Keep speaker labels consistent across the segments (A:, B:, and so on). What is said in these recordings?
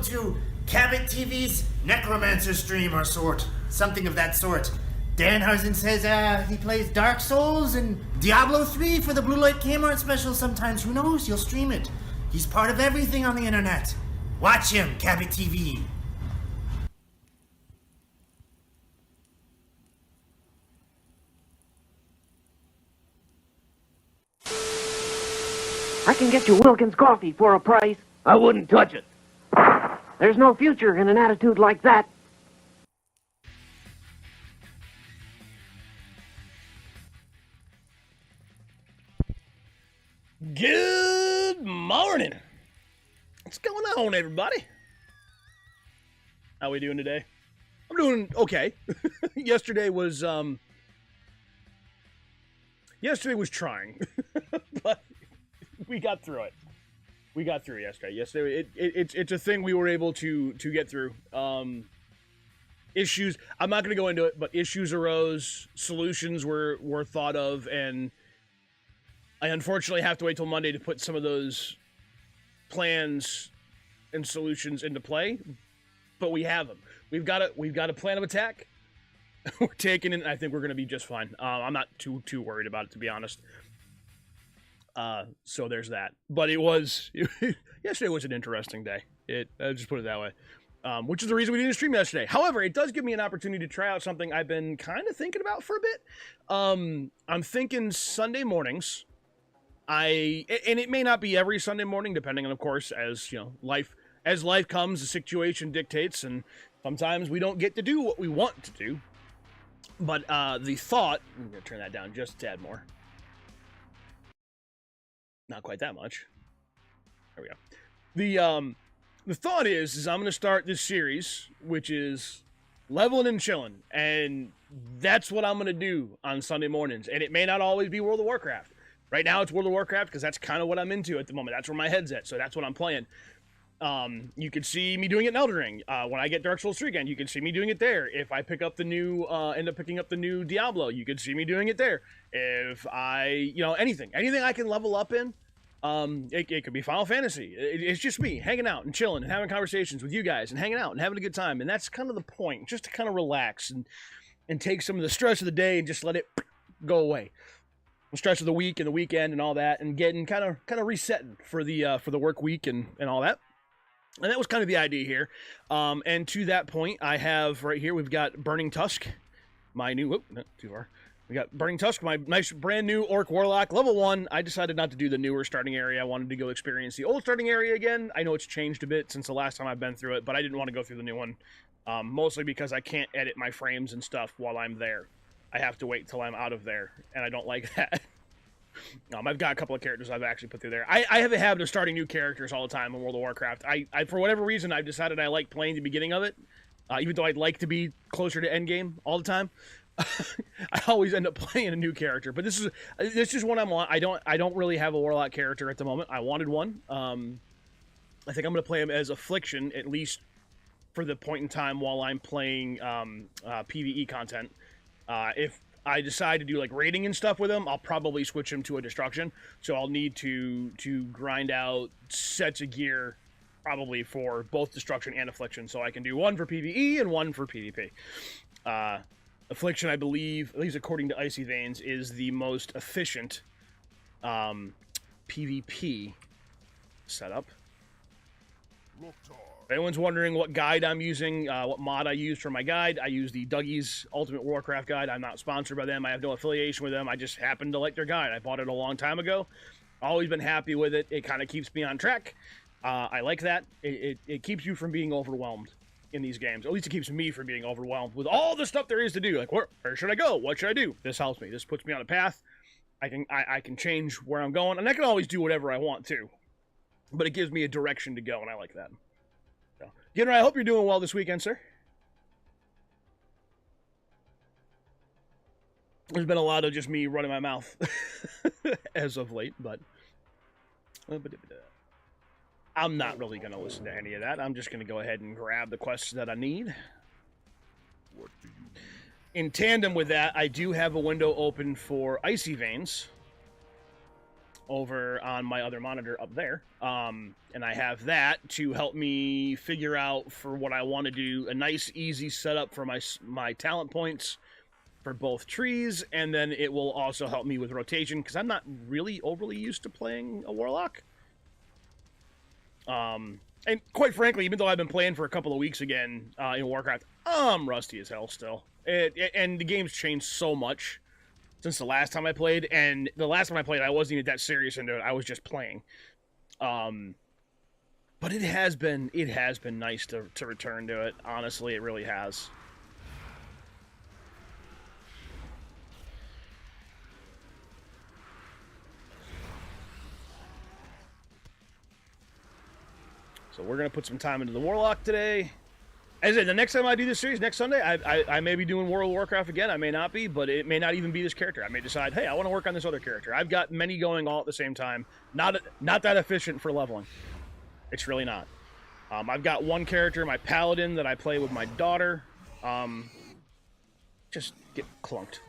A: welcome to Cabot TV's Necromancer stream or something of that sort. Danhausen says he plays Dark Souls and Diablo 3 for the Blue Light Kmart special sometimes. Who knows? You'll stream it. He's part of everything on the internet. Watch him, Cabot TV.
B: I can get you Wilkins coffee for a price.
C: I wouldn't touch it.
B: There's no future in an attitude like that.
D: Good morning. What's going on, everybody? How we doing today? I'm doing okay. Yesterday was trying, but we got through it. We got through yesterday. Yesterday, it's a thing we were able to get through. Issues. I'm not going to go into it, but issues arose. Solutions were thought of, and I unfortunately have to wait till Monday to put some of those plans and solutions into play. But we have them. We've got a plan of attack. We're taking it, and I think we're going to be just fine. I'm not too worried about it, to be honest. So there's that. But yesterday was an interesting day. I'll just put it that way. Which is the reason we didn't stream yesterday. However, it does give me an opportunity to try out something I've been kind of thinking about for a bit. I'm thinking Sunday mornings. And it may not be every Sunday morning, depending on, of course, as life comes, the situation dictates, and sometimes we don't get to do what we want to do. But the thought, I'm gonna turn that down just a tad more. Not quite that much. There we go. The thought is I'm going to start this series, which is leveling and chilling, and that's what I'm going to do on Sunday mornings. And it may not always be World of Warcraft. Right now it's World of Warcraft because that's kind of what I'm into at the moment. That's where my head's at, so that's what I'm playing. You could see me doing it in Elden Ring. When I get Dark Souls 3 again, you can see me doing it there. If I pick up end up picking up the new Diablo, you could see me doing it there. If I, anything I can level up in, it could be Final Fantasy. It's just me hanging out and chilling and having conversations with you guys and hanging out and having a good time. And that's kind of the point, just to kind of relax and take some of the stress of the day and just let it go away. The stress of the week and the weekend and all that, and getting kind of resetting for the work week and all that. And that was kind of the idea here. And to that point, I have right here, we've got Burning Tusk, my new, not too far. We got Burning Tusk, my nice brand new Ork Warlock, level 1. I decided not to do the newer starting area. I wanted to go experience the old starting area again. I know it's changed a bit since the last time I've been through it, but I didn't want to go through the new one. Mostly because I can't edit my frames and stuff while I'm there. I have to wait till I'm out of there, and I don't like that. I've got a couple of characters I've actually put through there. I have a habit of starting new characters all the time in World of Warcraft. I for whatever reason, I've decided I like playing the beginning of it, even though I'd like to be closer to endgame all the time. I always end up playing a new character, but this is what I want. I don't really have a Warlock character at the moment. I wanted one. I think I'm going to play him as Affliction, at least for the point in time while I'm playing PvE content. If I decide to do like raiding and stuff with him, I'll probably switch him to a Destruction. So I'll need to grind out sets of gear probably for both Destruction and Affliction. So I can do one for PvE and one for PvP. Affliction, I believe, at least according to Icy Veins, is the most efficient PvP setup. If anyone's wondering what guide I'm using, what mod I use for my guide, I use the Dougie's Ultimate Warcraft Guide. I'm not sponsored by them. I have no affiliation with them. I just happen to like their guide. I bought it a long time ago. Always been happy with it. It kind of keeps me on track. I like that. It keeps you from being overwhelmed in these games. At least it keeps me from being overwhelmed with all the stuff there is to do. Like, where should I go? What should I do? This helps me. This puts me on a path. I can change where I'm going, and I can always do whatever I want to. But it gives me a direction to go, and I like that. So, Ginner, I hope you're doing well this weekend, sir. There's been a lot of just me running my mouth as of late, but I'm not really going to listen to any of that. I'm just going to go ahead and grab the quests that I need. In tandem with that, I do have a window open for Icy Veins. over on my other monitor up there. And I have that to help me figure out for what I want to do, a nice, easy setup for my talent points for both trees, and then it will also help me with rotation, because I'm not really overly used to playing a Warlock. And quite frankly, even though I've been playing for a couple of weeks again in Warcraft, I'm rusty as hell still. And the game's changed so much since the last time I played, and the last time I played, I wasn't even that serious into it. I was just playing. But it has been nice to return to it. Honestly, it really has. So we're gonna put some time into the Warlock today. As I said, the next time I do this series, next Sunday, I may be doing World of Warcraft again. I may not be, but it may not even be this character. I may decide, hey, I want to work on this other character. I've got many going all at the same time. Not that efficient for leveling. It's really not. I've got one character, my Paladin, that I play with my daughter. Just get clunked.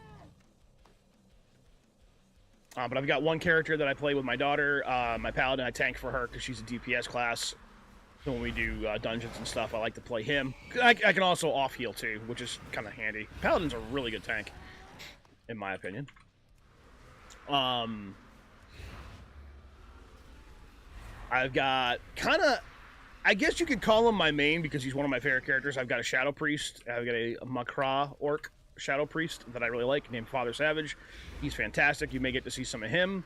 D: But I've got one character that I play with my daughter. My Paladin, I tank for her because she's a DPS class. So when we do dungeons and stuff, I like to play him. I can also off-heal too, which is kind of handy. Paladin's a really good tank, in my opinion. I've got I guess you could call him my main because he's one of my favorite characters. I've got a Shadow Priest. I've got a Makra Ork Shadow Priest that I really like, named Father Savage. He's fantastic. You may get to see some of him.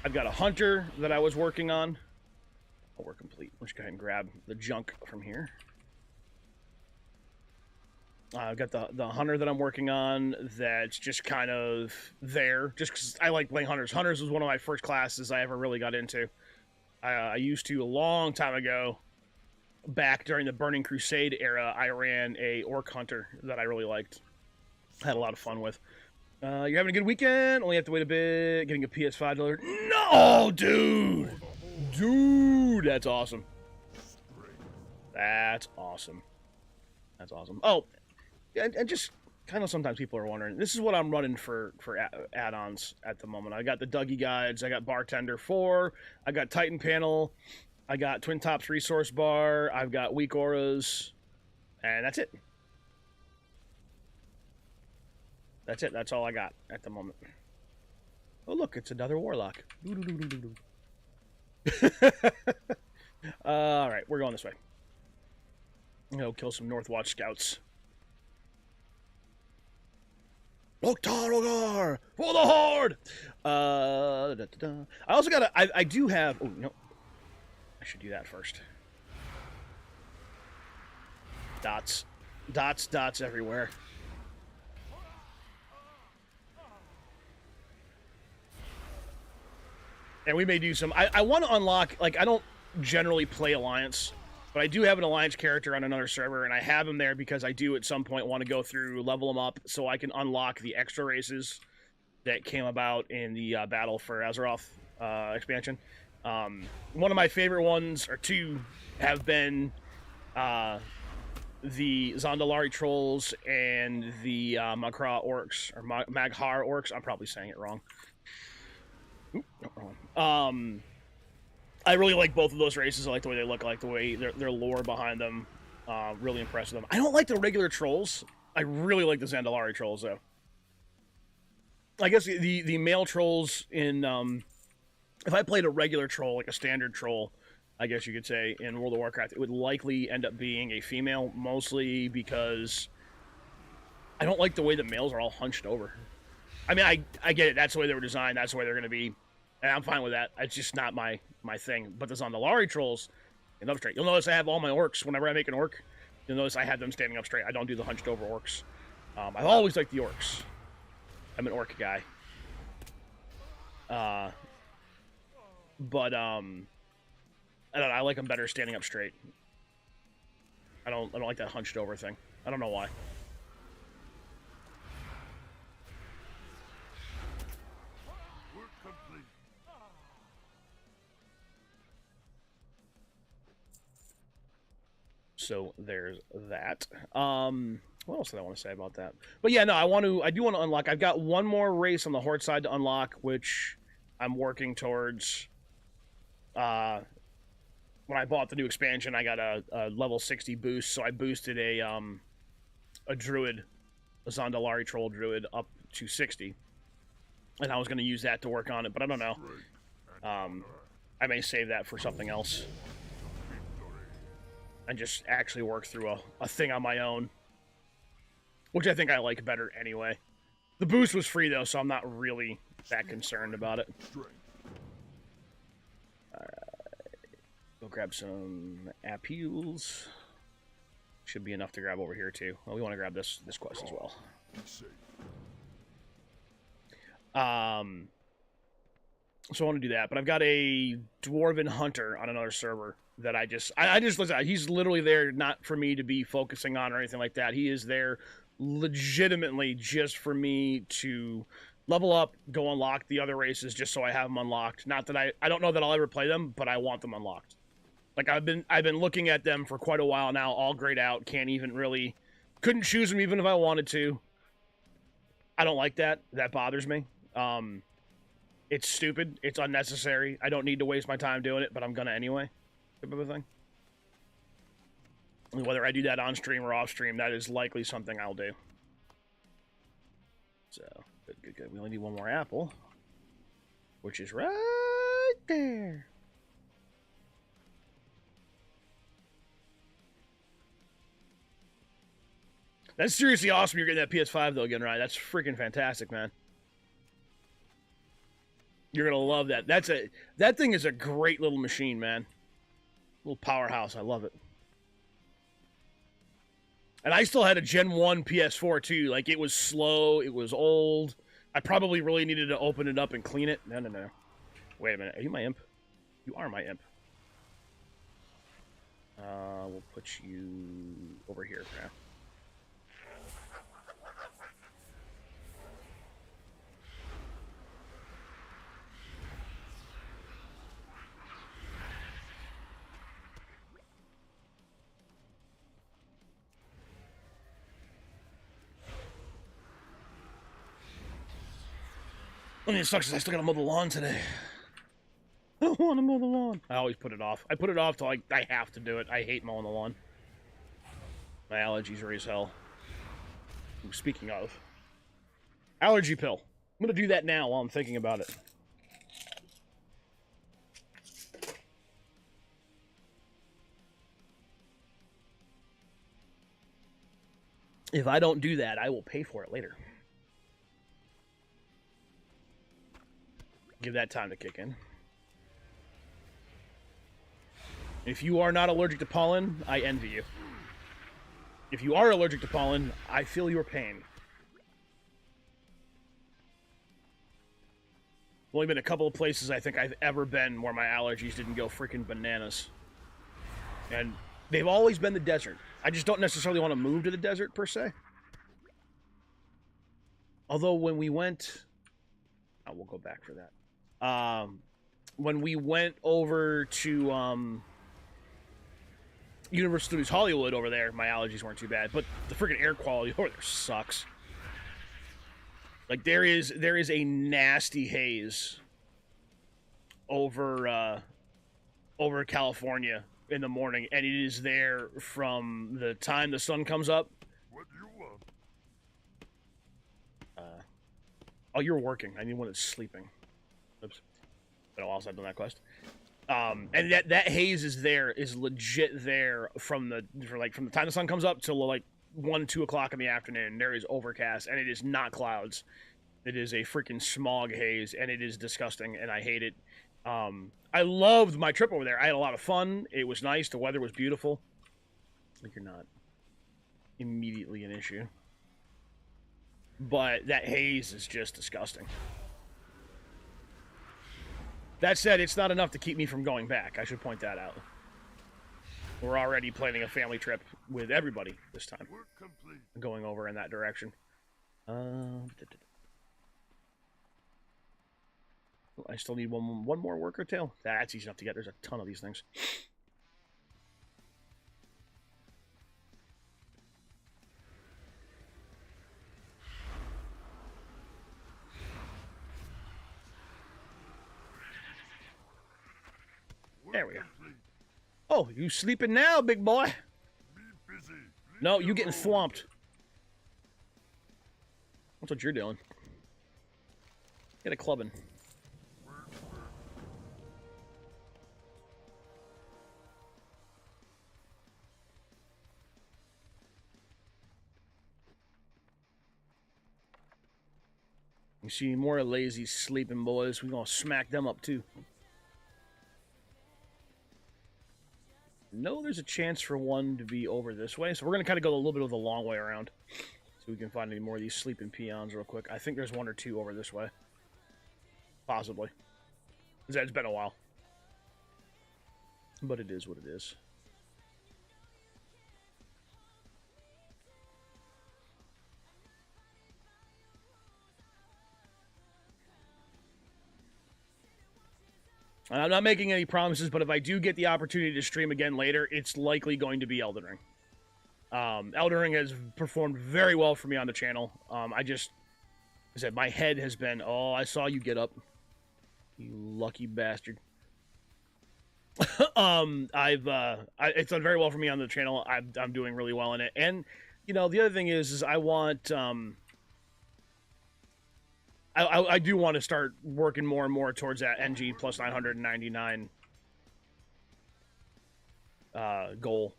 D: I've got a Hunter that I was working on. Oh, we're complete. Let's go ahead and grab the junk from here. I've got the Hunter that I'm working on that's just kind of there, just because I like playing Hunters. Hunters was one of my first classes I ever really got into. I used to, a long time ago, back during the Burning Crusade era, I ran a Orc Hunter that I really liked. I had a lot of fun with. You're having a good weekend? Only have to wait a bit. Getting a PS5 delivered. No, dude! Dude, that's awesome. That's awesome. That's awesome. Oh, and just kind of sometimes people are wondering, this is what I'm running for add-ons at the moment. I got the Dougie Guides, I got Bartender 4, I got Titan Panel, I got Twin Tops Resource Bar, I've got Weak Auras, and that's it. That's it. That's all I got at the moment. Oh, look, it's another Warlock. All right, we're going this way. Go kill some Northwatch scouts. Loktar for the Horde! I also got I do have... Oh, no. I should do that first. Dots. Dots everywhere. And we may do some... I want to unlock... Like, I don't generally play Alliance, but I do have an Alliance character on another server, and I have him there because I do at some point want to go through, level him up, so I can unlock the extra races that came about in the Battle for Azeroth expansion. One of my favorite ones, or two, have been the Zandalari Trolls and the Makra Orcs, or Maghar Orcs. I'm probably saying it wrong. I really like both of those races. I like the way they look, I like the way their lore behind them. Really impressed with them. I don't like the regular trolls. I really like the Zandalari Trolls, though. I guess the male trolls in... if I played a regular troll, like a standard troll, I guess you could say, in World of Warcraft, it would likely end up being a female, mostly because I don't like the way the males are all hunched over. I mean, I get it. That's the way they were designed. That's the way they're going to be. And I'm fine with that. It's just not my thing. But the Zandalari Trolls, stand up straight. You'll notice I have all my orcs. Whenever I make an orc, you'll notice I have them standing up straight. I don't do the hunched over orcs. I've always liked the orcs. I'm an orc guy. But I don't know, I like them better standing up straight. I don't like that hunched over thing. I don't know why. So there's that. What else did I want to say about that? But yeah, no, I do want to unlock. I've got one more race on the Horde side to unlock, which I'm working towards. When I bought the new expansion, I got a level 60 boost, so I boosted a druid, a Zandalari troll druid, up to 60, and I was going to use that to work on it, but I don't know. I may save that for something else and just actually work through a thing on my own, which I think I like better anyway. The boost was free though, so I'm not really that concerned about it. Go grab some appeals. Should be enough to grab over here too. Well, we want to grab this quest as well. So I want to do that, but I've got a dwarven hunter on another server that I just listen. He's literally there not for me to be focusing on or anything like that. He is there legitimately just for me to level up, go unlock the other races, just so I have them unlocked. Not that I don't know that I'll ever play them, but I want them unlocked. Like I've been looking at them for quite a while now, all grayed out. Couldn't choose them even if I wanted to. I don't like that. That bothers me. It's stupid. It's unnecessary. I don't need to waste my time doing it, but I'm gonna anyway. Type of a thing. And whether I do that on stream or off stream, that is likely something I'll do. So, good. We only need one more apple, which is right there. That's seriously awesome. You're getting that PS5 though again, right? That's freaking fantastic, man. You're gonna love that. That thing is a great little machine, man. Little powerhouse. I love it. And I still had a Gen 1 PS4 too. Like it was slow. It was old. I probably really needed to open it up and clean it. No. Wait a minute. Are you my imp? You are my imp. We'll put you over here for now. I mean, it sucks because I still gotta mow the lawn today. I don't want to mow the lawn. I always put it off. I put it off till I have to do it. I hate mowing the lawn. My allergies are as hell. Ooh, speaking of. Allergy pill. I'm gonna do that now while I'm thinking about it. If I don't do that, I will pay for it later. Give that time to kick in. If you are not allergic to pollen, I envy you. If you are allergic to pollen, I feel your pain. Only been a couple of places I think I've ever been where my allergies didn't go freaking bananas. And they've always been the desert. I just don't necessarily want to move to the desert, per se. Although when we went... Oh, we'll go back for that. When we went over to Universal Studios Hollywood over there, my allergies weren't too bad, but the freaking air quality over there sucks. Like there is a nasty haze over California in the morning, and it is there from the time the sun comes up. What do you want? Oh, you're working. I need one that's sleeping. Oops. Been a while since I've done that quest. And that haze is legit there from the time the sun comes up till like 1-2 o'clock in the afternoon. There is overcast, and it is not clouds. It is a freaking smog haze, and it is disgusting, and I hate it. I loved my trip over there. I had a lot of fun. It was nice. The weather was beautiful. Like you're not immediately an issue. But that haze is just disgusting. That said, it's not enough to keep me from going back. I should point that out. We're already planning a family trip with everybody this time. Going over in that direction. I still need one more worker tail. That's easy enough to get. There's a ton of these things. There we go. Oh, you sleeping now, big boy? No, you getting swamped. That's what you're doing. Get a clubbing. You see more lazy sleeping boys. We're gonna smack them up too. No, there's a chance for one to be over this way, so we're gonna kind of go a little bit of the long way around, so we can find any more of these sleeping peons real quick. I think there's one or two over this way, possibly. It's been a while, but it is what it is. I'm not making any promises, but if I do get the opportunity to stream again later, it's likely going to be Elden Ring. Elden Ring has performed very well for me on the channel. I said, my head has been, oh, I saw you get up. You lucky bastard. It's done very well for me on the channel. I'm doing really well in it. And, you know, the other thing is I want, I do want to start working more and more towards that NG plus 999 goal,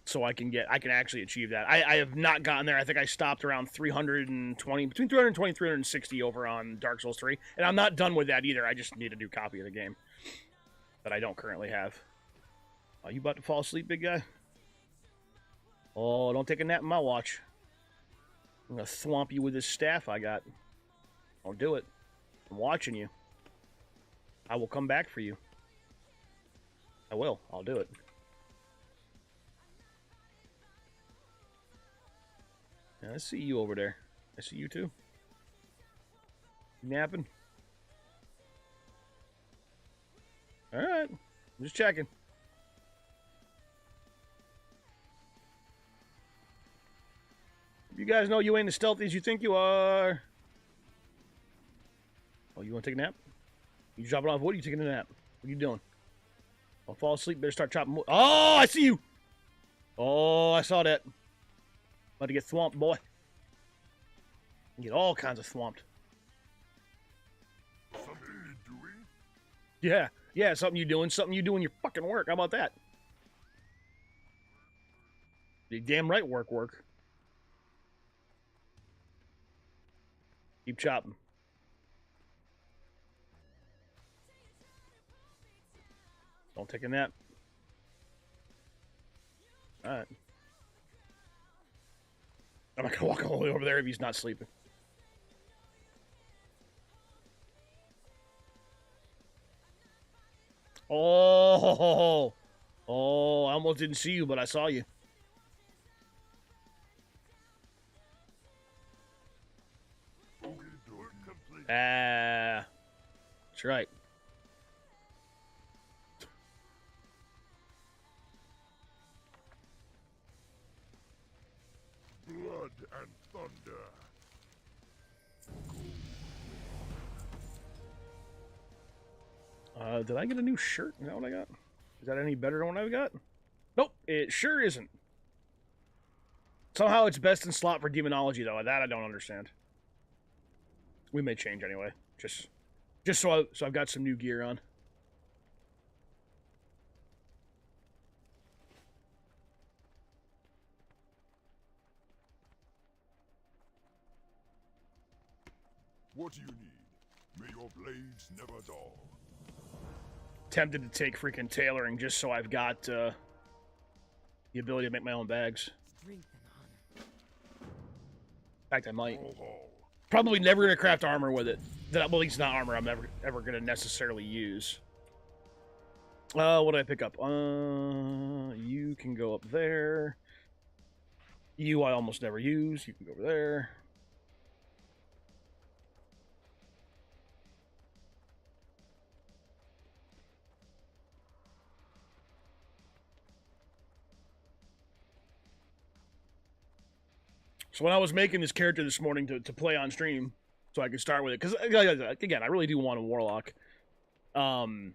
D: so I can actually achieve that. I have not gotten there. I think I stopped around 320, between 320 and 360 over on Dark Souls 3, and I'm not done with that either. I just need a new copy of the game that I don't currently have. Are you about to fall asleep, big guy? Oh, don't take a nap in my watch. I'm going to thwomp you with this staff I got. Don't do it. I'm watching you. I will come back for you. I will. I'll do it. Yeah, I see you over there. I see you too. You napping? Alright. I'm just checking. You guys know you ain't as stealthy as you think you are. Oh, you want to take a nap? You dropping off wood? You taking a nap? What are you doing? I'll fall asleep. Better start chopping wood. Oh, I see you. Oh, I saw that. About to get swamped, boy. You get all kinds of swamped.
C: Something you doing?
D: Yeah, something you doing. Something you doing your fucking work. How about that? You damn right work. Keep chopping. Don't take a nap. Alright. I'm not gonna walk all the way over there if he's not sleeping. Oh, I almost didn't see you, but I saw you. That's right.
C: Blood and thunder.
D: Did I get a new shirt? Is that what I got? Is that any better than what I've got? Nope, it sure isn't. Somehow it's best in slot for demonology, though. That I don't understand. We may change anyway. Just so I've got some new gear on.
C: What do you need? May your blades never dull.
D: Tempted to take freaking tailoring just so I've got the ability to make my own bags. In fact, I might. Probably never gonna craft armor with it. Well, at least not armor I'm ever gonna necessarily use. What did I pick up? You can go up there. You I almost never use. You can go over there. So when I was making this character this morning to play on stream, so I could start with it, because, again, I really do want a Warlock. when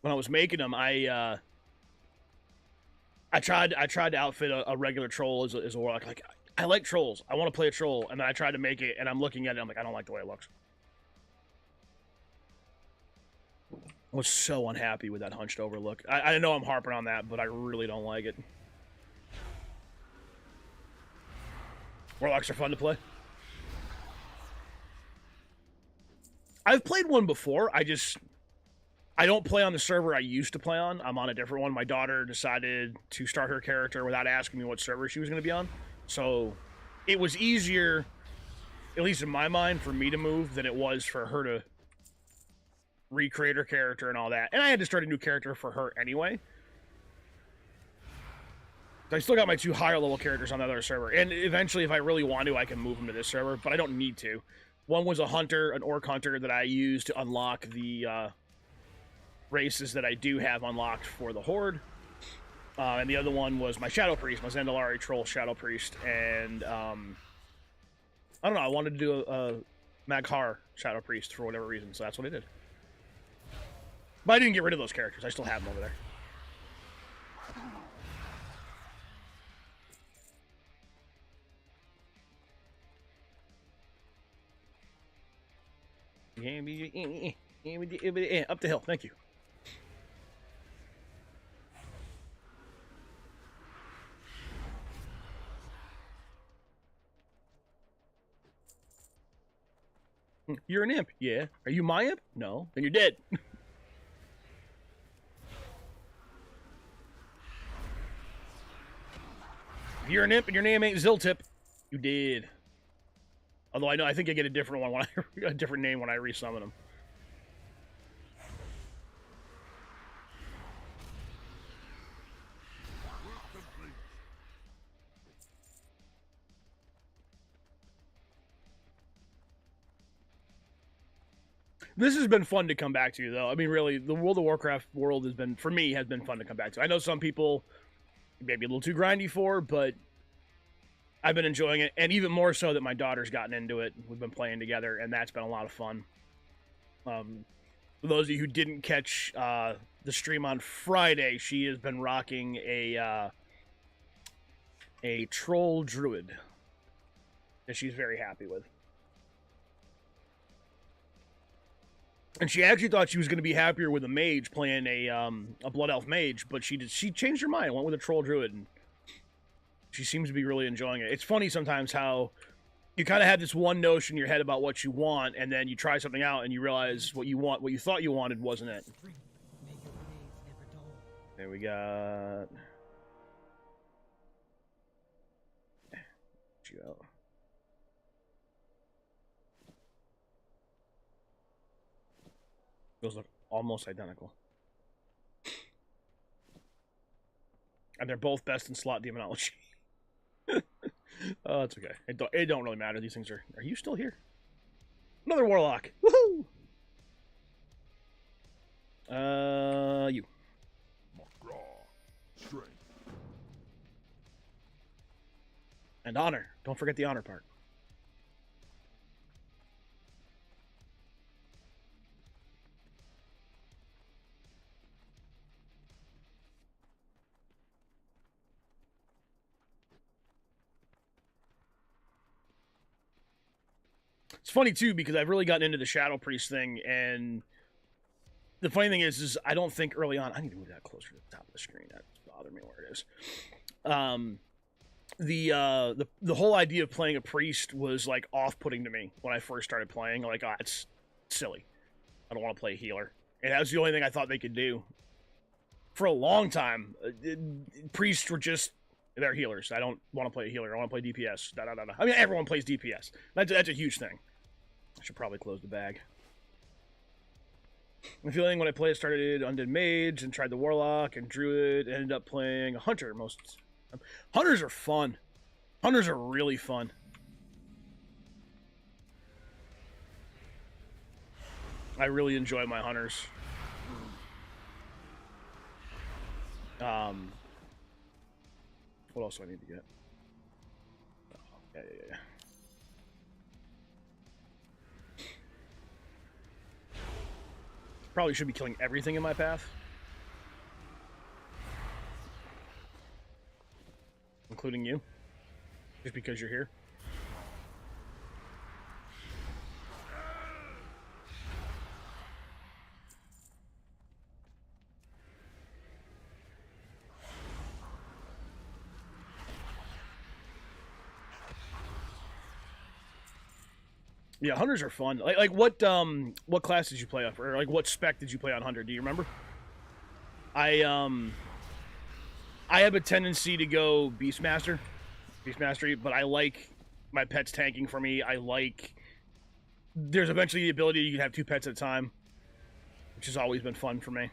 D: I was making them, I tried to outfit a regular troll as a warlock. Like, I like trolls. I want to play a troll, and then I tried to make it, and I'm looking at it. I'm like, I don't like the way it looks. I was so unhappy with that hunched over look. I know I'm harping on that, but I really don't like it. Warlocks are fun to play. I've played one before. I don't play on the server I used to play on. I'm on a different one. My daughter decided to start her character without asking me what server she was going to be on. So it was easier, at least in my mind, for me to move than it was for her to recreate her character and all that. And I had to start a new character for her anyway. So I still got my 2 higher level characters on the other server. And eventually, if I really want to, I can move them to this server, but I don't need to. One was a hunter, an orc hunter that I used to unlock the races that I do have unlocked for the Horde. And the other one was my Shadow Priest, my Zandalari Troll Shadow Priest. And I don't know, I wanted to do a Maghar Shadow Priest for whatever reason, so that's what I did. But I didn't get rid of those characters. I still have them over there. Up the hill, thank you. You're an imp, yeah. Are you my imp? No. Then you're dead. If you're an imp and your name ain't Ziltip, you did. Although I think I get a different one when a different name when I resummon them. This has been fun to come back to, though. I mean, really, the World of Warcraft world has been, for me, has been fun to come back to. I know some people maybe a little too grindy for, but I've been enjoying it, and even more so that my daughter's gotten into it. We've been playing together, and that's been a lot of fun. For those of you who didn't catch the stream on Friday, she has been rocking a troll druid that she's very happy with. And she actually thought she was going to be happier with a mage playing a blood elf mage, but she changed her mind and went with a troll druid, and she seems to be really enjoying it. It's funny sometimes how you kind of have this one notion in your head about what you want, and then you try something out and you realize what you thought you wanted wasn't it. There we got you out. Those look almost identical. And they're both best in slot demonology. Oh, it's okay. It don't really matter. These things are you still here? Another warlock. Woohoo! You.
C: Strength.
D: And honor. Don't forget the honor part. It's funny, too, because I've really gotten into the Shadow Priest thing, and the funny thing is I don't think early on... I need to move that closer to the top of the screen. That's bothering me where it is. The whole idea of playing a priest was, like, off-putting to me when I first started playing. Like, it's silly. I don't want to play a healer. And that was the only thing I thought they could do. For a long time, priests were just... They're healers. I don't want to play a healer. I want to play DPS. I mean, everyone plays DPS. That's a huge thing. I should probably close the bag. I'm feeling when I started Undead Mage and tried the Warlock and Druid, ended up playing a Hunter most. Hunters are fun. Hunters are really fun. I really enjoy my Hunters. What else do I need to get? Oh, yeah. Probably should be killing everything in my path. Including you. Just because you're here. Yeah, hunters are fun. Like what class did you play up, or like what spec did you play on hunter? Do you remember? I have a tendency to go beast mastery, but I like my pets tanking for me. I like there's eventually the ability you can have 2 pets at a time, which has always been fun for me.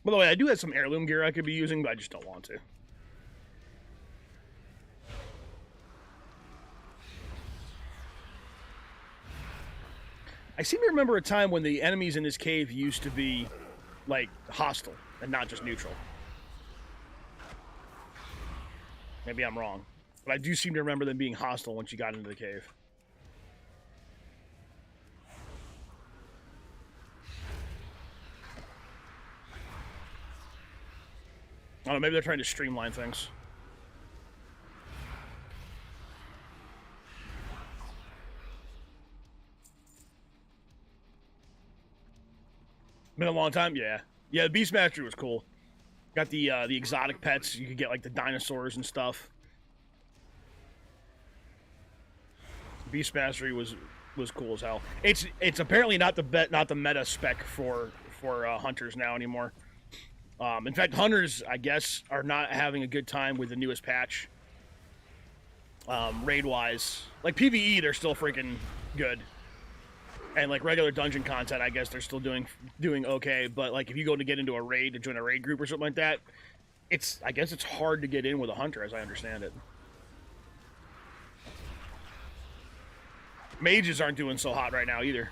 D: By the way, I do have some heirloom gear I could be using, but I just don't want to. I seem to remember a time when the enemies in this cave used to be, like, hostile and not just neutral. Maybe I'm wrong. But I do seem to remember them being hostile once you got into the cave. I don't know, maybe they're trying to streamline things. Been a long time? Yeah. Yeah, the Beast Mastery was cool. Got the exotic pets. You could get, like, the dinosaurs and stuff. Beast Mastery was cool as hell. It's apparently not the meta spec for hunters now anymore. In fact, hunters, I guess, are not having a good time with the newest patch. Raid-wise. Like, PvE, they're still freaking good. And, like, regular dungeon content, I guess they're still doing okay. But, like, if you go to get into a raid, to join a raid group or something like that, I guess it's hard to get in with a hunter, as I understand it. Mages aren't doing so hot right now, either.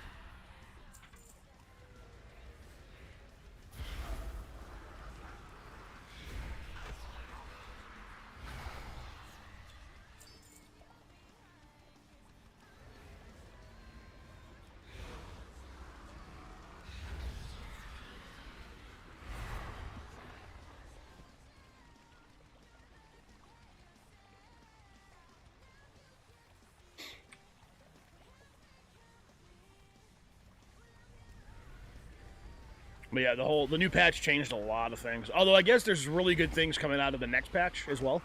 D: But yeah, the new patch changed a lot of things. Although I guess there's really good things coming out of the next patch as well,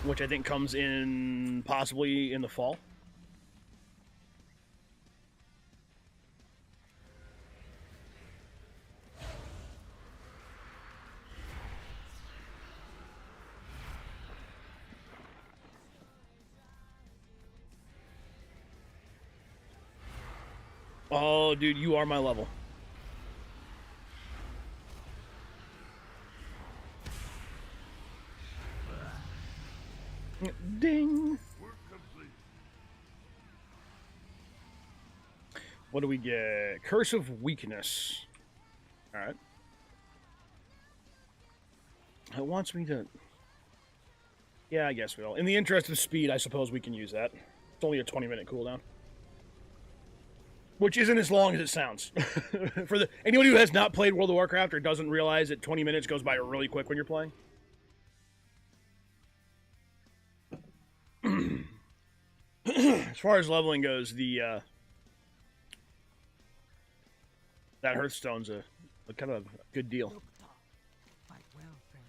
D: which I think comes in possibly in the fall. Oh, dude, you are my level. Ding! What do we get? Curse of Weakness. Alright. It wants me to... Yeah, I guess we will. In the interest of speed, I suppose we can use that. It's only a 20-minute cooldown. Which isn't as long as it sounds. For anyone who has not played World of Warcraft or doesn't realize that 20 minutes goes by really quick when you're playing. As far as leveling goes, that Hearthstone's a kind of a good deal.
E: Fight well, friend.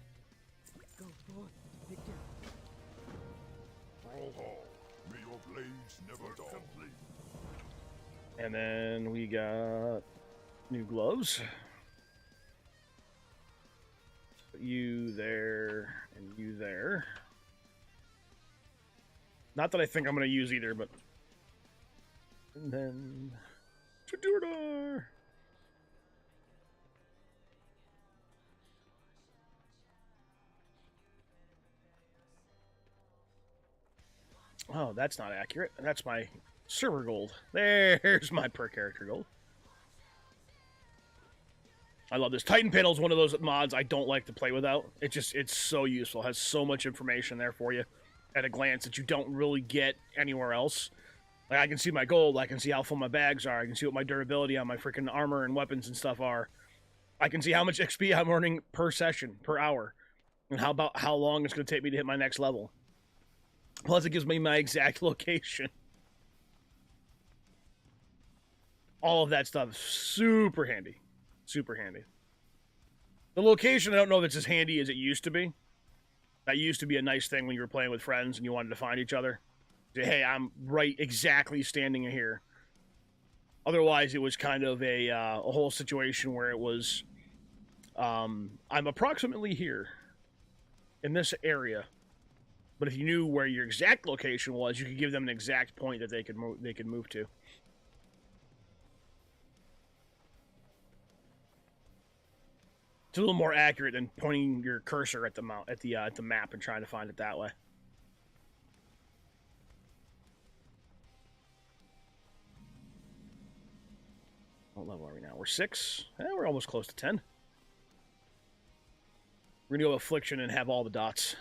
E: Go forth, victor.
C: May your blades never dull.
D: And then we got new gloves. Put you there and you there. Not that I think I'm going to use either, but... And then... Chadurdar! Oh, that's not accurate. That's my Server gold. There's my per character gold. I love this. Titan panel is one of those mods I don't like to play without. It's so useful. It has so much information there for you at a glance that you don't really get anywhere else. Like, I can see my gold. I can see how full my bags are. I can see what my durability on my freaking armor and weapons and stuff are. I can see how much XP I'm earning per session, per hour, and how long it's going to take me to hit my next level. Plus, it gives me my exact location. All of that stuff is super handy. Super handy. The location, I don't know if it's as handy as it used to be. That used to be a nice thing when you were playing with friends and you wanted to find each other. Say, hey, I'm right exactly standing here. Otherwise, it was kind of a whole situation where it was, I'm approximately here in this area. But if you knew where your exact location was, you could give them an exact point that they could move to. It's a little more accurate than pointing your cursor at the map and trying to find it that way. What level are we now? We're 6. We're almost close to 10. We're gonna go Affliction and have all the dots.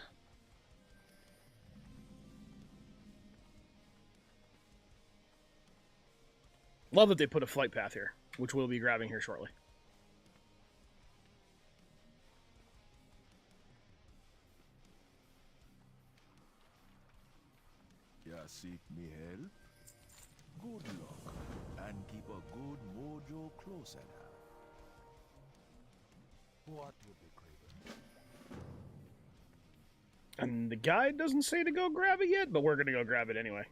D: Love that they put a flight path here, which we'll be grabbing here shortly.
C: Ya seek me help? Good luck, and keep a good mojo close at hand. What would be craven?
D: And the guide doesn't say to go grab it yet, but we're gonna go grab it anyway.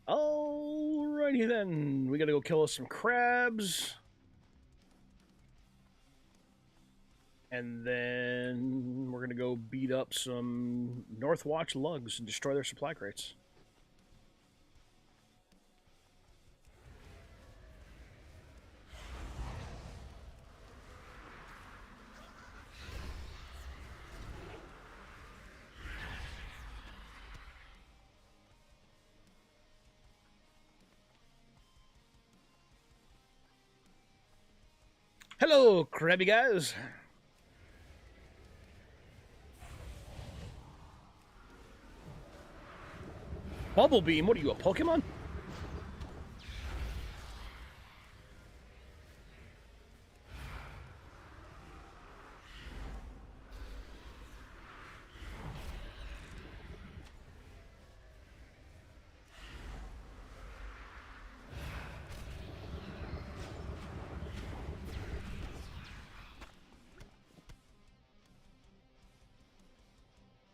D: Alrighty then, we gotta go kill us some crabs. And then we're gonna go beat up some Northwatch lugs and destroy their supply crates. Hello, crabby guys. Bubble Beam, what are you, a Pokemon?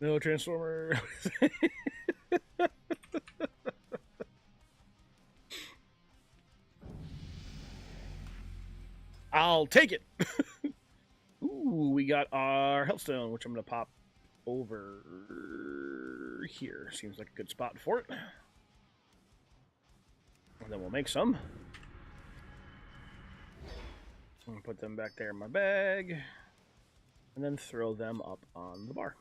D: No, Transformer. I'll take it. Ooh, we got our Healthstone, which I'm going to pop over here. Seems like a good spot for it. And then we'll make some. I'm going to put them back there in my bag. And then throw them up on the bar.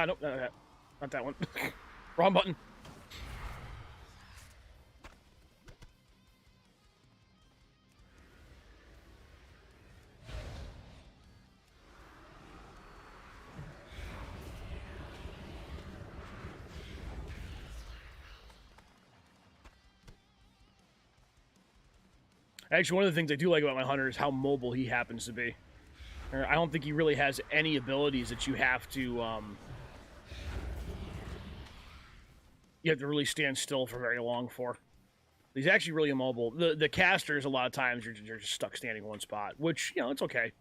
D: Nope, not that one. Wrong button. Actually, one of the things I do like about my hunter is how mobile he happens to be. I don't think he really has any abilities that you have to really stand still for very long for. He's actually really immobile. The casters, a lot of times, you're just stuck standing in one spot, which, it's okay.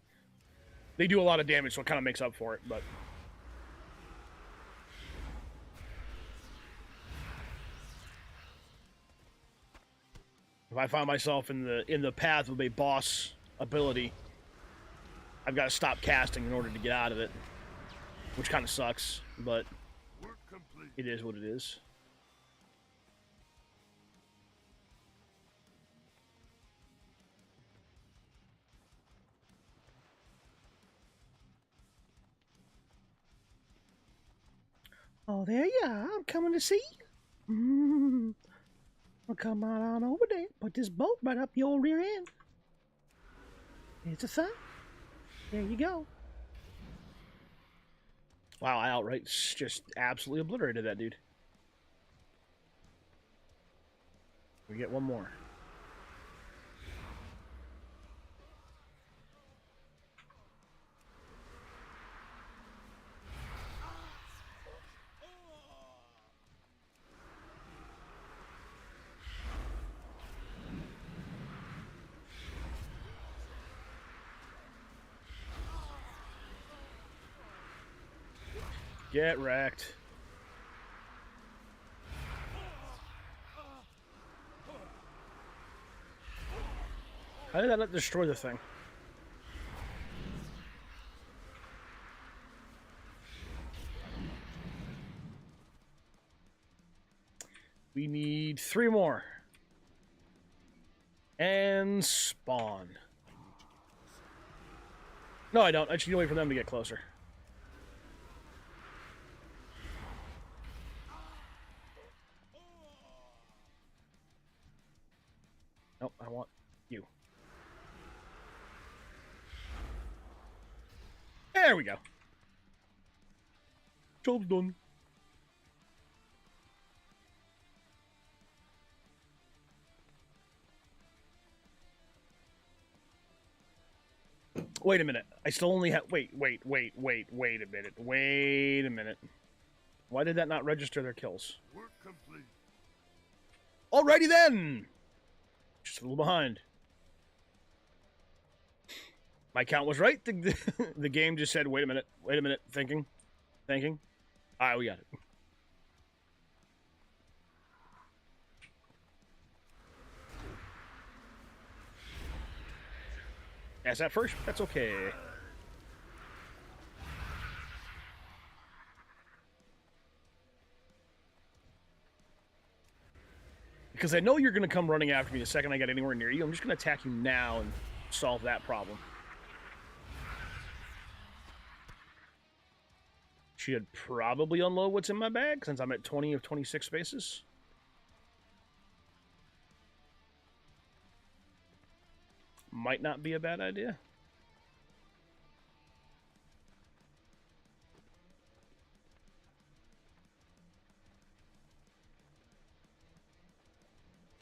D: They do a lot of damage, so it kind of makes up for it, but... If I find myself in the path of a boss ability, I've got to stop casting in order to get out of it, which kind of sucks, but
C: Work complete.
D: it is what it is. Oh, there you are. I'm coming to see you. Well, come on over there. Put this boat right up your rear end. It's a thing. There you go. Wow, I outright just absolutely obliterated that dude. We get one more. Get wrecked. How did that not destroy the thing? We need 3 more. And spawn. No, I don't. I just need to wait for them to get closer. Nope, I want you. There we go. Job's done. Wait a minute. I still only have... Wait a minute. Wait a minute. Why did that not register their kills?
C: Work complete.
D: Alrighty then! Just a little behind. My count was right. The game just said, wait a minute, thinking. Alright, we got it. That's that first. That's okay. Because I know you're going to come running after me the second I get anywhere near you. I'm just going to attack you now and solve that problem. Should probably unload what's in my bag since I'm at 20 of 26 spaces. Might not be a bad idea.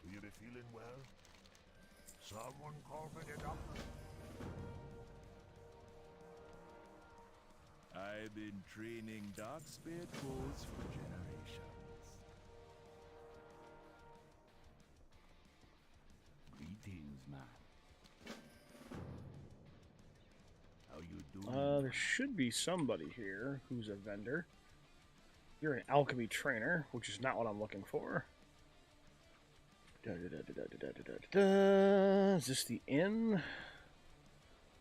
C: Will you be feeling well? Someone call for the doctor. I've been training Darkspear trolls for generations. Greetings, man. How you doing?
D: There should be somebody here who's a vendor. You're an alchemy trainer, which is not what I'm looking for. Is this the inn?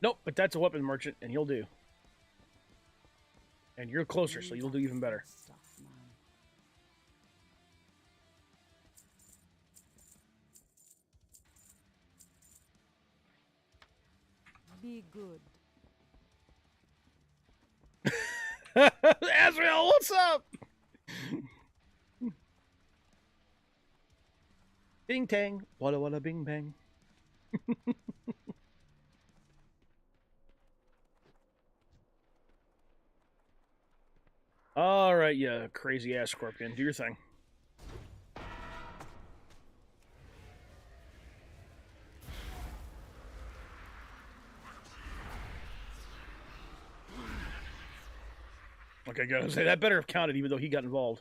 D: Nope, but that's a weapon merchant, and he'll do. And you're closer, so you'll do even better.
E: Stuff, man. Be good.
D: Azrael, what's up? Bing tang, walla walla bing bang. All right, you crazy ass scorpion, do your thing. Okay, good. Say that better have counted, even though he got involved.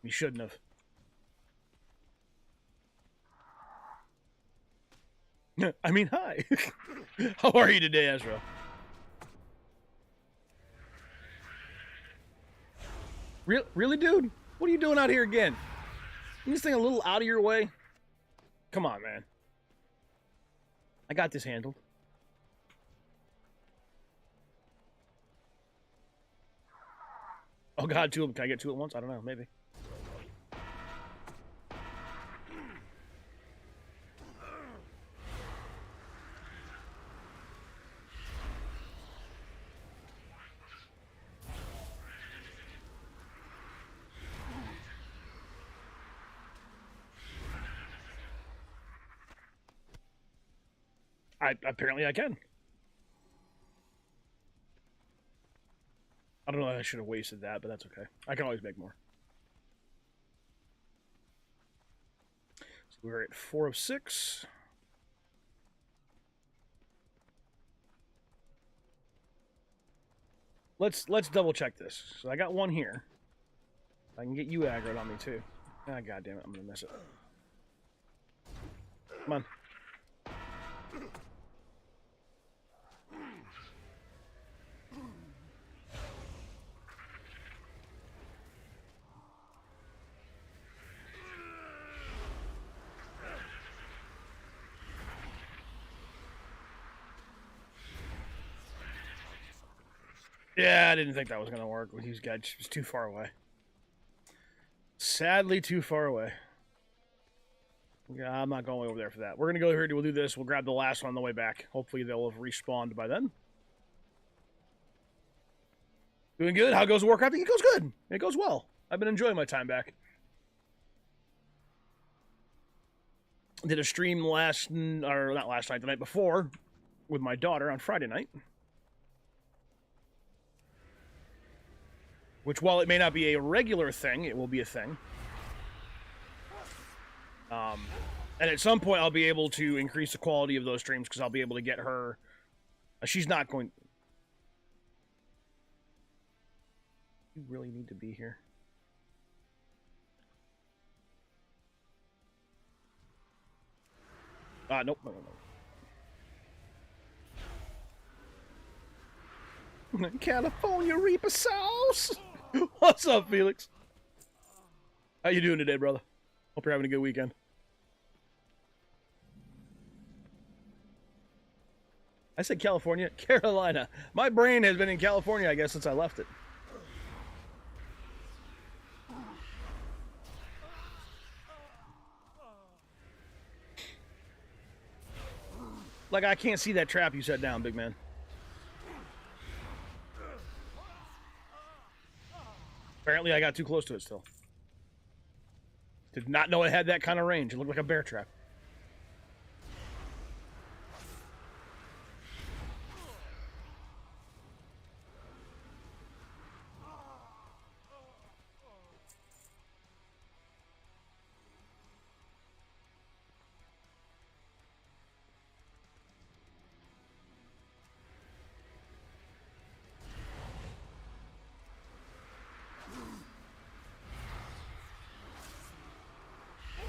D: He shouldn't have. I mean, hi. How are you today, Ezra? Really, dude? What are you doing out here again? Isn't this thing a little out of your way? Come on, man. I got this handled. Oh god, two of them. Can I get two at once? I don't know. Maybe. Apparently I can. I don't know if I should have wasted that, but that's okay. I can always make more. So we're at 4 of 6. Let's double check this. So I got one here. I can get you aggroed on me too. Ah, god damn it, I'm gonna miss it. Come on. Yeah, I didn't think that was going to work. These guys was too far away. Sadly, too far away. Yeah, I'm not going over there for that. We're going to go here. We'll do this. We'll grab the last one on the way back. Hopefully, they'll have respawned by then. Doing good? How goes work? I think it goes good. It goes well. I've been enjoying my time back. Did a stream not last night, the night before, with my daughter on Friday night. Which, while it may not be a regular thing, it will be a thing. And at some point, I'll be able to increase the quality of those streams because I'll be able to get her. She's not going. You really need to be here. Nope, no. California Reaper sauce. What's up, Felix? How you doing today, brother? Hope you're having a good weekend. I said California, Carolina. My brain has been in California, I guess, since I left it. Like, I can't see that trap you set down, big man. Apparently, I got too close to it still. Did not know it had that kind of range. It looked like a bear trap.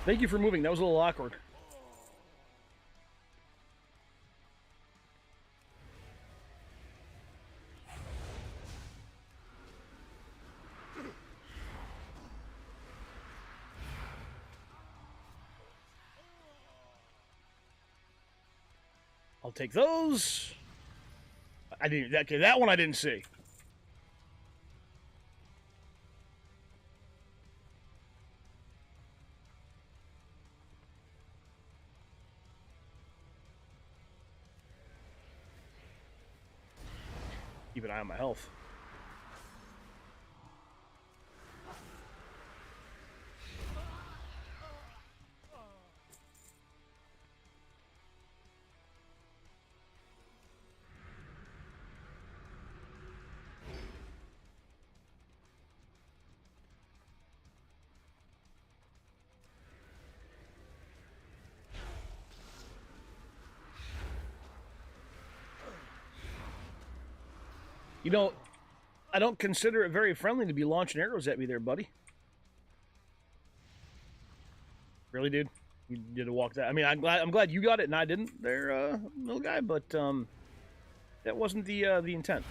D: Thank you for moving. That was a little awkward. I'll take those. I didn't. That one I didn't see. Keep an eye on my health. You know, I don't consider it very friendly to be launching arrows at me there, buddy. Really, dude? You did a walk that. I mean, I'm glad you got it and I didn't there, little guy, but that wasn't the intent.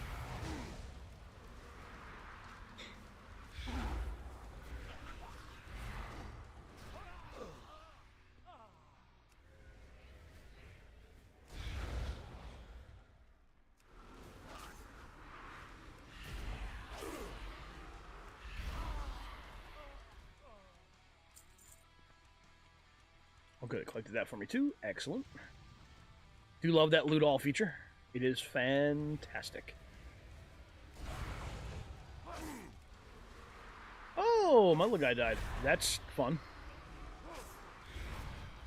D: good, it collected that for me too. Excellent. Do love that loot all feature. It is fantastic. Oh, my little guy died. That's fun.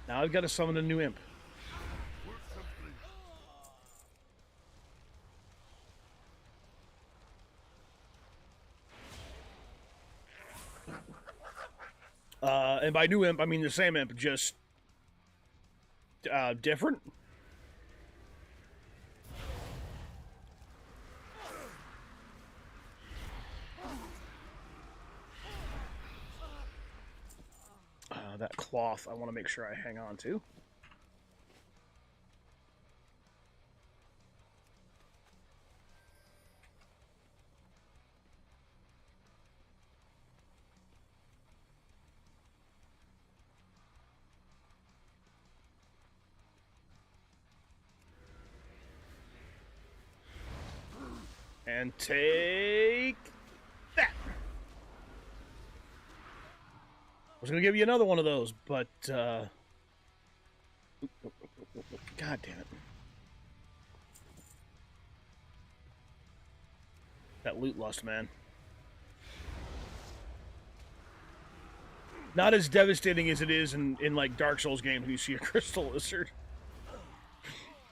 D: Now I've got to summon a new imp. And by new imp, I mean the same imp, just different. That cloth I want to make sure I hang on to. And take that. I was going to give you another one of those, but, God damn it. That loot lust, man. Not as devastating as it is in like, Dark Souls games when you see a crystal lizard.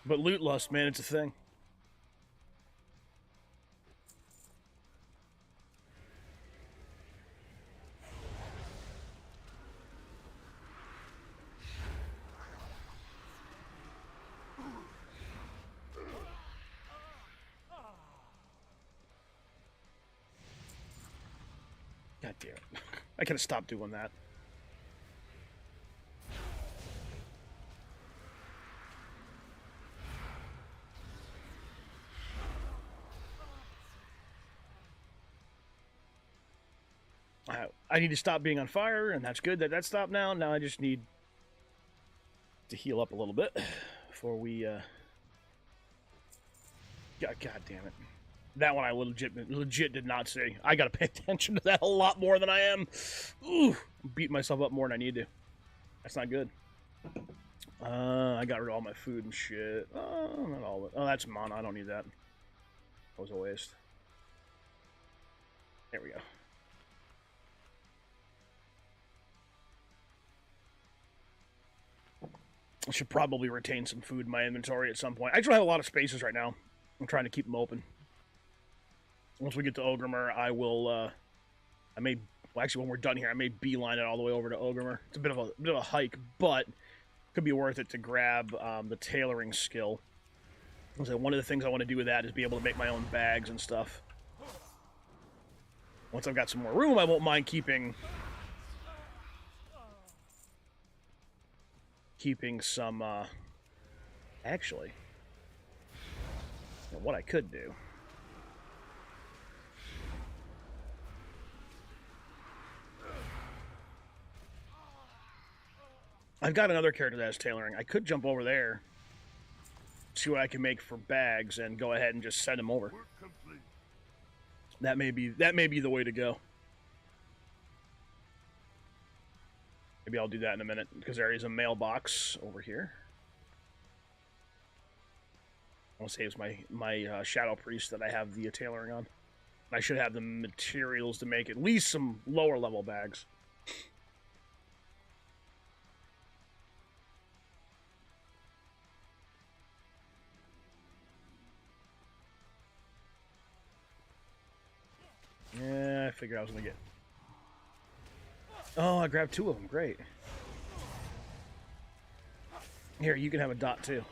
D: But loot lust, man, it's a thing. God damn it. I could have stopped doing that. I need to stop being on fire, and that's good that that stopped now. Now I just need to heal up a little bit before we, God damn it. That one I legit did not see. I gotta pay attention to that a lot more than I am. Ooh, I'm beating myself up more than I need to. That's not good. I got rid of all my food and shit. Oh, not all of it. Oh, that's mana. I don't need that. That was a waste. There we go. I should probably retain some food in my inventory at some point. I don't have a lot of spaces right now. I'm trying to keep them open. Once we get to Ogrimmar, I will, well, actually, when we're done here, I may beeline it all the way over to Ogrimmar. It's a bit of a hike, but could be worth it to grab the tailoring skill. So one of the things I want to do with that is be able to make my own bags and stuff. Once I've got some more room, I won't mind keeping some, actually, what I could do. I've got another character that has tailoring. I could jump over there, see what I can make for bags, and go ahead and just send them over. That may be the way to go. Maybe I'll do that in a minute, because there is a mailbox over here. I want to say it's my Shadow Priest that I have the tailoring on. I should have the materials to make at least some lower level bags. Yeah, I figured I was going to get... Oh, I grabbed two of them. Great. Here, you can have a dot, too.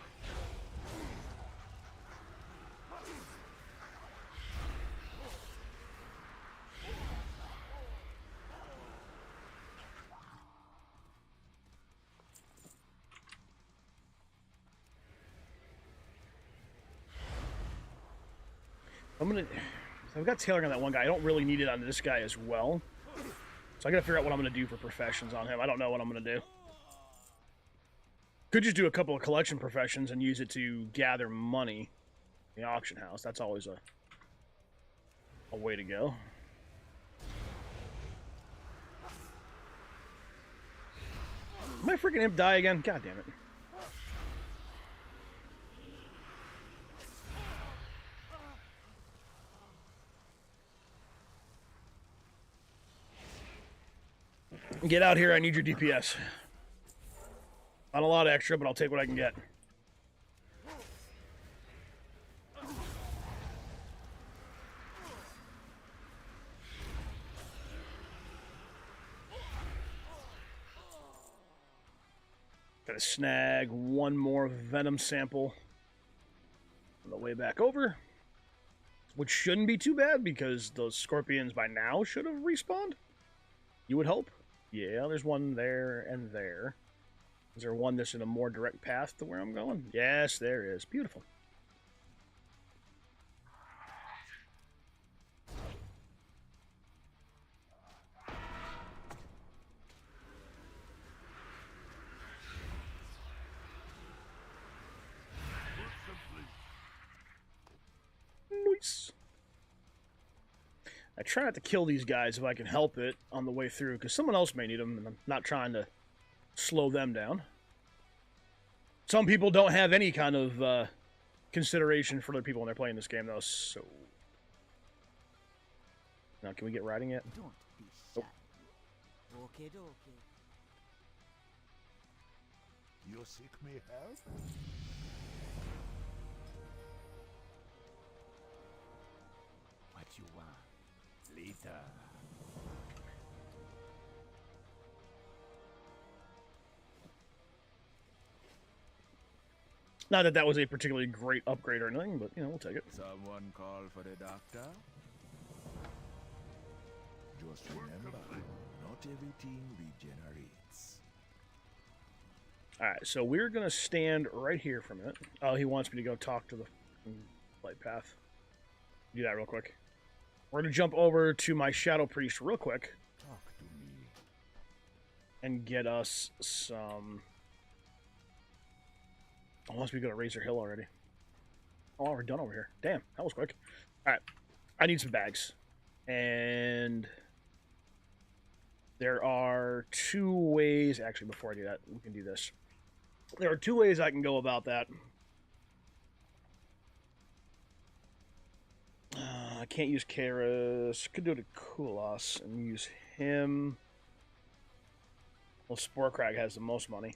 D: I've got tailoring on that one guy. I don't really need it on this guy as well. So I gotta figure out what I'm gonna do for professions on him. I don't know what I'm gonna do. Could just do a couple of collection professions and use it to gather money in the auction house. That's always a way to go. my freaking imp die again? God damn it. Get out here, I need your DPS. Not a lot extra, but I'll take what I can get. Gotta snag one more venom sample on the way back over. Which shouldn't be too bad because those scorpions by now should have respawned. You would hope. Yeah, there's one there and there. Is there one that's in a more direct path to where I'm going? Yes, there is. Beautiful. Nice. I try not to kill these guys if I can help it on the way through, because someone else may need them, and I'm not trying to slow them down. Some people don't have any kind of consideration for other people when they're playing this game, though, so... Now, can we get riding yet?
F: Don't be
D: Nope.
F: shy. Okay, okay.
C: You seek me help?
F: What you want? Later.
D: Not that that was a particularly great upgrade or anything, but, you know, we'll take it.
C: Someone call for the doctor? Just remember, not everything regenerates.
D: Alright, so we're going to stand right here for a minute. Oh, he wants me to go talk to the light path. Do that real quick. We're going to jump over to my Shadow Priest real quick.
C: Talk to me.
D: And get us some... Oh, unless we go to Razor Hill already. Oh, we're done over here. Damn, that was quick. Alright, I need some bags. And... there are two ways... Actually, before I do that, we can do this. There are two ways I can go about that. I can't use Karis. Could do it to Kulos and use him. Well, Sporecrag has the most money.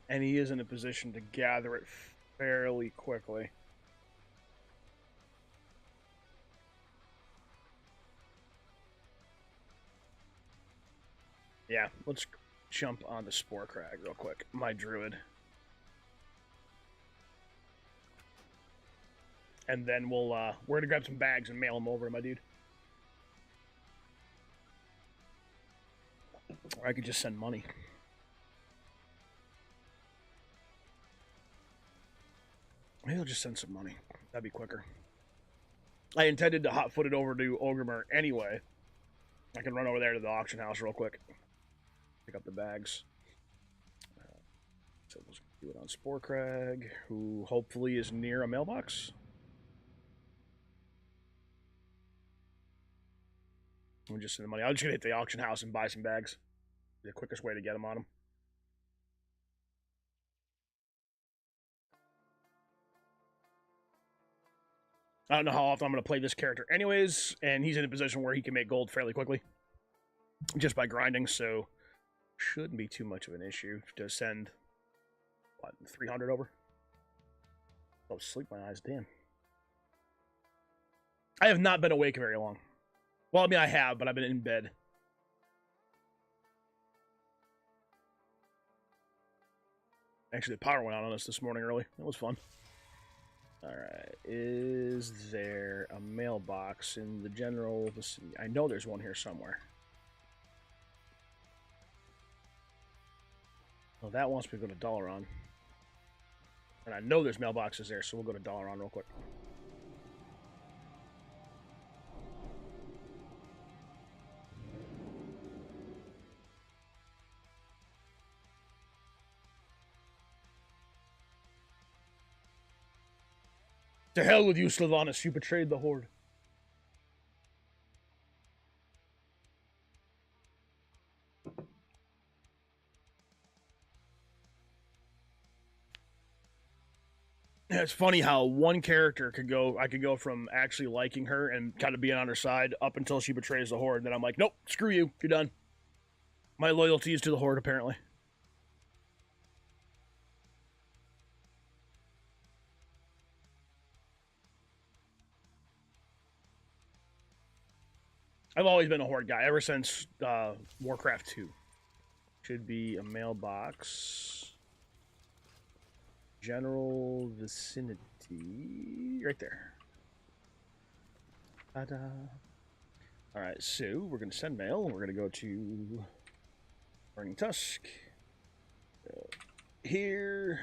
D: And he is in a position to gather it fairly quickly. Yeah, let's jump on the Sporecrag real quick. My druid. And then we're gonna grab some bags and mail them over to my dude. Or I could just send money. Maybe I'll just send some money. That'd be quicker. I intended to hot-foot it over to Ogremer anyway. I can run over there to the auction house real quick. Pick up the bags. So let's do it on Sporecrag, who hopefully is near a mailbox. I'm just send the money. I'm just gonna hit the auction house and buy some bags. The quickest way to get them on him. I don't know how often I'm going to play this character anyways, and he's in a position where he can make gold fairly quickly. Just by grinding, so shouldn't be too much of an issue to send, what, 300 over? Oh, sleep my eyes, damn. I have not been awake very long. Well, I mean, I have, but I've been in bed. Actually, the power went out on us this morning early. That was fun. Alright, is there a mailbox in the general vicinity? I know there's one here somewhere. Well, that wants me to go to Dalaran. And I know there's mailboxes there, so we'll go to Dalaran real quick. To hell with you, Sylvanas. You betrayed the Horde. It's funny how one character could go. I could go from actually liking her and kind of being on her side up until she betrays the Horde. Then I'm like, nope, screw you, you're done. My loyalty is to the Horde, apparently. I've always been a Horde guy ever since Warcraft 2. Should be a mailbox. General vicinity. Right there. Ta-da. Alright, so we're going to send mail. We're going to go to Burning Tusk. Here.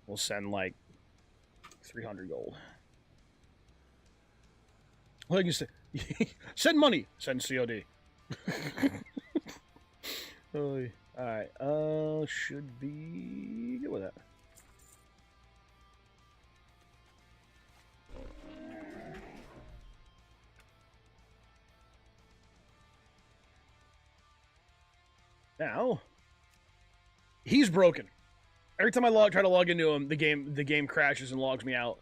D: We'll send like 300 gold. Well, you can say, send money. Send COD. Alright, should be good with that. Now, he's broken. Every time I try to log into him, the game crashes and logs me out.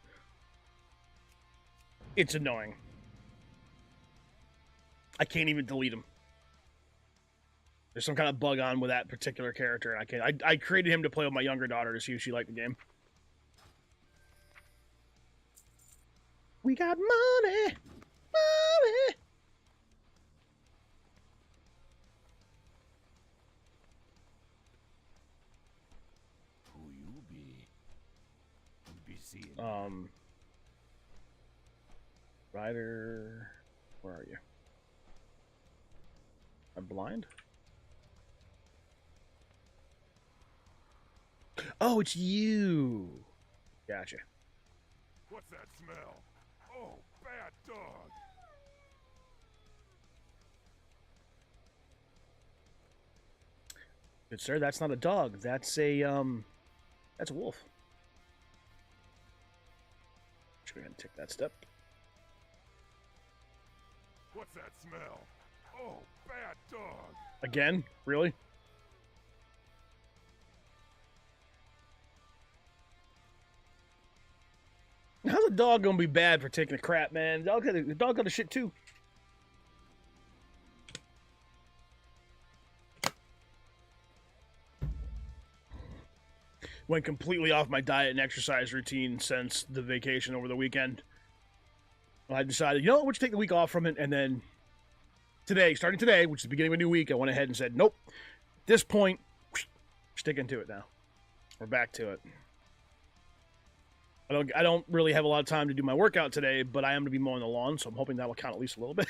D: It's annoying. I can't even delete him. There's some kind of bug on with that particular character, and I can't. I created him to play with my younger daughter to see if she liked the game. We got money, money.
F: Who you be? You be seeing.
D: Ryder, where are you? I'm blind. Oh, it's you. Gotcha.
C: What's that smell? Oh, bad dog.
D: Good sir, that's not a dog. That's a wolf. Should go ahead and take that step.
C: What's that smell? Oh, bad dog.
D: Again? Really? How's a dog gonna be bad for taking a crap, man? The dog got a shit too. Went completely off my diet and exercise routine since the vacation over the weekend. I decided, you know what, we'll just take the week off from it, and then today, starting today, which is the beginning of a new week, I went ahead and said, nope, at this point, sticking to it now. We're back to it. I don't really have a lot of time to do my workout today, but I am going to be mowing the lawn, so I'm hoping that will count at least a little bit.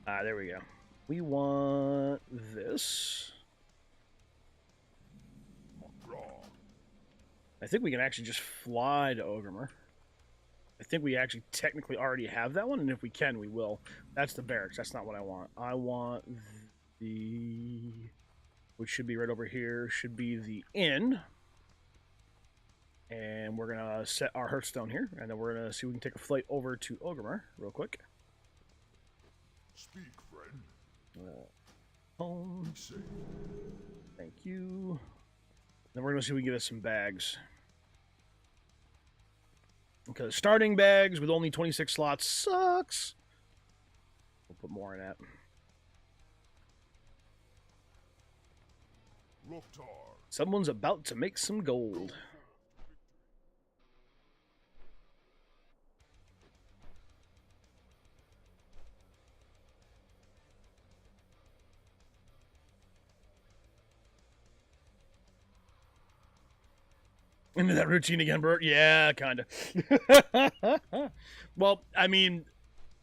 D: There we go. We want this. I think we can actually just fly to Ogrimmar. I think we actually technically already have that one, and if we can, we will. That's the barracks. That's not what I want. I want the... which should be right over here, should be the inn. And we're going to set our Hearthstone here, and then we're going to see if we can take a flight over to Ogrimmar real quick.
C: Speak, friend.
D: Home. Thank you. Then we're going to see if we can get us some bags. Because starting bags with only 26 slots sucks. We'll put more in that.
C: Loktar.
D: Someone's about to make some gold. Into that routine again, Bert? Yeah, kind of. Well, I mean,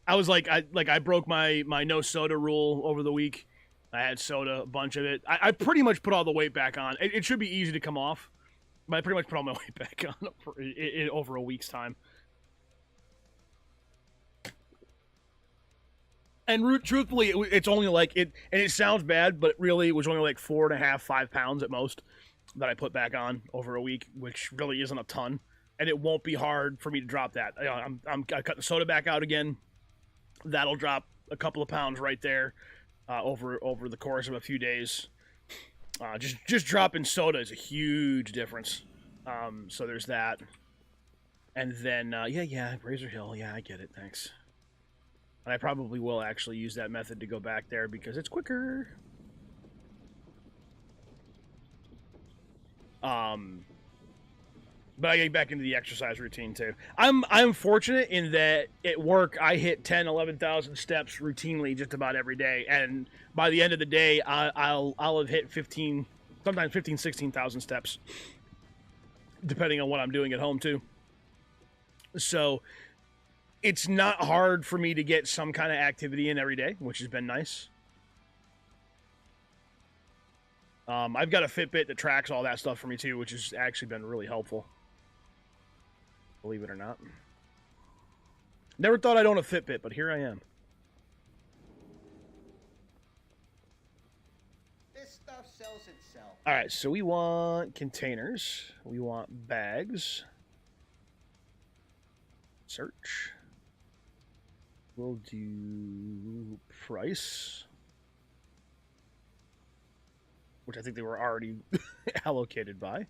D: I was like, I broke my no soda rule over the week. I had soda, a bunch of it. I pretty much put all the weight back on. It should be easy to come off, but I pretty much put all my weight back on over a week's time. And truthfully, it's only like it, and it sounds bad, but really it was only like 4.5, 5 pounds at most that I put back on over a week, which really isn't a ton, and it won't be hard for me to drop that. I cut the soda back out again. That'll drop a couple of pounds right there over the course of a few days. Just dropping soda is a huge difference. So there's that. And then, yeah, Razor Hill. Yeah, I get it. Thanks. And I probably will actually use that method to go back there because it's quicker. But I get back into the exercise routine too. I'm fortunate in that at work I hit 10,000-11,000 steps routinely just about every day, and by the end of the day I'll have hit 15, sometimes 16,000 steps, depending on what I'm doing at home too. So it's not hard for me to get some kind of activity in every day, which has been nice. I've got a Fitbit that tracks all that stuff for me too, which has actually been really helpful. Believe it or not. Never thought I'd own a Fitbit, but here I am.
G: This stuff sells itself.
D: All right, so we want containers. We want bags. Search. We'll do price, which I think they were already allocated by.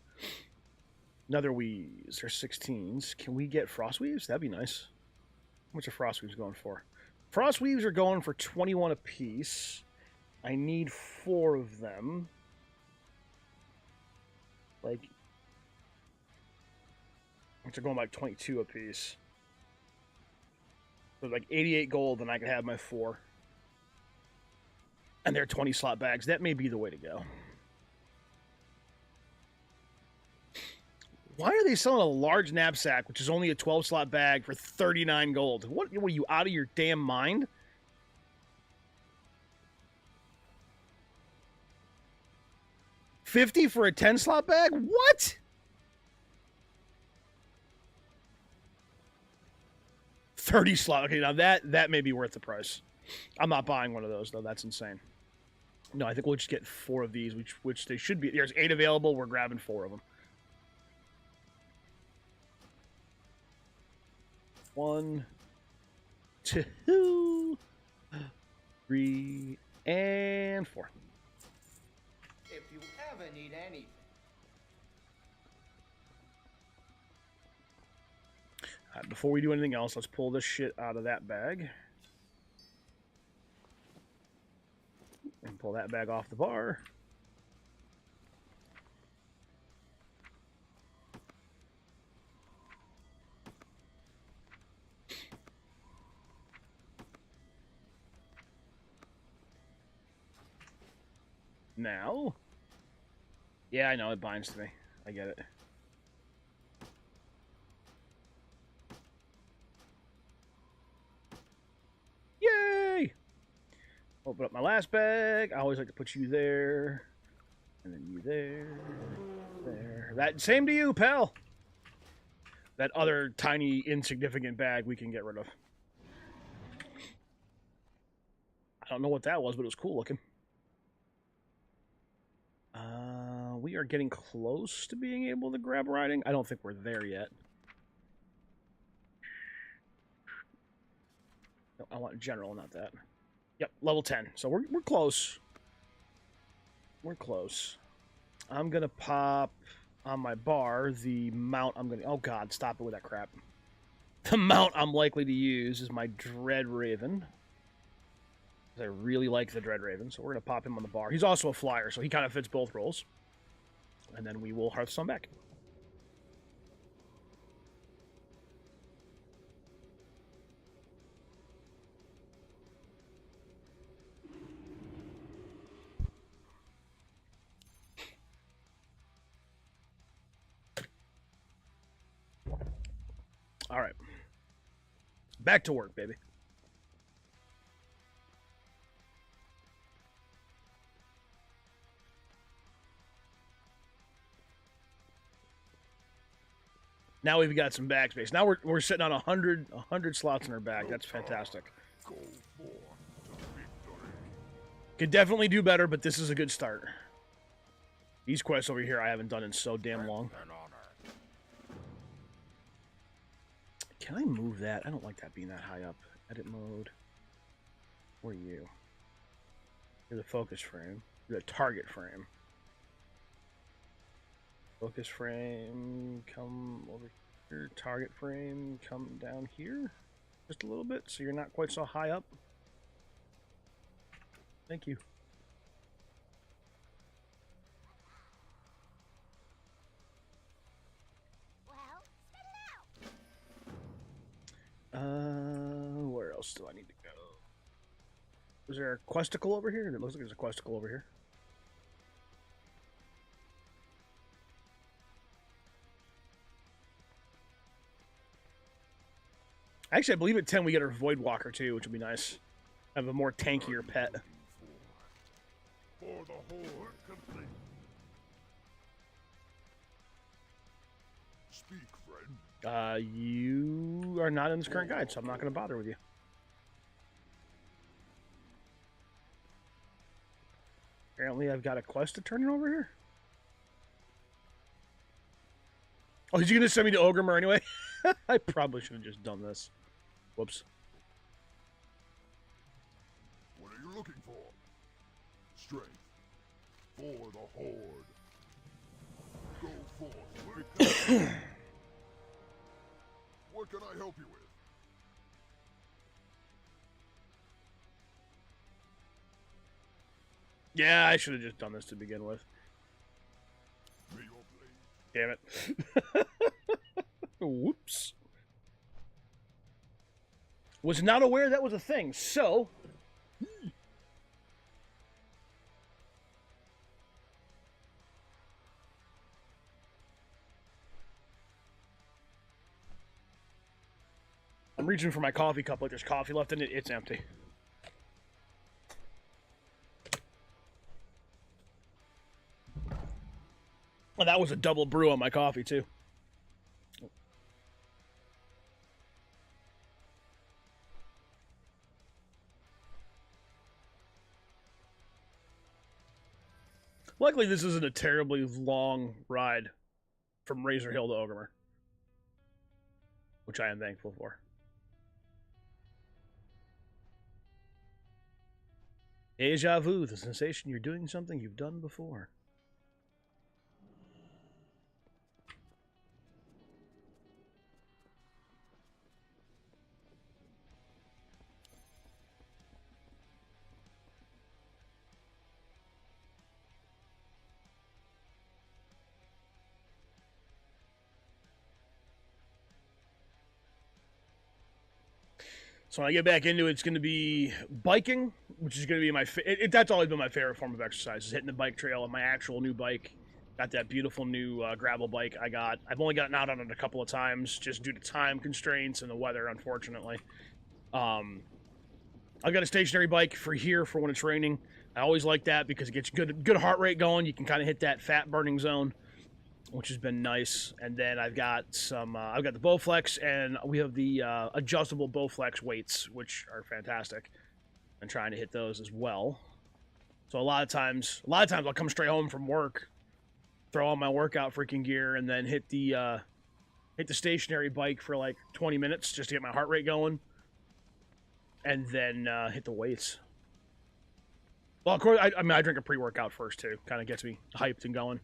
D: Another weaves are 16s. Can we get frost weaves? That'd be nice. How much are frost weaves going for? Frost weaves are going for 21 a piece. I need 4 of them. Like, which are going like 22 a piece. So like 88 gold, and I can have my 4. And they're 20 slot bags. That may be the way to go. Why are they selling a large knapsack, which is only a 12 slot bag, for 39 gold? What are you, out of your damn mind? $50 for a 10 slot bag? What? $30 slot. Okay, now that may be worth the price. I'm not buying one of those though. That's insane. No, I think we'll just get 4 of these, which they should be. There's 8 available. We're grabbing 4 of them. 1, 2, 3, and 4.
G: If you ever need anything.
D: Before we do anything else, let's pull this shit out of that bag. And pull that bag off the bar. Now, yeah, I know, it binds to me. I get it. Yay! Open up my last bag. I always like to put you there. And then you there. There. That same to you, pal. That other tiny, insignificant bag we can get rid of. I don't know what that was, but it was cool looking. We are getting close to being able to grab riding. I don't think we're there yet. No, I want general, not that. Yep, level 10. So we're close. We're close. I'm gonna pop on my bar the mount I'm gonna... Oh god, stop it with that crap. The mount I'm likely to use is my Dread Raven. I really like the Dread Raven, so we're going to pop him on the bar. He's also a flyer, so he kind of fits both roles. And then we will Hearthstone back. All right. Back to work, baby. Now we've got some bag space. Now we're sitting on 100 slots in our bag. That's fantastic. Could definitely do better, but this is a good start. These quests over here I haven't done in so damn long. Can I move that? I don't like that being that high up. Edit mode. Where are you? You're the focus frame. You're the target frame. Focus frame, come over here. Target frame, come down here. Just a little bit, so you're not quite so high up. Thank you. Where else do I need to go? Is there a questicle over here? It looks like there's a questicle over here. Actually, I believe at 10 we get our Void Walker too, which would be nice. Have a more tankier pet.
C: For the horde complete. Speak, friend.
D: You are not in this current guide, so I'm not going to bother with you. Apparently, I've got a quest to turn in over here. Oh, is you going to send me to Ogrimer anyway? I probably should have just done this. Whoops.
C: What are you looking for? Strength. For the horde. Go forth. Victor. What can I help you with?
D: Yeah, I should have just done this to begin with.
C: May your blade.
D: Damn it. Whoops. Was not aware that was a thing, so... I'm reaching for my coffee cup like there's coffee left in it. It's empty. Well, that was a double brew on my coffee, too. Luckily, this isn't a terribly long ride from Razor Hill to Ogrimer, which I am thankful for. Deja vu, the sensation you're doing something you've done before. So when I get back into it, it's going to be biking, which is going to be my that's always been my favorite form of exercise, is hitting the bike trail on my actual new bike. Got that beautiful new gravel bike I got. I've only gotten out on it a couple of times, just due to time constraints and the weather, unfortunately. I've got a stationary bike for here for when it's raining. I always like that because it gets good heart rate going. You can kind of hit that fat burning zone, which has been nice. And then I've got some, I've got the Bowflex, and we have the adjustable Bowflex weights, which are fantastic. I'm trying to hit those as well. So a lot of times I'll come straight home from work, throw on my workout freaking gear, and then hit the stationary bike for like 20 minutes just to get my heart rate going, and then hit the weights. Well, of course, I mean, I drink a pre-workout first too. Kind of gets me hyped and going.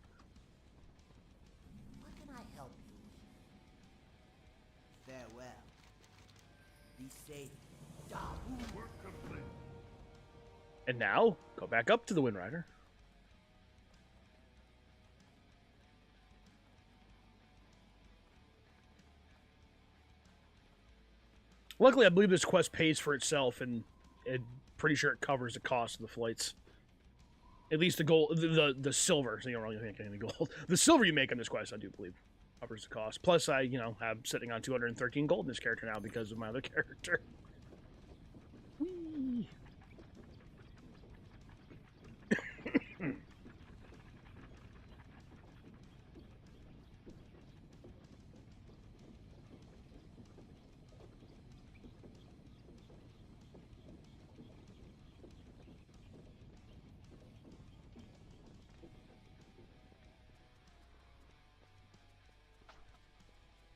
G: Farewell. Be safe.
D: And now, go back up to the Wind Rider. Luckily, I believe this quest pays for itself, and I'm pretty sure it covers the cost of the flights. At least the gold, the silver. So you don't really make any gold. The silver you make on this quest, I do believe, covers the cost. Plus, I, have sitting on 213 gold in this character now because of my other character. Whee!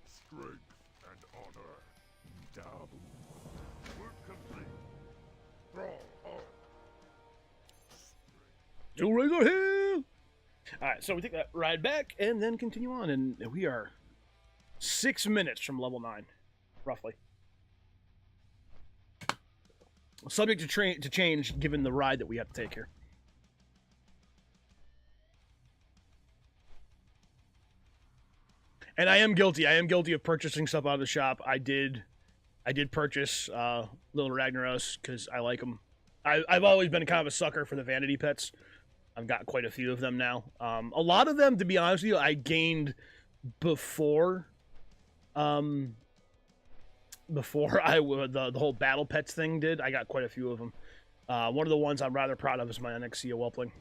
C: Strength and honor. Dabu. Work complete. Thrall.
D: To Razor Hill! Alright, so we take that ride back and then continue on, and we are 6 minutes from level 9, roughly. Subject to change given the ride that we have to take here. And I am guilty. I am guilty of purchasing stuff out of the shop. I did purchase Little Ragnaros because I like them. I've always been kind of a sucker for the vanity pets. I've got quite a few of them now. A lot of them, to be honest with you, I gained before the whole battle pets thing did. I got quite a few of them. One of the ones I'm rather proud of is my Onyxia Whelpling.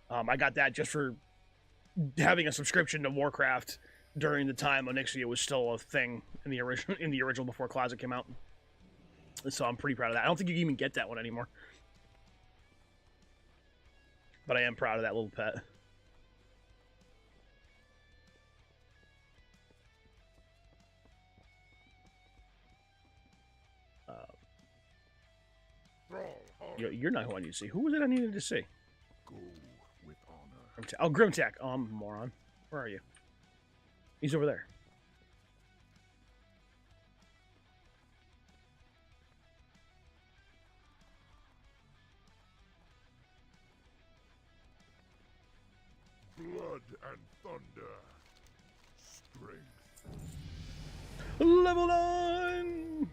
D: I got that just for having a subscription to Warcraft during the time Onyxia was still a thing in the original before Closet came out. So I'm pretty proud of that. I don't think you can even get that one anymore. But I am proud of that little pet. You're not who I need to see. Who was it I needed to see?
C: Go with honor.
D: Oh, Grimtack. Oh, I'm a moron. Where are you? He's over there.
C: Blood and thunder. Strength.
D: Level 9!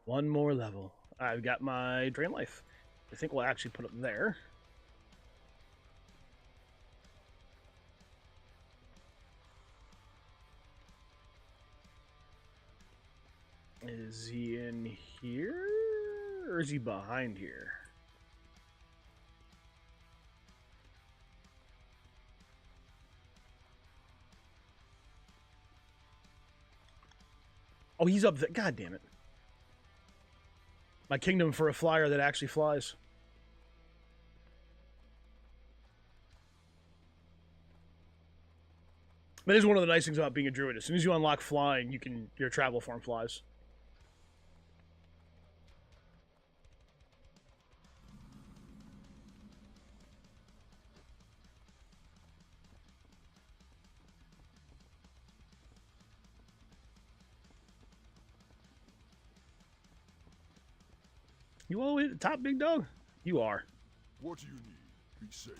D: One more level. I've got my Drain Life. I think we'll actually put it there. Is he in here? Or is he behind here? Oh, he's up there. God damn it. My kingdom for a flyer that actually flies. That is one of the nice things about being a druid. As soon as you unlock flying, your travel form flies. You all hit the top, big dog? You are.
C: What do you need? Be safe.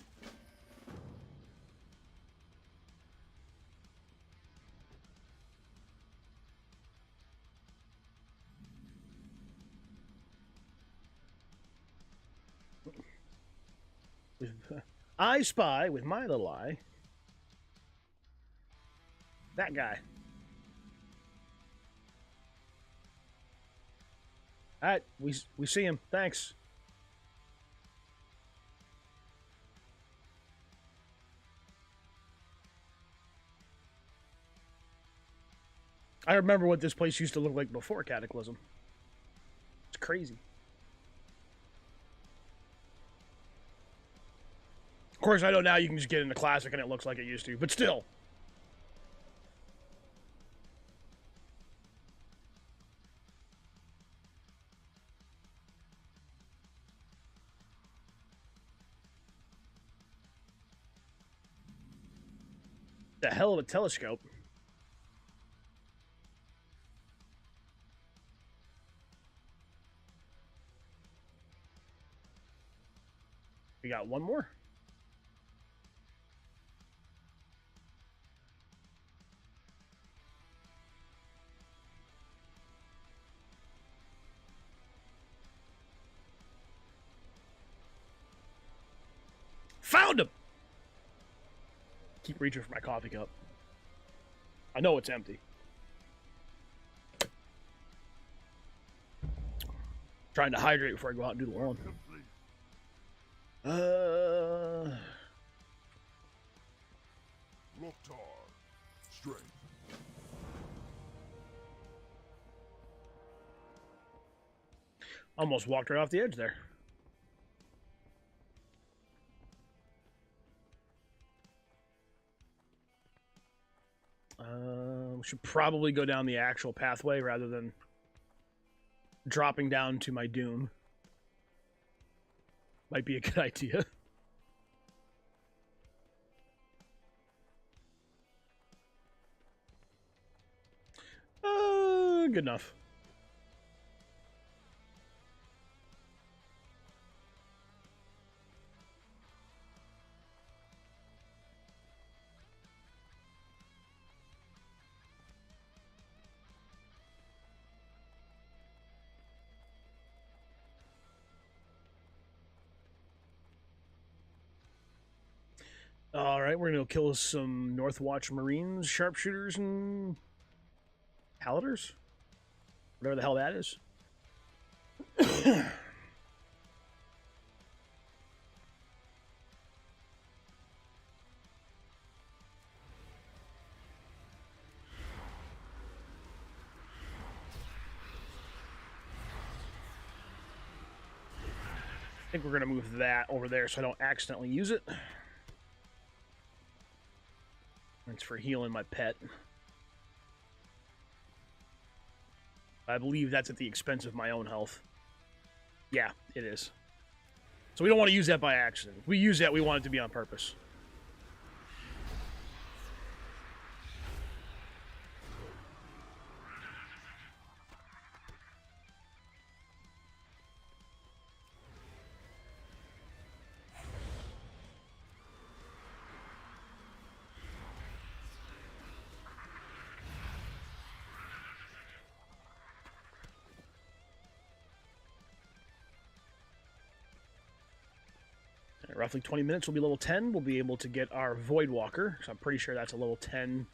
D: I spy with my little eye. That guy. All right, we see him. Thanks. I remember what this place used to look like before Cataclysm. It's crazy. Of course, I know now you can just get into Classic and it looks like it used to, but still. The hell of a telescope. We got one more. Found him! Keep reaching for my coffee cup. I know it's empty. Trying to hydrate before I go out and do the lawn.
C: Loktar. Strength.
D: Almost walked right off the edge there. We should probably go down the actual pathway rather than dropping down to my doom. Might be a good idea. Good enough. All right, we're gonna go kill some Northwatch Marines, sharpshooters, and Haliders, whatever the hell that is. I think we're gonna move that over there so I don't accidentally use it. It's for healing my pet. I believe that's at the expense of my own health. Yeah, it is. So we don't want to use that by accident. If we use that, we want it to be on purpose. Roughly 20 minutes, we'll be level 10. We'll be able to get our Void Walker. So I'm pretty sure that's a level 10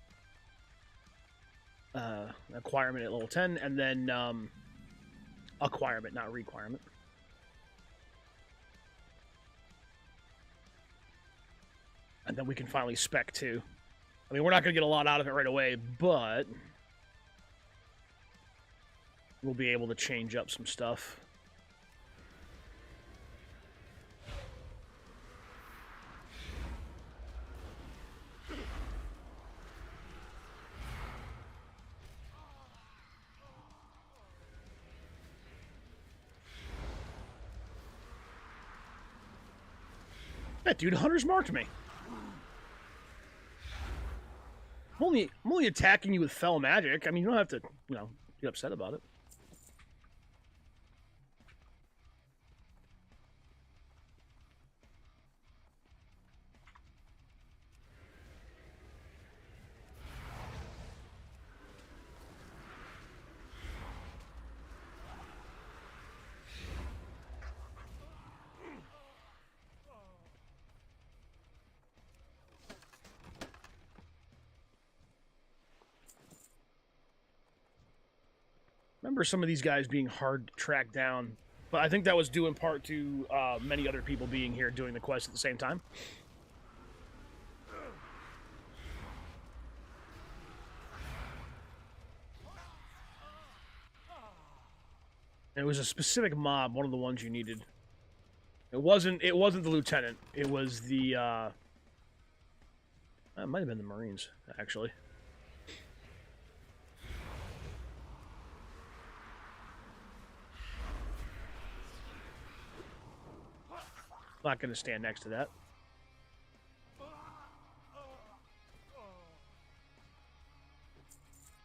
D: acquirement at level 10. And then acquirement, not requirement. And then we can finally spec too. I mean, we're not going to get a lot out of it right away, but we'll be able to change up some stuff. That dude Hunter's marked me. I'm only attacking you with fell magic. I mean, you don't have to, you know, get upset about it. Remember some of these guys being hard to track down, but I think that was due in part to many other people being here doing the quest at the same time. And it was a specific mob, one of the ones you needed. It wasn't the lieutenant. It was the it might have been the Marines, actually. Not going to stand next to that. You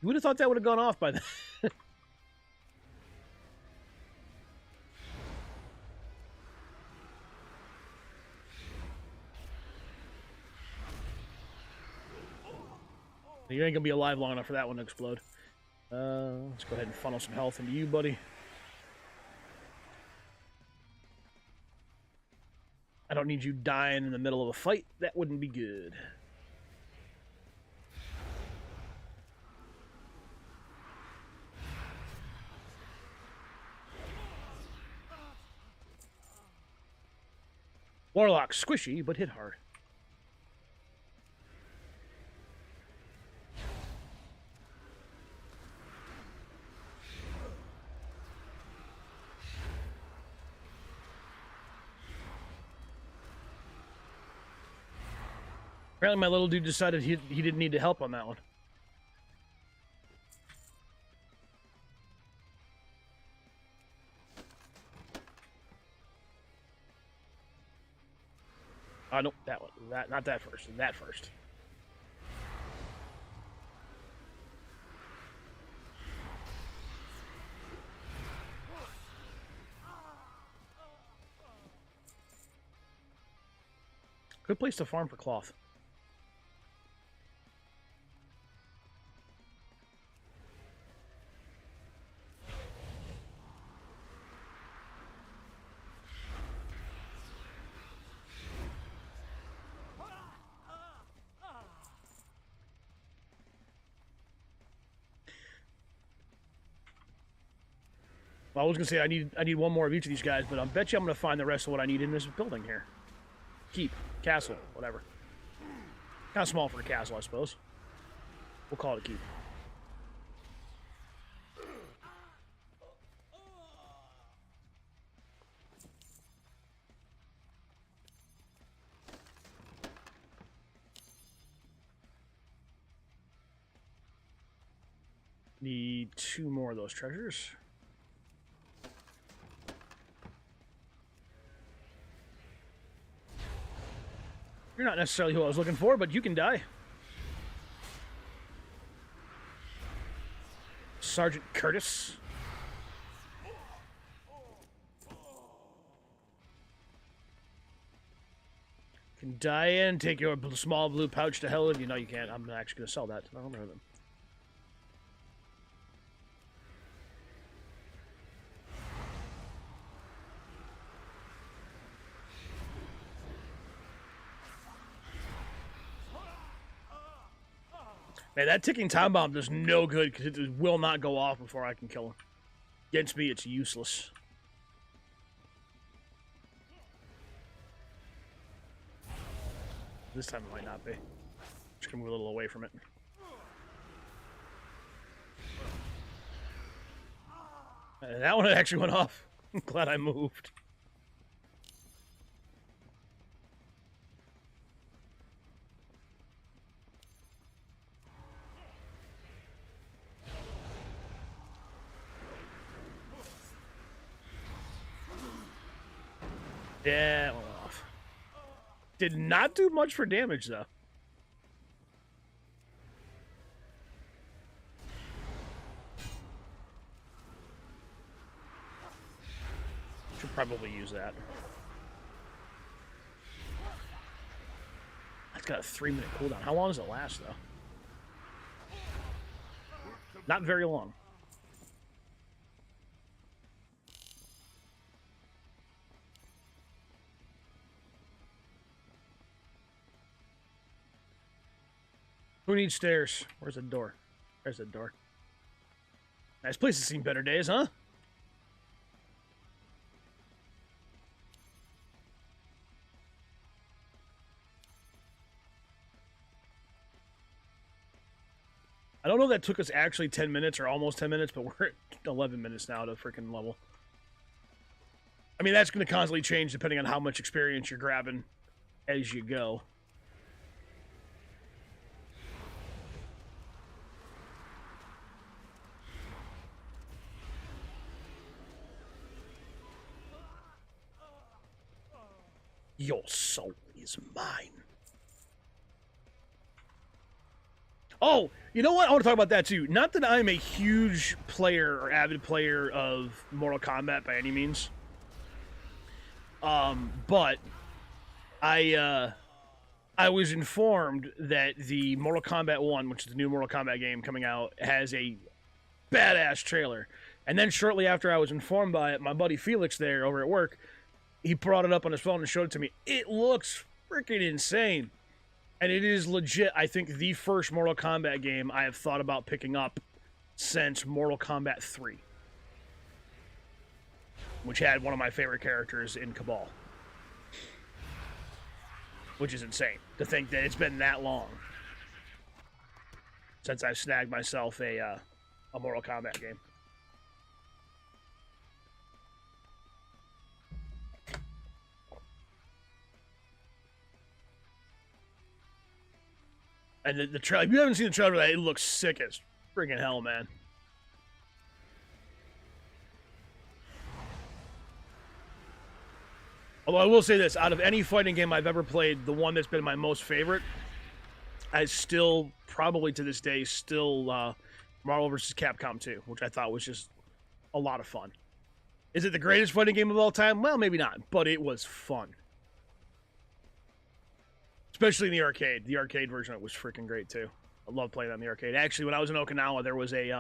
D: would have thought that would have gone off by then. You ain't going to be alive long enough for that one to explode. Let's go ahead and funnel some health into you, buddy. I don't need you dying in the middle of a fight. That wouldn't be good. Warlock, squishy, but hit hard. Apparently my little dude decided he didn't need to help on that one. No, that one. Not that first. That first. Good place to farm for cloth. Well, I was gonna say I need one more of each of these guys, but I bet you I'm gonna find the rest of what I need in this building here. Keep, castle, whatever. Kind of small for a castle, I suppose. We'll call it a keep. Need 2 more of those treasures. You're not necessarily who I was looking for, but you can die. Sergeant Curtis. Can die and take your small blue pouch to hell with you. No, you can't. I'm actually going to sell that. I don't know them. Man, that ticking time bomb does no good because it will not go off before I can kill him. Against me, it's useless. This time it might not be. Just gonna move a little away from it. And that one actually went off. I'm glad I moved. Yeah, it went off. Did not do much for damage, though. Should probably use that. That's got a 3-minute cooldown. How long does it last, though? Not very long. Who needs stairs? Where's the door? There's the door. Nice place to see better days, huh? I don't know if that took us actually 10 minutes or almost 10 minutes, but we're at 11 minutes now to freaking level. I mean, that's going to constantly change depending on how much experience you're grabbing as you go. Your soul is mine. Oh, you know what? I want to talk about that too. Not that I'm a huge player or avid player of Mortal Kombat by any means. But I was informed that the Mortal Kombat 1, which is the new Mortal Kombat game coming out, has a badass trailer. And then shortly after I was informed by it, my buddy Felix there over at work, he brought it up on his phone and showed it to me. It looks freaking insane. And it is legit, I think, the first Mortal Kombat game I have thought about picking up since Mortal Kombat 3. Which had one of my favorite characters in Cabal. Which is insane, to think that it's been that long since I've snagged myself a Mortal Kombat game. And the trailer, if you haven't seen the trailer, it looks sick as friggin' hell, man. Although I will say this, out of any fighting game I've ever played, the one that's been my most favorite, I still, probably to this day, still Marvel vs. Capcom 2, which I thought was just a lot of fun. Is it the greatest fighting game of all time? Well, maybe not, but it was fun. Especially in the arcade. The arcade version of it was freaking great, too. I love playing on the arcade. Actually, when I was in Okinawa, there was a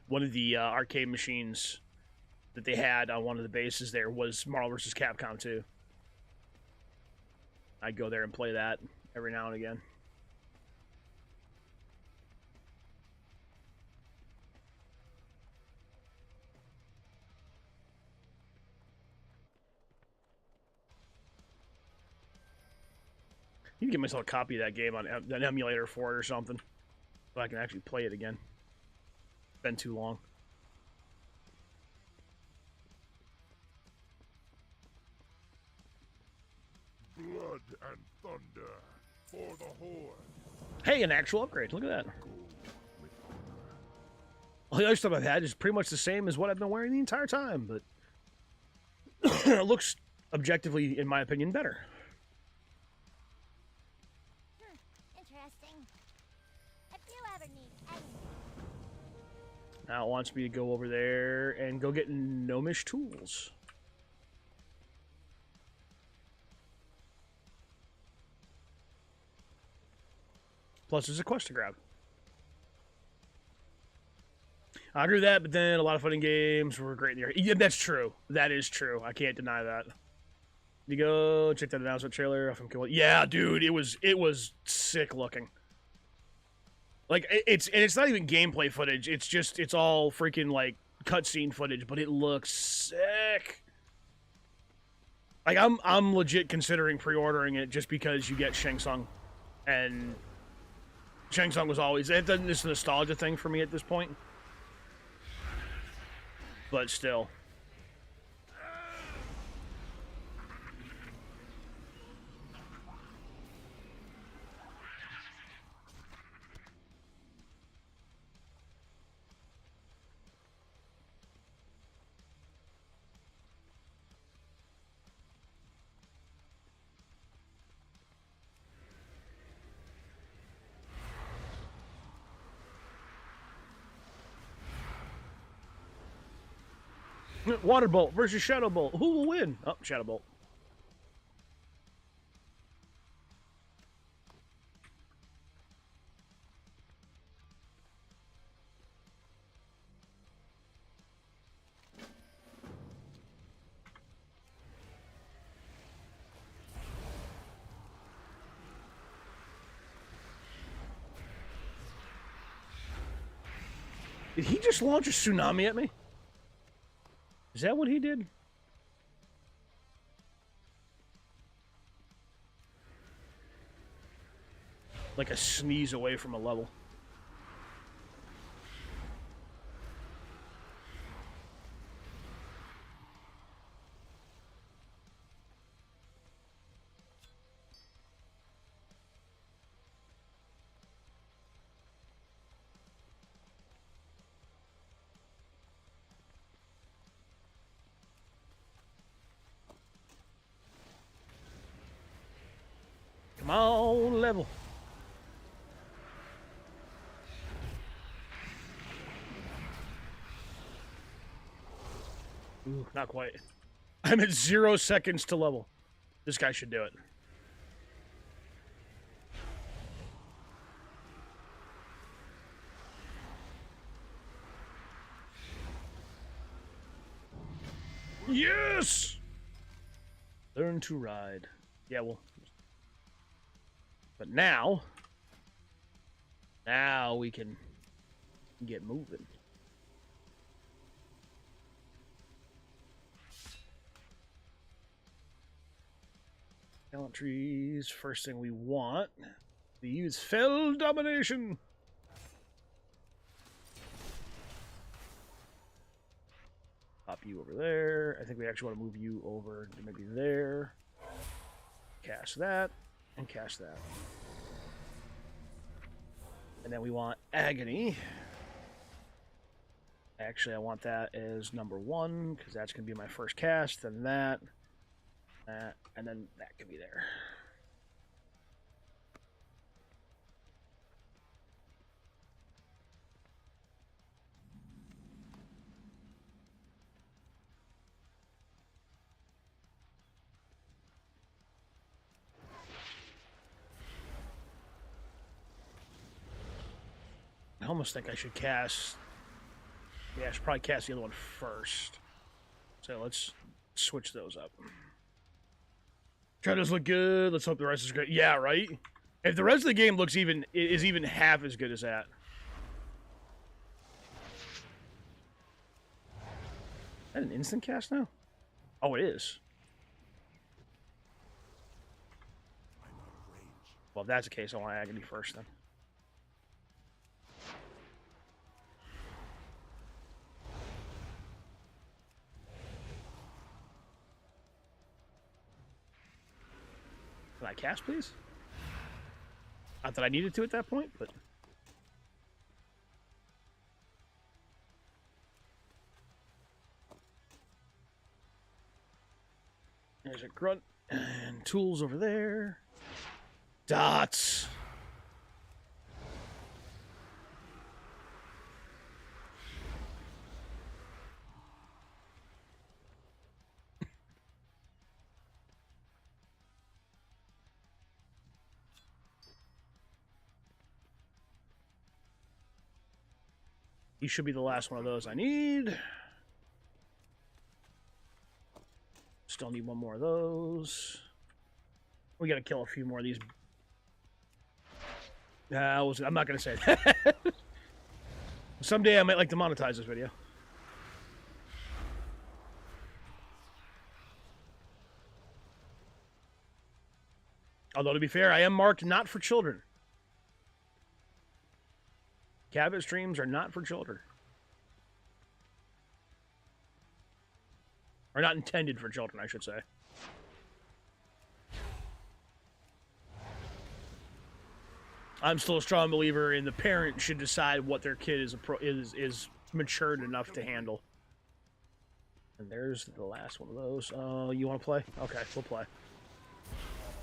D: one of the arcade machines that they had on one of the bases there was Marvel vs. Capcom 2. I'd go there and play that every now and again. I need to get myself a copy of that game on an emulator for it or something, so I can actually play it again. It's been too long.
C: Blood and thunder for the Horde.
D: Hey, an actual upgrade. Look at that. All the other stuff I've had is pretty much the same as what I've been wearing the entire time, but it looks objectively, in my opinion, better.
H: Interesting. If you ever need any...
D: Now it wants me to go over there and go get gnomish tools. Plus, there's a quest to grab. I agree with that, but then a lot of fighting games were great in the arcade. Yeah, that's true. That is true. I can't deny that. You go check that announcement trailer. Yeah, dude, it was sick looking. Like it's not even gameplay footage. It's all freaking like cutscene footage, but it looks sick. Like I'm legit considering pre-ordering it just because you get Shang Tsung, and Shang Tsung was always it's a nostalgia thing for me at this point. But still. Water Bolt versus Shadow Bolt. Who will win? Oh, Shadow Bolt. Did he just launch a tsunami at me? Is that what he did? Like a sneeze away from a level. Come on, level. Ooh, not quite. I'm at 0 seconds to level. This guy should do it. Yes! Learn to ride. Yeah, well. But now we can get moving. Talent trees. First thing we want to use Fell Domination. Pop you over there. I think we actually want to move you over to maybe there. Cast that. And cast that. And then we want Agony. Actually, I want that as number 1, because that's going to be my first cast. Then that. That, and then that could be there. I almost think I should cast... Yeah, I should probably cast the other one first. So let's switch those up. Shadows look good. Let's hope the rest is good. Yeah, right? If the rest of the game looks even half as good as that. Is that an instant cast now? Oh, it is. Well, if that's the case, I want Agony first then. Can I cast, please? Not that I needed to at that point, but... There's a grunt, and tools over there. Dots! He should be the last one of those I need. Still need one more of those. We gotta kill a few more of these. I'm not gonna say that. Someday I might like to monetize this video. Although, to be fair, I am marked not for children. Cabot streams are not for children. Are not intended for children, I should say. I'm still a strong believer in the parent should decide what their kid is matured enough to handle. And there's the last one of those. You want to play? Okay, we'll play.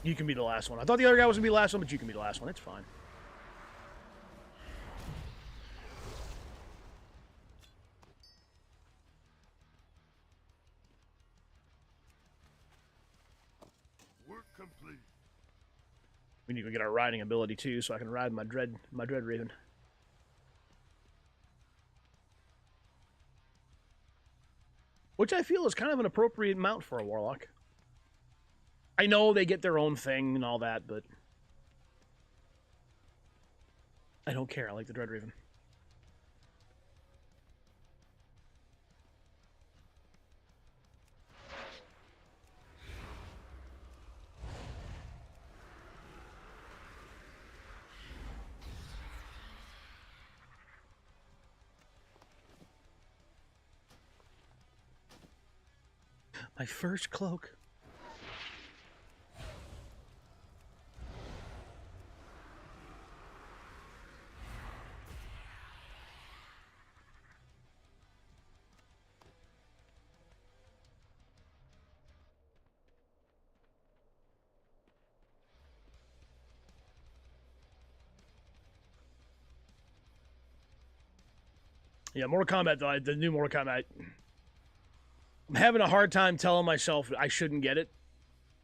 D: You can be the last one. I thought the other guy was going to be the last one, but you can be the last one. It's fine. We need to get our riding ability too, so I can ride my dread raven. Which I feel is kind of an appropriate mount for a warlock. I know they get their own thing and all that, but I don't care. I like the dread raven. My first cloak. Yeah, Mortal Kombat, though, the new Mortal Kombat, I'm having a hard time telling myself I shouldn't get it.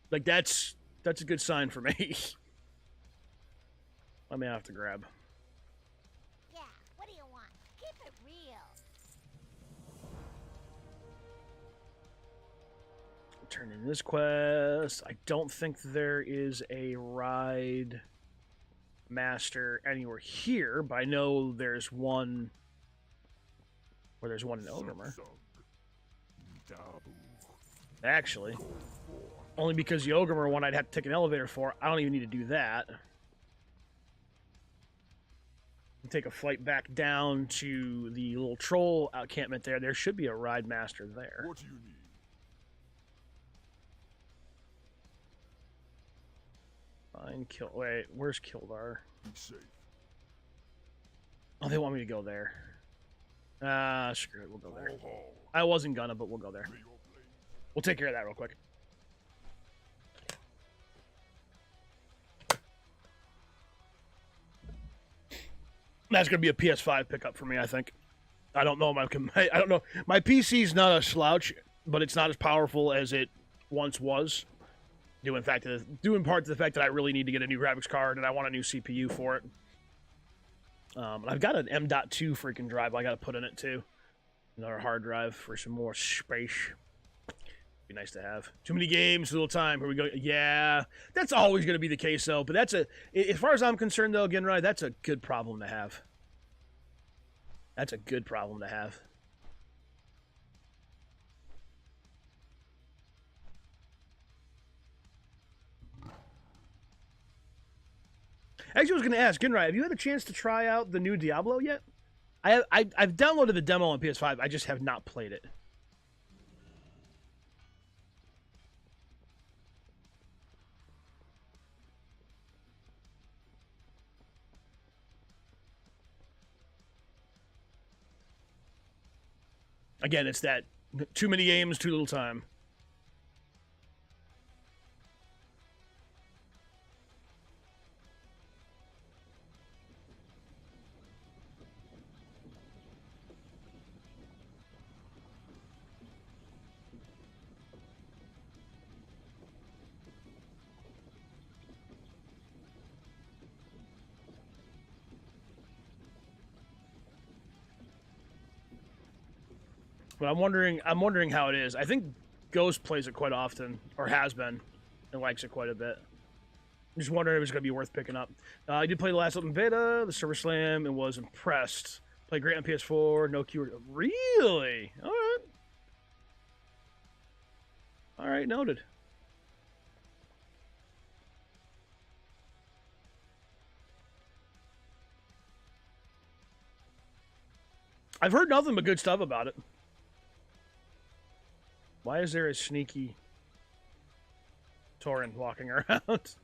D: Like, that's a good sign for me. I may have to grab.
H: Yeah, what do you want? Keep it real.
D: Turn in this quest. I don't think there is a ride master anywhere here, but I know there's one where there's one in Ogrimer. Actually, only because the Ogrimer one I'd have to take an elevator for. I don't even need to do that. Take a flight back down to the little troll encampment there. There should be a ride master there.
C: What do you need?
D: Fine, wait, where's Kildar?
C: Be safe.
D: Oh, they want me to go there. Screw it, we'll go there.
C: Ho, ho.
D: I wasn't gonna, but we'll go there.
C: May your blade
D: We'll take care of that real quick. That's gonna be a PS5 pickup for me, I think. I don't know. I don't know. My PC's not a slouch, but it's not as powerful as it once was. Due in part to the fact that I really need to get a new graphics card and I want a new CPU for it. I've got an M.2 freaking drive I got to put in it too. Another hard drive for some more space. Be nice to have. Too many games, little time. Here we go. Yeah, that's always going to be the case though. But as far as I'm concerned though, again, right, that's a good problem to have. That's a good problem to have. Actually, I was going to ask, Ginrai, have you had a chance to try out the new Diablo yet? I've downloaded the demo on PS5. I just have not played it. Again, it's that too many games, too little time. But I'm wondering how it is. I think Ghost plays it quite often, or has been, and likes it quite a bit. I'm just wondering if it's going to be worth picking up. I did play the last open beta, the Server Slam, and was impressed. Played great on PS4, no keyword. Really? All right. All right, noted. I've heard nothing but good stuff about it. Why is there a sneaky Tauren walking around?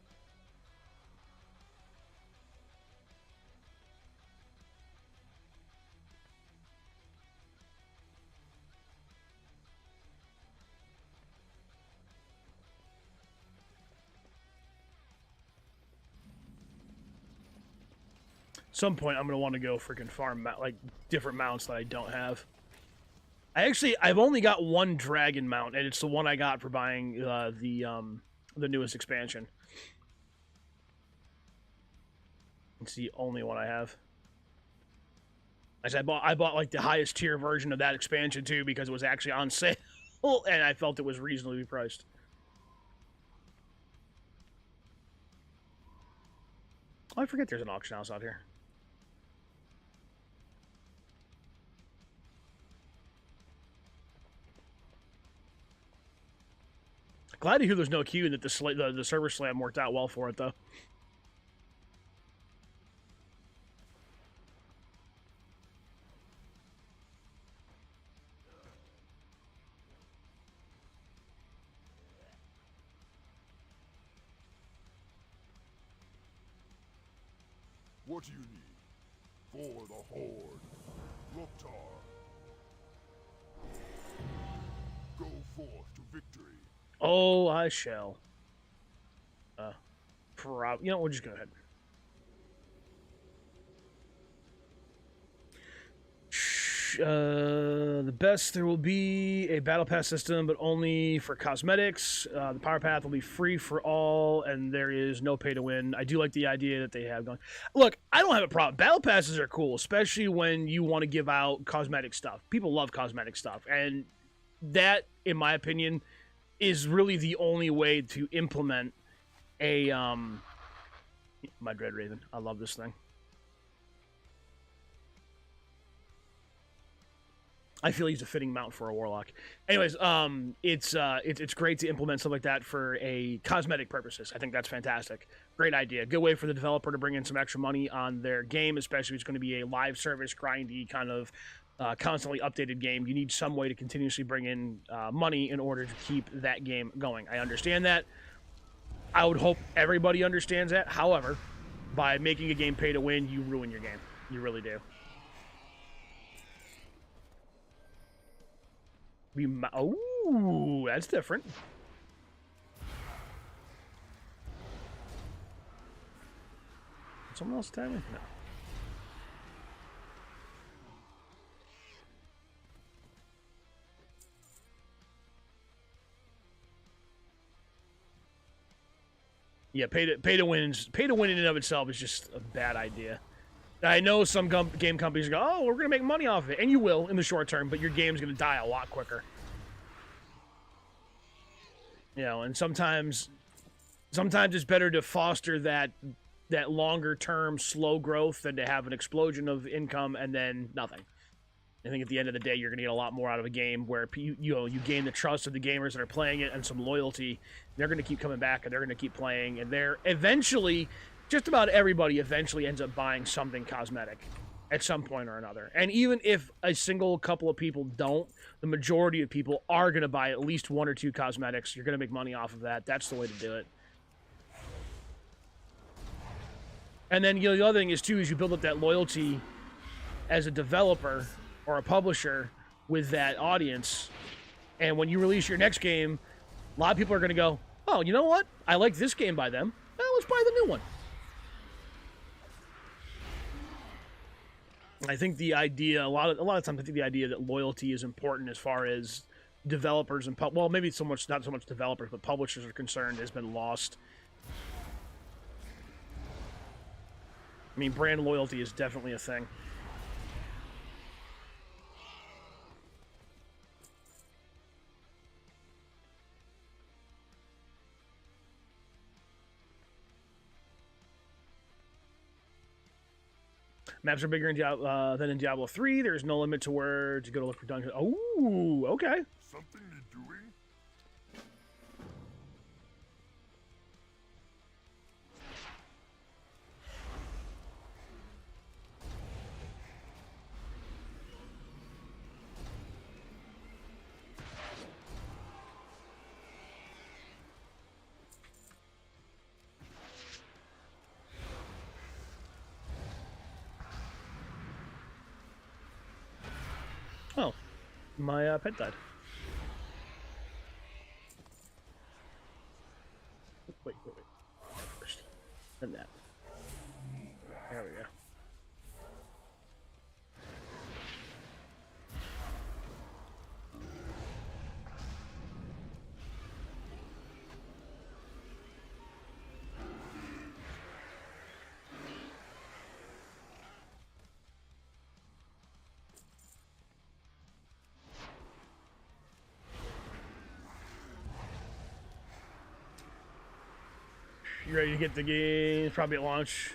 D: Some point I'm gonna want to go freaking farm like different mounts that I don't have. I've only got one dragon mount, and it's the one I got for buying the newest expansion. It's the only one I have. I bought like the highest tier version of that expansion too because it was actually on sale, and I felt it was reasonably priced. Oh, I forget there's an auction house out here. Glad to hear there's no queue and that the server slam worked out well for it, though.
C: What do you need? For the Horde. Loktar. Go forth to victory.
D: Oh, I shall. You know, we'll just go ahead. The best, there will be a battle pass system, but only for cosmetics. The power path will be free for all, and there is no pay to win. I do like the idea that they have going. Look, I don't have a problem. Battle passes are cool, especially when you want to give out cosmetic stuff. People love cosmetic stuff, and that, in my opinion, is really the only way to implement a, my Dread Raven. I love this thing. I feel he's a fitting mount for a Warlock. Anyways, it's great to implement stuff like that for a cosmetic purposes. I think that's fantastic. Great idea. Good way for the developer to bring in some extra money on their game, especially if it's going to be a live service, grindy, kind of constantly updated game. You need some way to continuously bring in money in order to keep that game going. I understand that. I would hope everybody understands that. However, by making a game pay to win, you ruin your game. You really do. Oh, that's different. Someone else attack me? No. Yeah, pay to win in and of itself is just a bad idea. I know some game companies go, oh, we're gonna make money off of it, and you will in the short term, but your game's gonna die a lot quicker. You know, and sometimes it's better to foster that longer term slow growth than to have an explosion of income and then nothing. I think at the end of the day, you're going to get a lot more out of a game where you gain the trust of the gamers that are playing it and some loyalty. They're going to keep coming back and they're going to keep playing, and they're eventually, just about everybody eventually ends up buying something cosmetic at some point or another. And even if a single couple of people don't, the majority of people are going to buy at least 1 or 2 cosmetics. You're going to make money off of that. That's the way to do it. And then the other thing is too is you build up that loyalty as a developer or a publisher with that audience, and when you release your next game, a lot of people are going to go, oh, you know what? I like this game by them. Well, let's buy the new one. I think the idea, a lot of times, I think the idea that loyalty is important as far as developers and well, maybe not so much developers, but publishers are concerned, has been lost. I mean, brand loyalty is definitely a thing. Maps are bigger than in Diablo 3. There's no limit to where to go to look for dungeons. Oh, okay.
C: Something you're doing?
D: Oh, my pet died. Wait. First. And that. There we go. You ready to get the game? Probably at launch.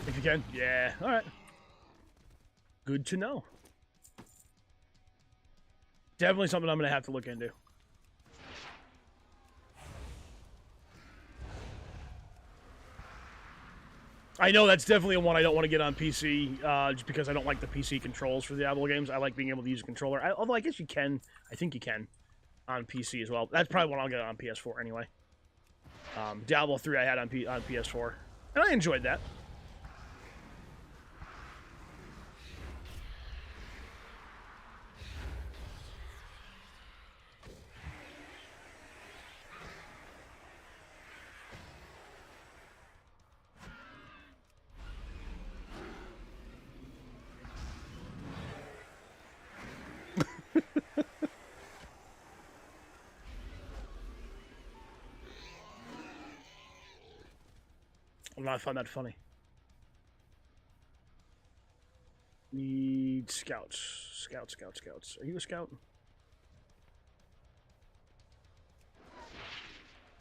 D: If you can. Yeah. All right. Good to know. Definitely something I'm going to have to look into. I know that's definitely one I don't want to get on PC, just because I don't like the PC controls for the Diablo games. I like being able to use a controller. Although I guess you can. I think you can on PC as well. That's probably what I'll get on PS4 anyway. Diablo 3 I had on PS4, and I enjoyed that. I find that funny. Need scouts. Scouts. Are you a scout?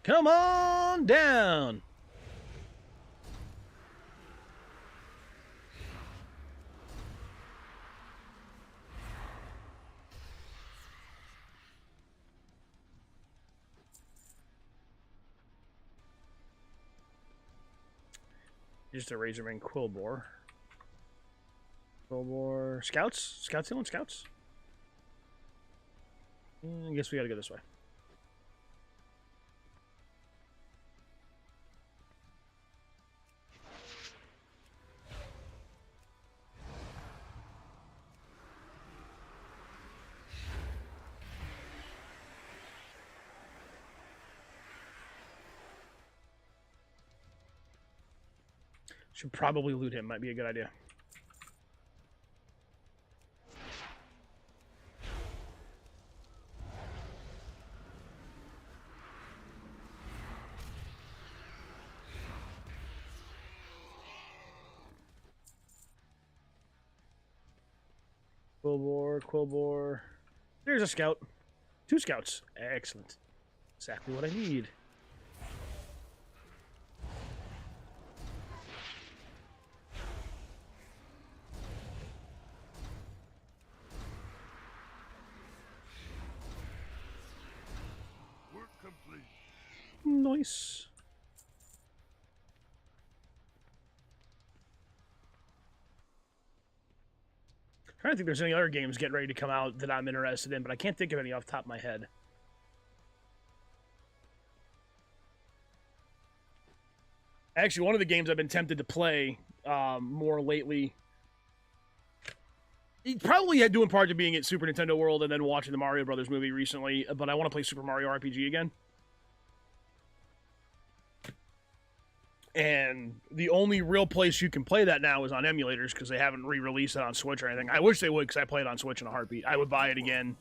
D: Come on down! Just a Razorman Quillbore. Scouts? Scouts healing scouts? I guess we gotta go this way. Should probably loot him. Might be a good idea. Quillbore. There's a scout. 2 scouts. Excellent. Exactly what I need.
C: Work complete.
D: Nice. I'm trying to think if there's any other games getting ready to come out that I'm interested in, but I can't think of any off the top of my head. Actually, one of the games I've been tempted to play more lately, probably had due in part to being at Super Nintendo World and then watching the Mario Brothers movie recently, but I want to play Super Mario RPG again. And the only real place you can play that now is on emulators because they haven't re-released it on Switch or anything. I wish they would because I play it on Switch in a heartbeat. I would buy it again.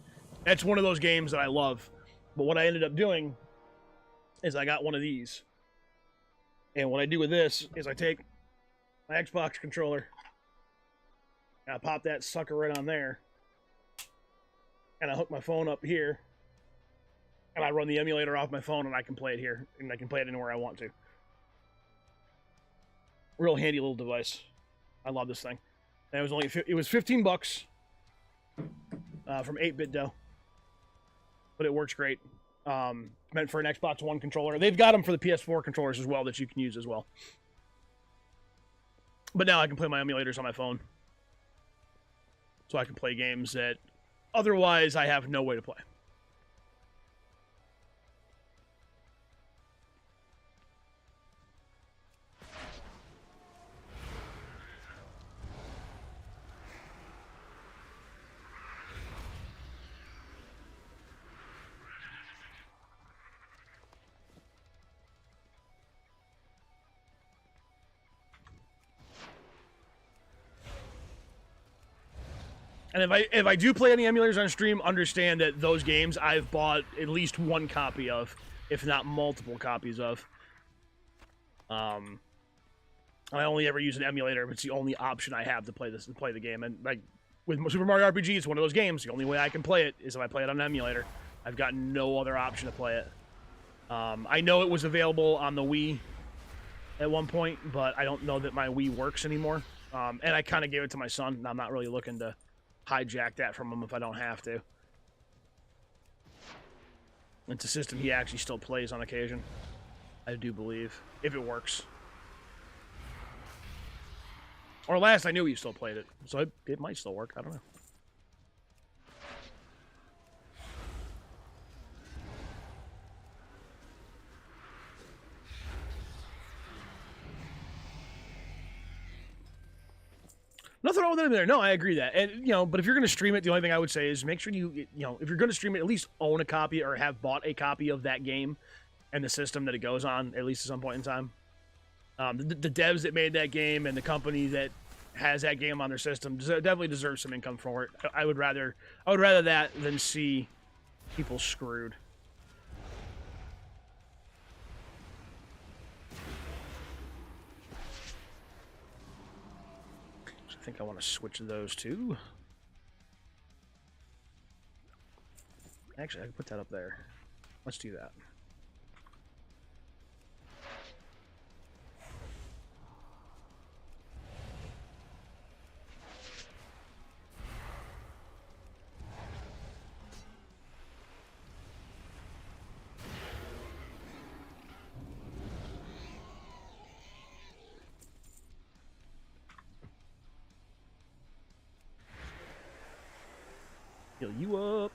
D: That's one of those games that I love. But what I ended up doing is I got one of these. And what I do with this is I take my Xbox controller and I pop that sucker right on there. And I hook my phone up here. And I run the emulator off my phone and I can play it here. And I can play it anywhere I want to. Real handy little device. I love this thing. And it was $15 from 8-Bit Dough, but it works great. Meant for an Xbox One controller. They've got them for the PS4 controllers as well that you can use as well. But now I can play my emulators on my phone, so I can play games that otherwise I have no way to play. And if I do play any emulators on stream, understand that those games I've bought at least one copy of, if not multiple copies of. I only ever use an emulator if it's the only option I have to play the game. And like with Super Mario RPG, it's one of those games. The only way I can play it is if I play it on an emulator. I've got no other option to play it. I know it was available on the Wii at one point, but I don't know that my Wii works anymore. And I kind of gave it to my son, and I'm not really looking to hijack that from him if I don't have to. It's a system he actually still plays on occasion, I do believe, if it works. Or last I knew he still played it, so it might still work, I don't know. Nothing wrong with it there. No, I agree that. And, but if you're going to stream it, the only thing I would say is make sure if you're going to stream it, at least own a copy or have bought a copy of that game and the system that it goes on, at least at some point in time. The devs that made that game and the company that has that game on their system definitely deserves some income for it. I would rather that than see people screwed. I think I want to switch those two. Actually, I can put that up there. Let's do that. Heal you up.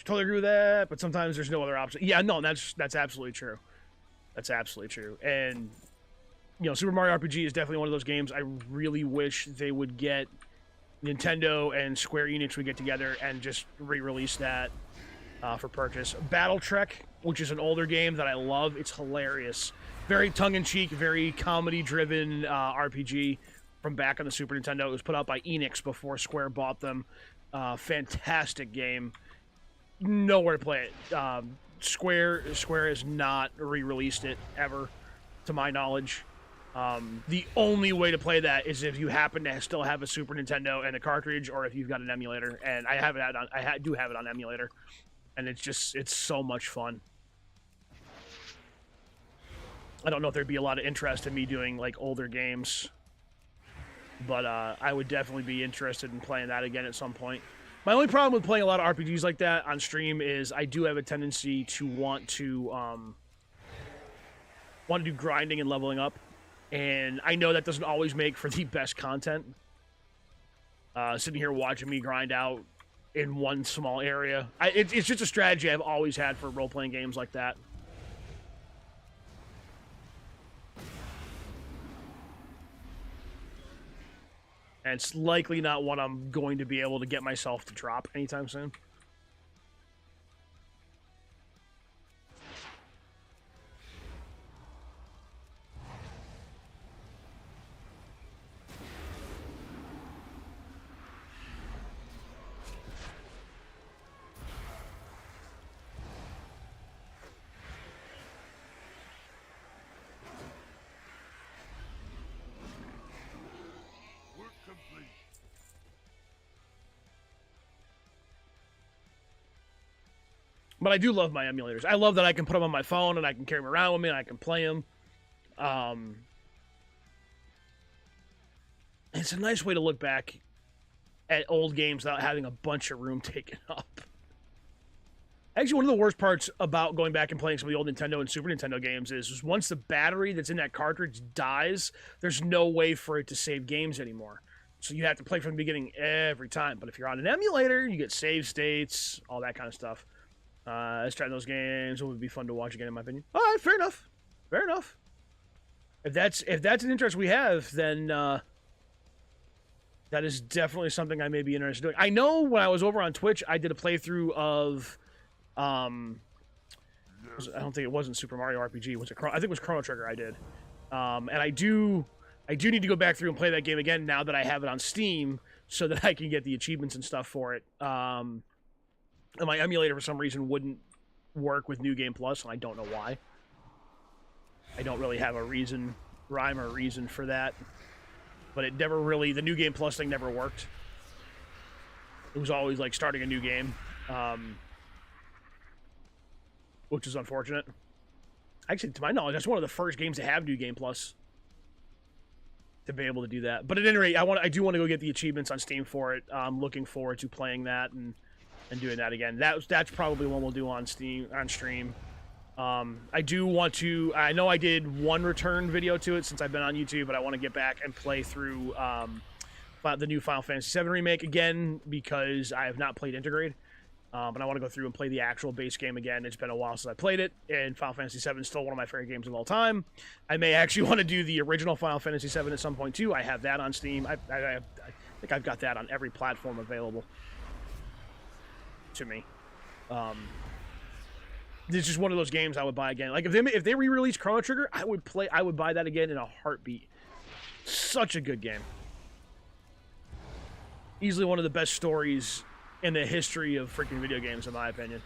D: Totally agree with that, but sometimes there's no other option. Yeah, no, that's absolutely true. That's absolutely true. And Super Mario RPG is definitely one of those games I really wish they would get Nintendo and Square Enix would get together and just re-release that for purchase. Battle Trek, which is an older game that I love. It's hilarious. Very tongue-in-cheek, very comedy-driven RPG. from back on the Super Nintendo. It was put out by Enix before Square bought them. Fantastic game. Nowhere to play it. Square has not re-released it ever, to my knowledge. The only way to play that is if you happen to still have a Super Nintendo and a cartridge, or if you've got an emulator. And I have it on. Do have it on emulator, and it's so much fun. I don't know if there'd be a lot of interest in me doing like older games, but I would definitely be interested in playing that again at some point. My only problem with playing a lot of RPGs like that on stream is I do have a tendency to want to do grinding and leveling up. And I know that doesn't always make for the best content. Sitting here watching me grind out in one small area. It's just a strategy I've always had for role-playing games like that. And it's likely not one I'm going to be able to get myself to drop anytime soon. But I do love my emulators. I love that I can put them on my phone and I can carry them around with me and I can play them. It's a nice way to look back at old games without having a bunch of room taken up. Actually, one of the worst parts about going back and playing some of the old Nintendo and Super Nintendo games is once the battery that's in that cartridge dies, there's no way for it to save games anymore. So you have to play from the beginning every time. But if you're on an emulator, you get save states, all that kind of stuff. Let's try those games. It would be fun to watch again, in my opinion. All right, fair enough. Fair enough. If that's an interest we have, then that is definitely something I may be interested in doing. I know when I was over on Twitch, I did a playthrough of, I don't think it wasn't Super Mario RPG. I think it was Chrono Trigger I did. And I do need to go back through and play that game again now that I have it on Steam, so that I can get the achievements and stuff for it. And my emulator, for some reason, wouldn't work with New Game Plus, and I don't know why. I don't really have a rhyme or reason for that. But it never really, the New Game Plus thing never worked. It was always like starting a new game, which is unfortunate. Actually, to my knowledge, that's one of the first games to have New Game Plus, to be able to do that. But at any rate, I do want to go get the achievements on Steam for it. I'm looking forward to playing that and doing that again. That's probably one we'll do on stream. I do want to. I know I did one return video to it since I've been on YouTube, but I want to get back and play through the new Final Fantasy VII Remake again, because I have not played Intergrade. But I want to go through and play the actual base game again. It's been a while since I played it, and Final Fantasy VII is still one of my favorite games of all time. I may actually want to do the original Final Fantasy VII at some point too. I have that on Steam. I think I've got that on every platform available to me. This is one of those games I would buy again. Like if they re-release Chrono Trigger, I would buy that again in a heartbeat. Such a good game. Easily one of the best stories in the history of freaking video games, in my opinion.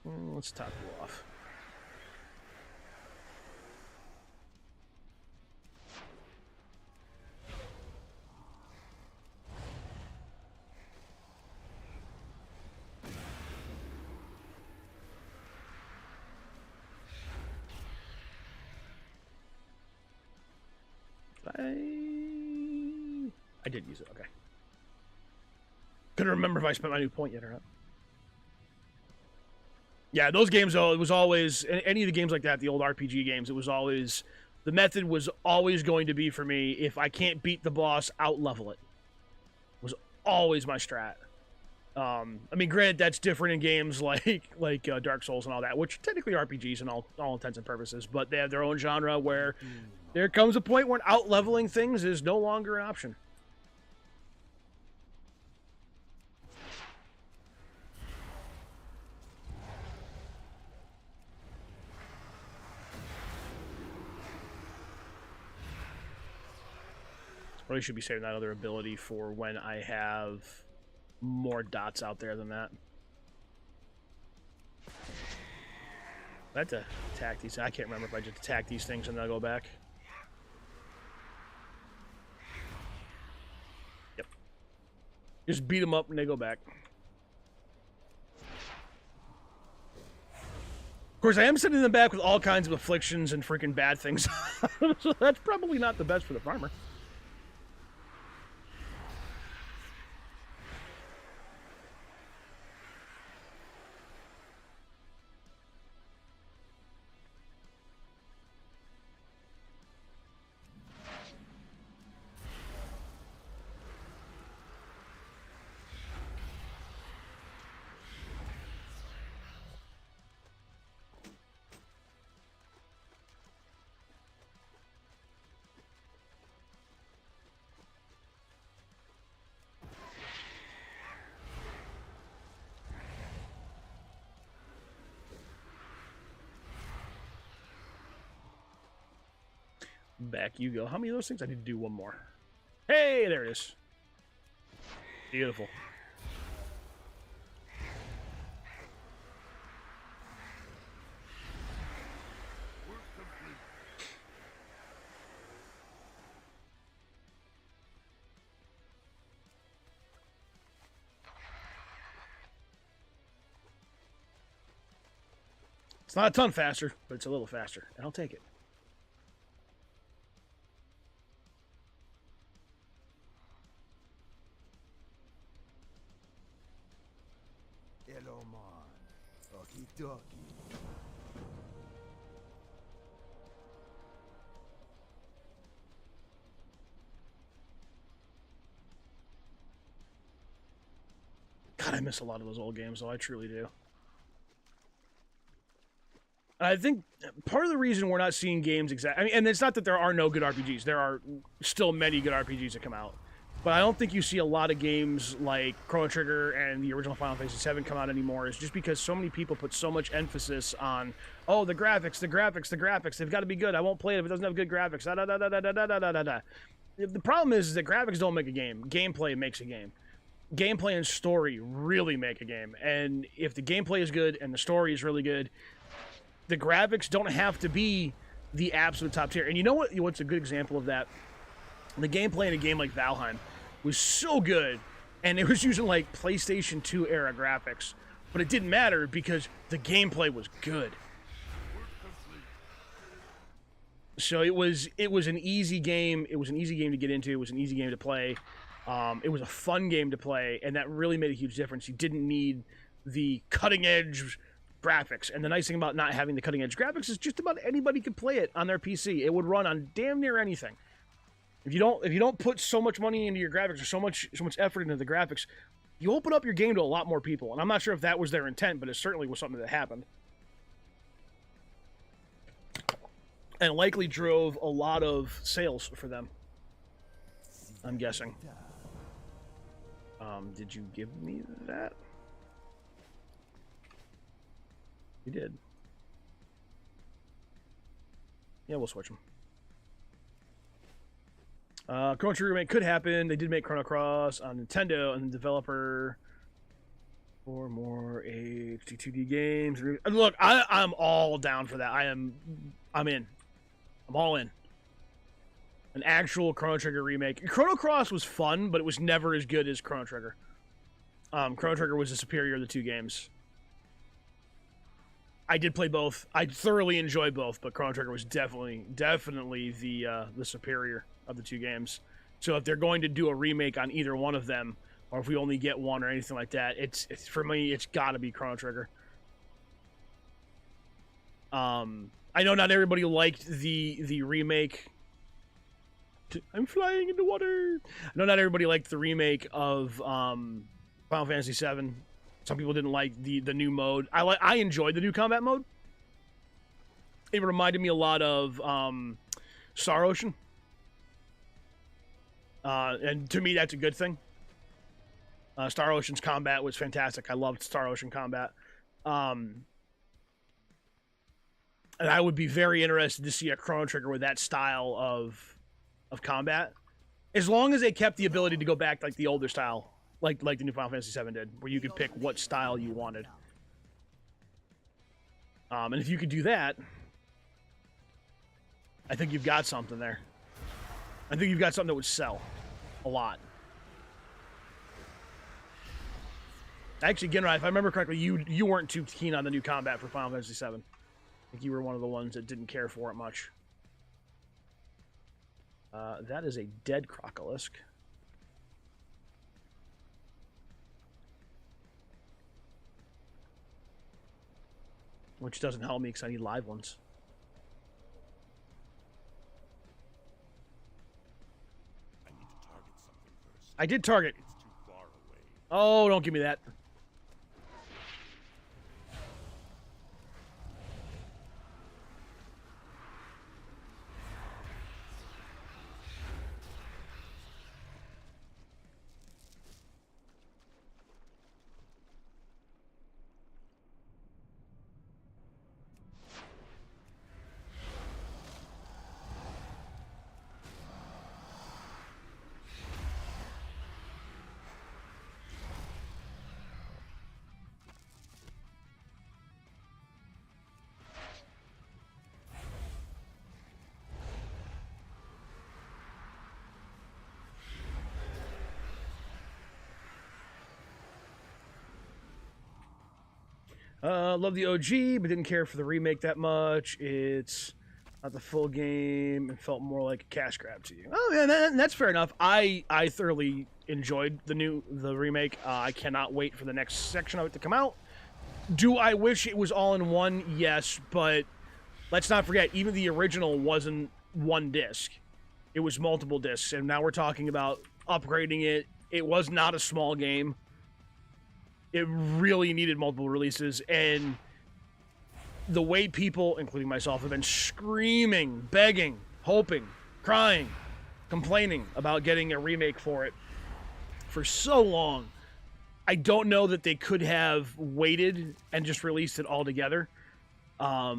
D: Let's top you off. I did use it, okay. Couldn't remember if I spent my new point yet or not. Yeah, those games, though, it was always, any of the games like that, the old RPG games, it was always, the method was always going to be for me, if I can't beat the boss, out-level it. Was always my strat. I mean, granted, that's different in games like Dark Souls and all that, which technically are RPGs in all intents and purposes, but they have their own genre where there comes a point where out-leveling things is no longer an option. Really should be saving that other ability for when I have more dots out there than that. I have to attack these. I can't remember if I just attack these things and then I'll go back. Yep. Just beat them up and they go back. Of course, I am sending them back with all kinds of afflictions and freaking bad things. So that's probably not the best for the farmer. Back you go. How many of those things? I need to do one more. Hey, there it is. Beautiful. It's not a ton faster, but it's a little faster, and I'll take it.
C: Hello, man. Okie-dokie.
D: God, I miss a lot of those old games, though. I truly do. I think part of the reason we're not seeing games I mean, and it's not that there are no good RPGs. There are still many good RPGs that come out. But I don't think you see a lot of games like Chrono Trigger and the original Final Fantasy VII come out anymore. It's just because so many people put so much emphasis on, oh, the graphics, the graphics, the graphics. They've got to be good. I won't play it if it doesn't have good graphics. Da, da, da, da, da, da, da, da, da. The problem is that graphics don't make a game. Gameplay makes a game. Gameplay and story really make a game. And if the gameplay is good and the story is really good, the graphics don't have to be the absolute top tier. And you know what? What's a good example of that? The gameplay in a game like Valheim was so good, and it was using like PlayStation 2 era graphics, but it didn't matter because the gameplay was good. So it was an easy game. It was an easy game to get into. It was an easy game to play. It was a fun game to play, and that really made a huge difference. You didn't need the cutting edge graphics, and the nice thing about not having the cutting edge graphics is just about anybody could play it on their PC. It would run on damn near anything. If you don't put so much money into your graphics or so much effort into the graphics, you open up your game to a lot more people. And I'm not sure if that was their intent, but it certainly was something that happened. And likely drove a lot of sales for them, I'm guessing. Did you give me that? You did. Yeah, we'll switch them. Chrono Trigger remake could happen. They did make Chrono Cross on Nintendo, and the developer for more HD 2D games. Look, I'm all down for that. I'm in. I'm all in. An actual Chrono Trigger remake. Chrono Cross was fun, but it was never as good as Chrono Trigger. Chrono Trigger was the superior of the two games. I did play both. I thoroughly enjoyed both, but Chrono Trigger was definitely the superior of the two games. So if they're going to do a remake on either one of them, or if we only get one or anything like that, it's for me, it's got to be Chrono Trigger. I know not everybody liked the remake. I'm flying into water. I know not everybody liked the remake of Final Fantasy VII. Some people didn't like the new mode. I enjoyed the new combat mode. It reminded me a lot of Star Ocean. And to me, that's a good thing. Star Ocean's combat was fantastic. I loved Star Ocean combat. And I would be very interested to see a Chrono Trigger with that style of combat. As long as they kept the ability to go back like the older style, like the new Final Fantasy VII did, where you could pick what style you wanted. And if you could do that, I think you've got something there. I think you've got something that would sell a lot. Actually, Genrai, if I remember correctly, you weren't too keen on the new combat for Final Fantasy VII. I think you were one of the ones that didn't care for it much. That is a dead Crocolisk. Which doesn't help me because I need live ones.
C: I need to target something first.
D: I did target.
C: It's too far away.
D: Oh, don't give me that. Love the OG, but didn't care for the remake that much. It's not the full game. It felt more like a cash grab to you. Oh, yeah, that's fair enough. I thoroughly enjoyed the remake. I cannot wait for the next section of it to come out. Do I wish it was all in one? Yes, but let's not forget, even the original wasn't one disc. It was multiple discs, and now we're talking about upgrading it. It was not a small game. It really needed multiple releases, and the way people, including myself, have been screaming, begging, hoping, crying, complaining about getting a remake for it for so long, I don't know that they could have waited and just released it all together. I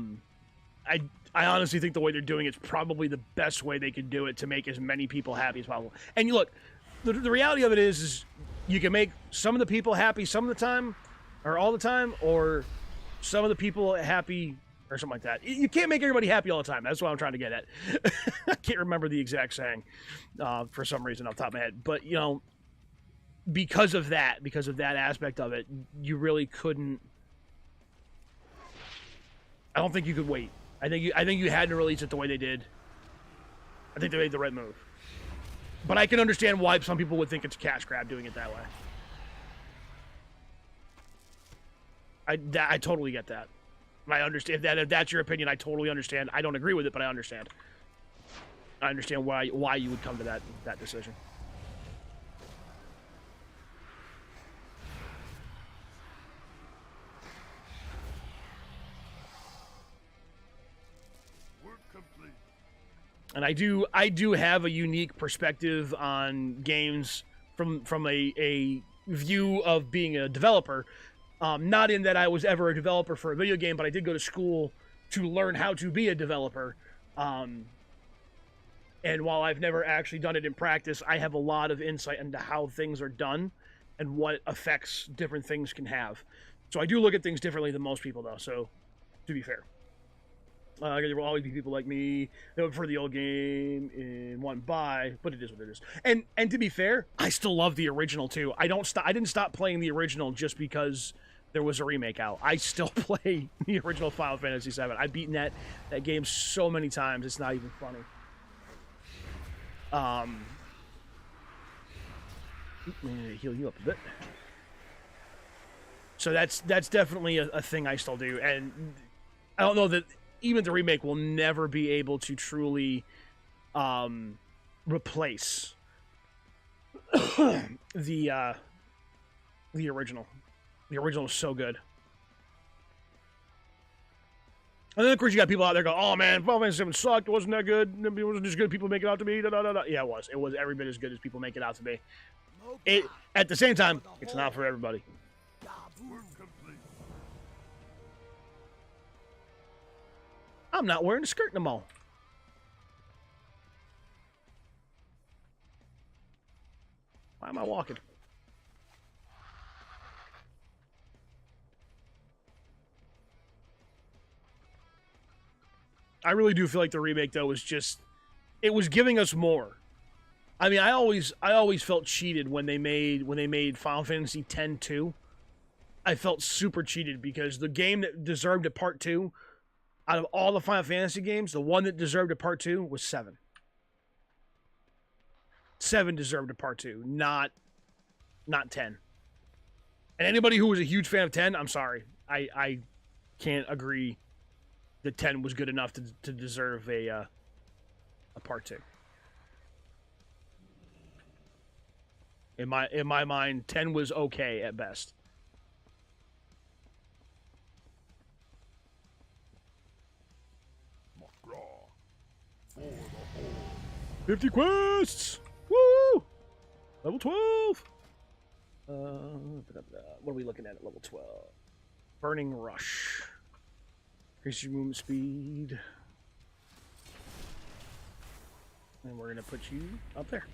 D: honestly think the way they're doing it's probably the best way they could do it to make as many people happy as possible. And you look, the reality of it is you can make some of the people happy some of the time, or all the time, or some of the people happy, or something like that. You can't make everybody happy all the time. That's what I'm trying to get at. I can't remember the exact saying for some reason off the top of my head. But, you know, because of that aspect of it, you really couldn't... I don't think you could wait. I think you had to release it the way they did. I think they made the right move. But I can understand why some people would think it's a cash grab doing it that way. I totally get that. I understand if that's your opinion. I totally understand. I don't agree with it, but I understand. I understand why you would come to that decision.
C: Work complete.
D: And I do have a unique perspective on games from a view of being a developer. Not in that I was ever a developer for a video game, but I did go to school to learn how to be a developer. And while I've never actually done it in practice, I have a lot of insight into how things are done and what effects different things can have. So I do look at things differently than most people, though, so to be fair. There will always be people like me that would prefer the old game and want to buy, but it is what it is. And to be fair, I still love the original too. I didn't stop playing the original just because there was a remake out. I still play the original Final Fantasy VII. I've beaten that game so many times, it's not even funny. Let me heal you up a bit. So that's definitely a thing I still do, and I don't know that even the remake will never be able to truly replace the original. The original is so good. And then, of course, you got people out there going, oh, man, Final Fantasy VII sucked. It wasn't that good. It wasn't as good as people make it out to be. Da, da, da, da. Yeah, it was. It was every bit as good as people make it out to be. At the same time, it's not for everybody.
C: Work complete.
D: I'm not wearing a skirt no more. Why am I walking? I really do feel like the remake, though, was just... It was giving us more. I mean, I always felt cheated when they made Final Fantasy X-2. I felt super cheated because the game that deserved a Part 2, out of all the Final Fantasy games, the one that deserved a Part 2 was 7. 7 deserved a Part 2, not 10. And anybody who was a huge fan of 10, I'm sorry. I can't agree that 10 was good enough to deserve a Part 2. In my mind, 10 was okay at best.
C: Macraw. For the whole.
D: 50 quests! Woo! Level 12! What are we looking at level 12? Burning Rush. Increase your movement speed. And we're going to put you up there.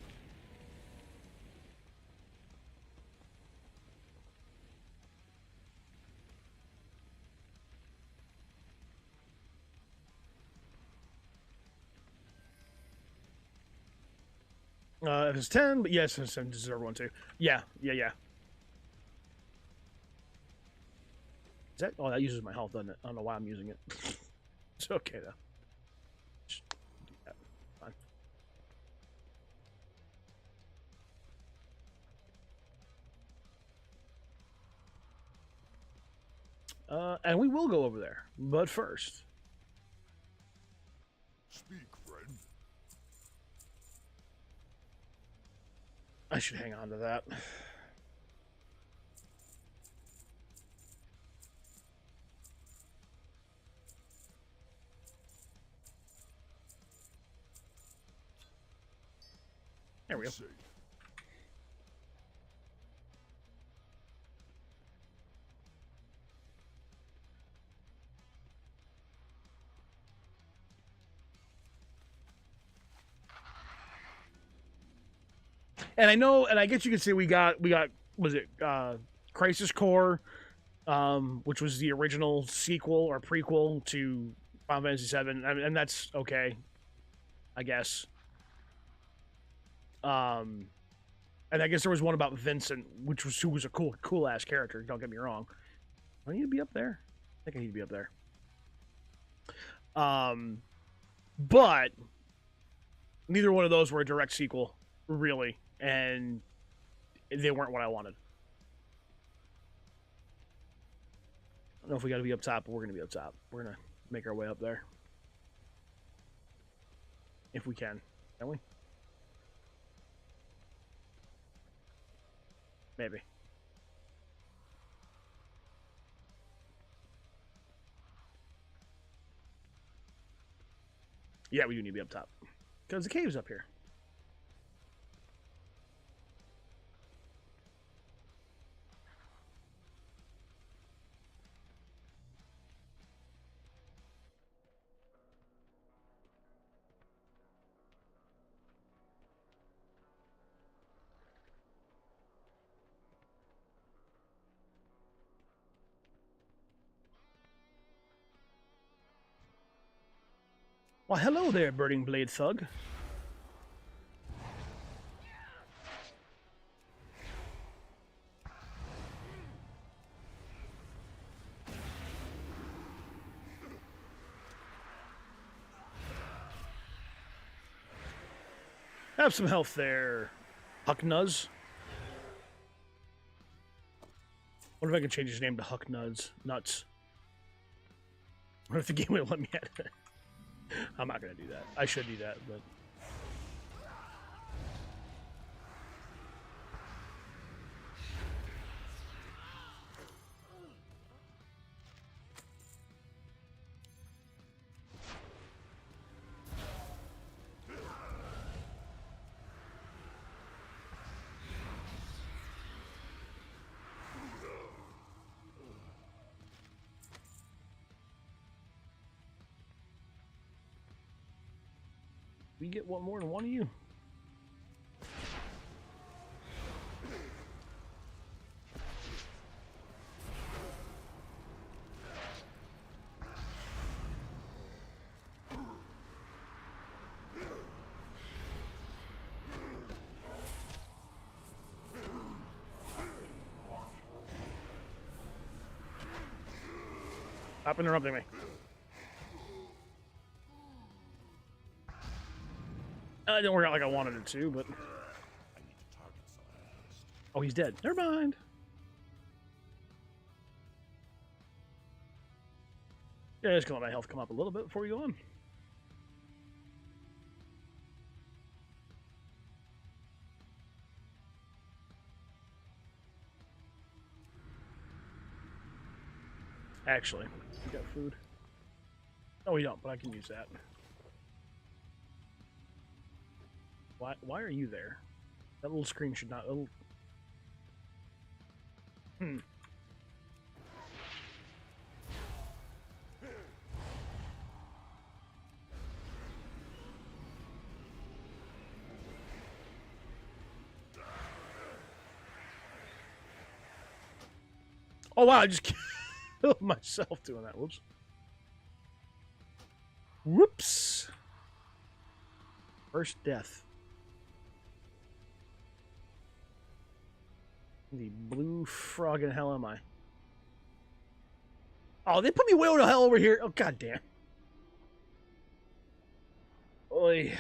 D: If it's 10, but yes, it's 10 deserve one too. Yeah. Is that? Oh, that uses my health, doesn't it? I don't know why I'm using it. It's okay though. Just do that. Fine. And we will go over there, but first.
C: Speak, friend.
D: I should hang on to that. There we go.
C: Say.
D: And I know, and I guess you can say we got, was it Crisis Core, which was the original sequel or prequel to Final Fantasy VII, and that's okay, I guess. And I guess there was one about Vincent, who was a cool ass character. Don't get me wrong. Do I need to be up there? I think I need to be up there. But neither one of those were a direct sequel, really, and they weren't what I wanted. I don't know if we got to be up top, but we're going to be up top. We're going to make our way up there. If we can. Can we? Maybe. Yeah, we do need to be up top. Because the cave's up here. Well, hello there, Burning Blade Thug. Have some health there, Hucknuz. What if I can change his name to Hucknuz? Nuts. What if the game would let me at it? I'm not gonna do that. I should do that, but we get one more than one of you. Stop interrupting me. It didn't work out like I wanted it to, but... Oh, he's dead. Never mind. Yeah, just gonna let my health come up a little bit before we go on. Actually, we got food. Oh, we don't, but I can use that. Why are you there? That little screen should not... Oh. Oh, wow, I just killed myself doing that. Whoops. Whoops. First death. The blue frog in hell am I? Oh, they put me way the hell over here. Oh, goddamn. Oy.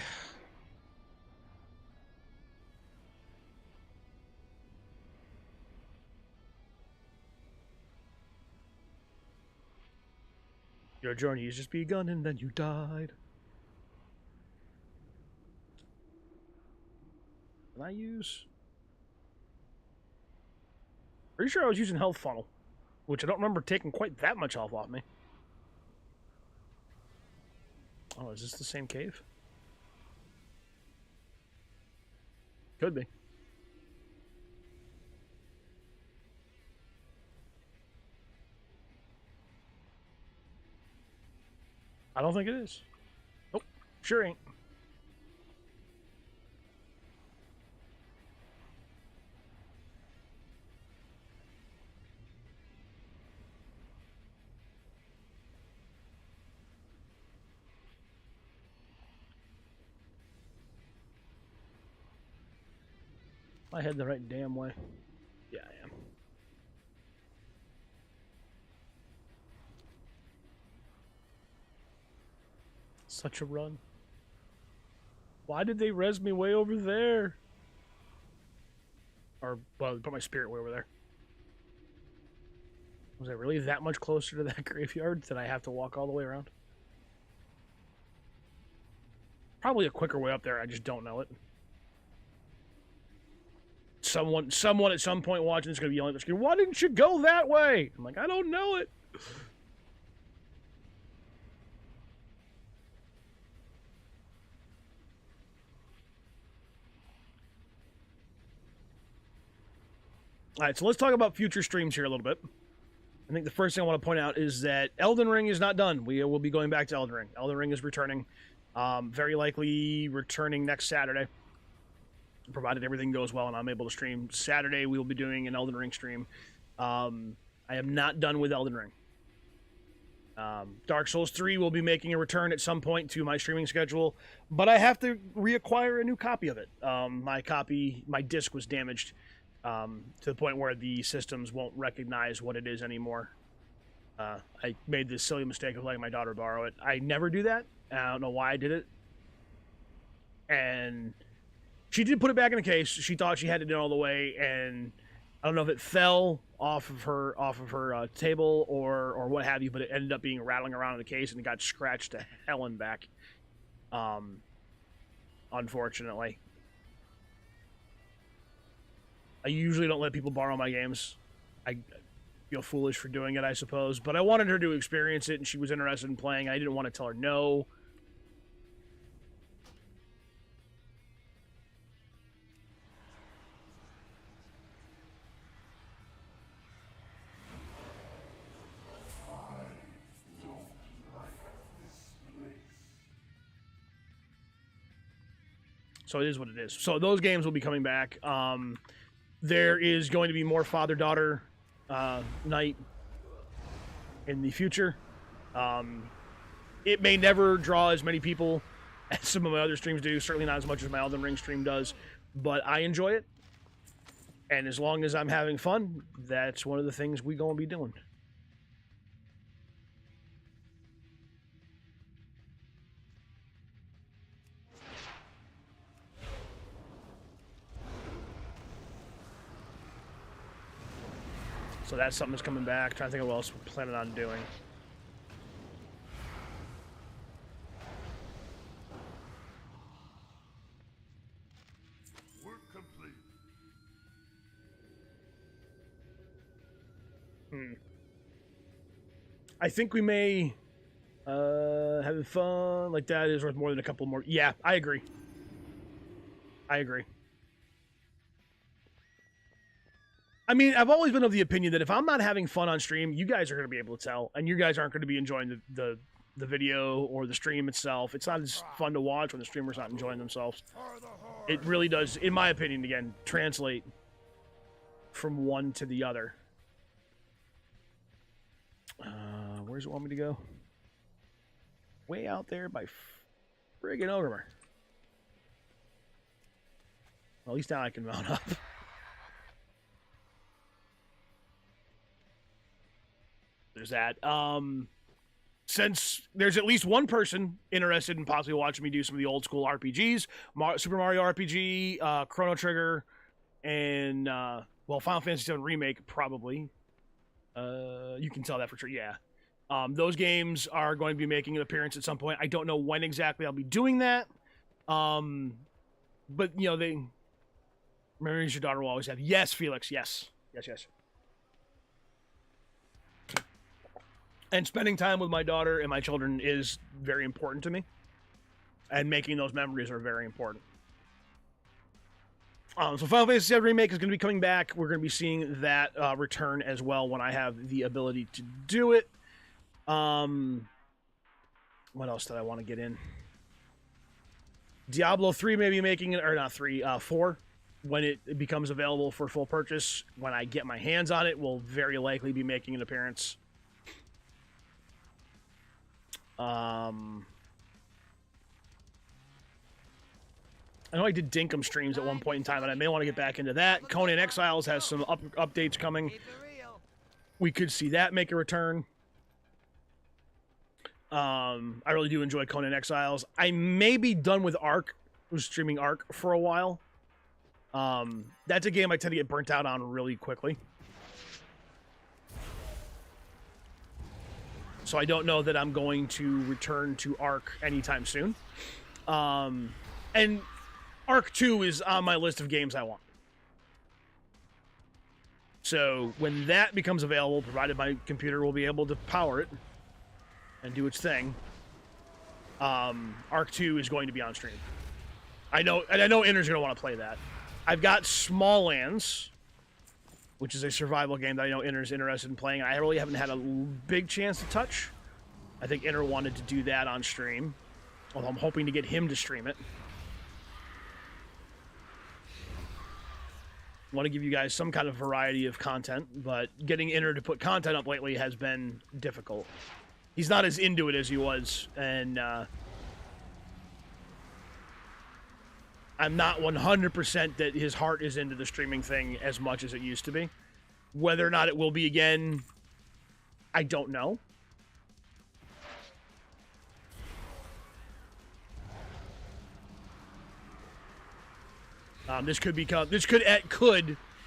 D: Your journey has just begun and then you died. Can I use... Pretty sure I was using health funnel, which I don't remember taking quite that much health off me. Oh, is this the same cave? Could be. I don't think it is. Nope, sure ain't. I head the right damn way. Yeah, I am. Such a run. Why did they res me way over there? Or, well, put my spirit way over there. Was I really that much closer to that graveyard that I have to walk all the way around? Probably a quicker way up there, I just don't know it. Someone at some point watching is going to be yelling at the screen, why didn't you go that way? I'm like, I don't know it. Alright, so let's talk about future streams here a little bit. I think the first thing I want to point out is that Elden Ring is not done. We will be going back to Elden Ring. Elden Ring is returning. Very likely returning next Saturday. Provided everything goes well and I'm able to stream. Saturday, we will be doing an Elden Ring stream. I am not done with Elden Ring. Dark Souls 3 will be making a return at some point to my streaming schedule, but I have to reacquire a new copy of it. My disc was damaged to the point where the systems won't recognize what it is anymore. I made this silly mistake of letting my daughter borrow it. I never do that. I don't know why I did it. And she did put it back in the case. She thought she had it in all the way, and I don't know if it fell off of her table or what have you, but it ended up being rattling around in the case, and it got scratched to hell and back. Unfortunately. I usually don't let people borrow my games. I feel foolish for doing it, I suppose, but I wanted her to experience it, and she was interested in playing. I didn't want to tell her no. So it is what it is. So those games will be coming back. There is going to be more father-daughter night in the future. It may never draw as many people as some of my other streams do. Certainly not as much as my Elden Ring stream does. But I enjoy it. And as long as I'm having fun, that's one of the things we're going to be doing. So that's something that's coming back. Trying to think of what else we're planning on doing.
C: Work complete.
D: I think we may having fun like that is worth more than a couple more. Yeah, I agree. I agree. I mean, I've always been of the opinion that if I'm not having fun on stream, you guys are going to be able to tell, and you guys aren't going to be enjoying the video or the stream itself. It's not as fun to watch when the streamer's not enjoying themselves. It really does, in my opinion, again, translate from one to the other. Where does it want me to go? Way out there by friggin' Ogrimer. Well, at least now I can mount up. There's that. Since there's at least one person interested in possibly watching me do some of the old school RPGs, Super Mario RPG, Chrono Trigger, and well, Final Fantasy VII Remake probably. You can tell that for sure. Yeah. Those games are going to be making an appearance at some point. I don't know when exactly I'll be doing that. But you know, they memories your daughter will always have. Yes, Felix. Yes. Yes. And spending time with my daughter and my children is very important to me. And making those memories are very important. So Final Fantasy VII Remake is going to be coming back. We're going to be seeing that return as well when I have the ability to do it. What else did I want to get in? Diablo 3 may be making it, or not 3, 4. When it becomes available for full purchase, when I get my hands on it, will very likely be making an appearance. I know I did Dinkum streams at one point in time, and I may want to get back into that. Conan Exiles has some updates coming. We could see that make a return. I really do enjoy Conan Exiles. I may be done with Ark. I was streaming Ark for a while. That's a game I tend to get burnt out on really quickly. So I don't know that I'm going to return to Ark anytime soon. And Ark 2 is on my list of games I want. So when that becomes available, provided my computer will be able to power it and do its thing, Ark 2 is going to be on stream. I know Inner's going to want to play that. I've got Smalllands, which is a survival game that I know Inner's interested in playing. I really haven't had a big chance to touch. I think Inner wanted to do that on stream, although I'm hoping to get him to stream it. I want to give you guys some kind of variety of content, but getting Inner to put content up lately has been difficult. He's not as into it as he was, and I'm not 100% that his heart is into the streaming thing as much as it used to be. Whether or not it will be again, I don't know. This could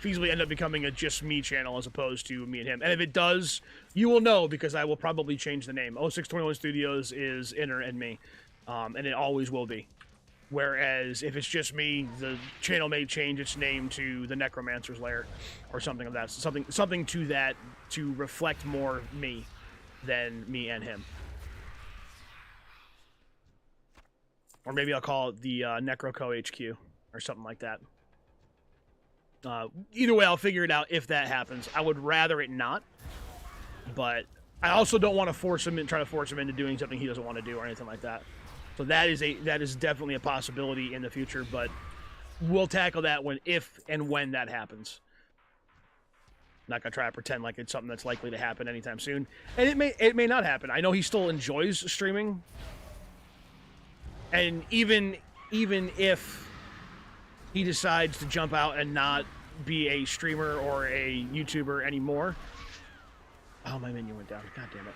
D: feasibly end up becoming a just me channel as opposed to me and him. And if it does, you will know because I will probably change the name. 0621 Studios is Inner and me, and it always will be. Whereas if it's just me, the channel may change its name to the Necromancer's Lair or something of that. Something to that to reflect more me than me and him. Or maybe I'll call it the Necroco HQ or something like that. Either way, I'll figure it out if that happens. I would rather it not, but I also don't want to try to force him into doing something he doesn't want to do or anything like that. So that is definitely a possibility in the future, but we'll tackle that if and when that happens. I'm not gonna try to pretend like it's something that's likely to happen anytime soon, and it may not happen. I know he still enjoys streaming, and even if he decides to jump out and not be a streamer or a YouTuber anymore. Oh, my menu went down. God damn it.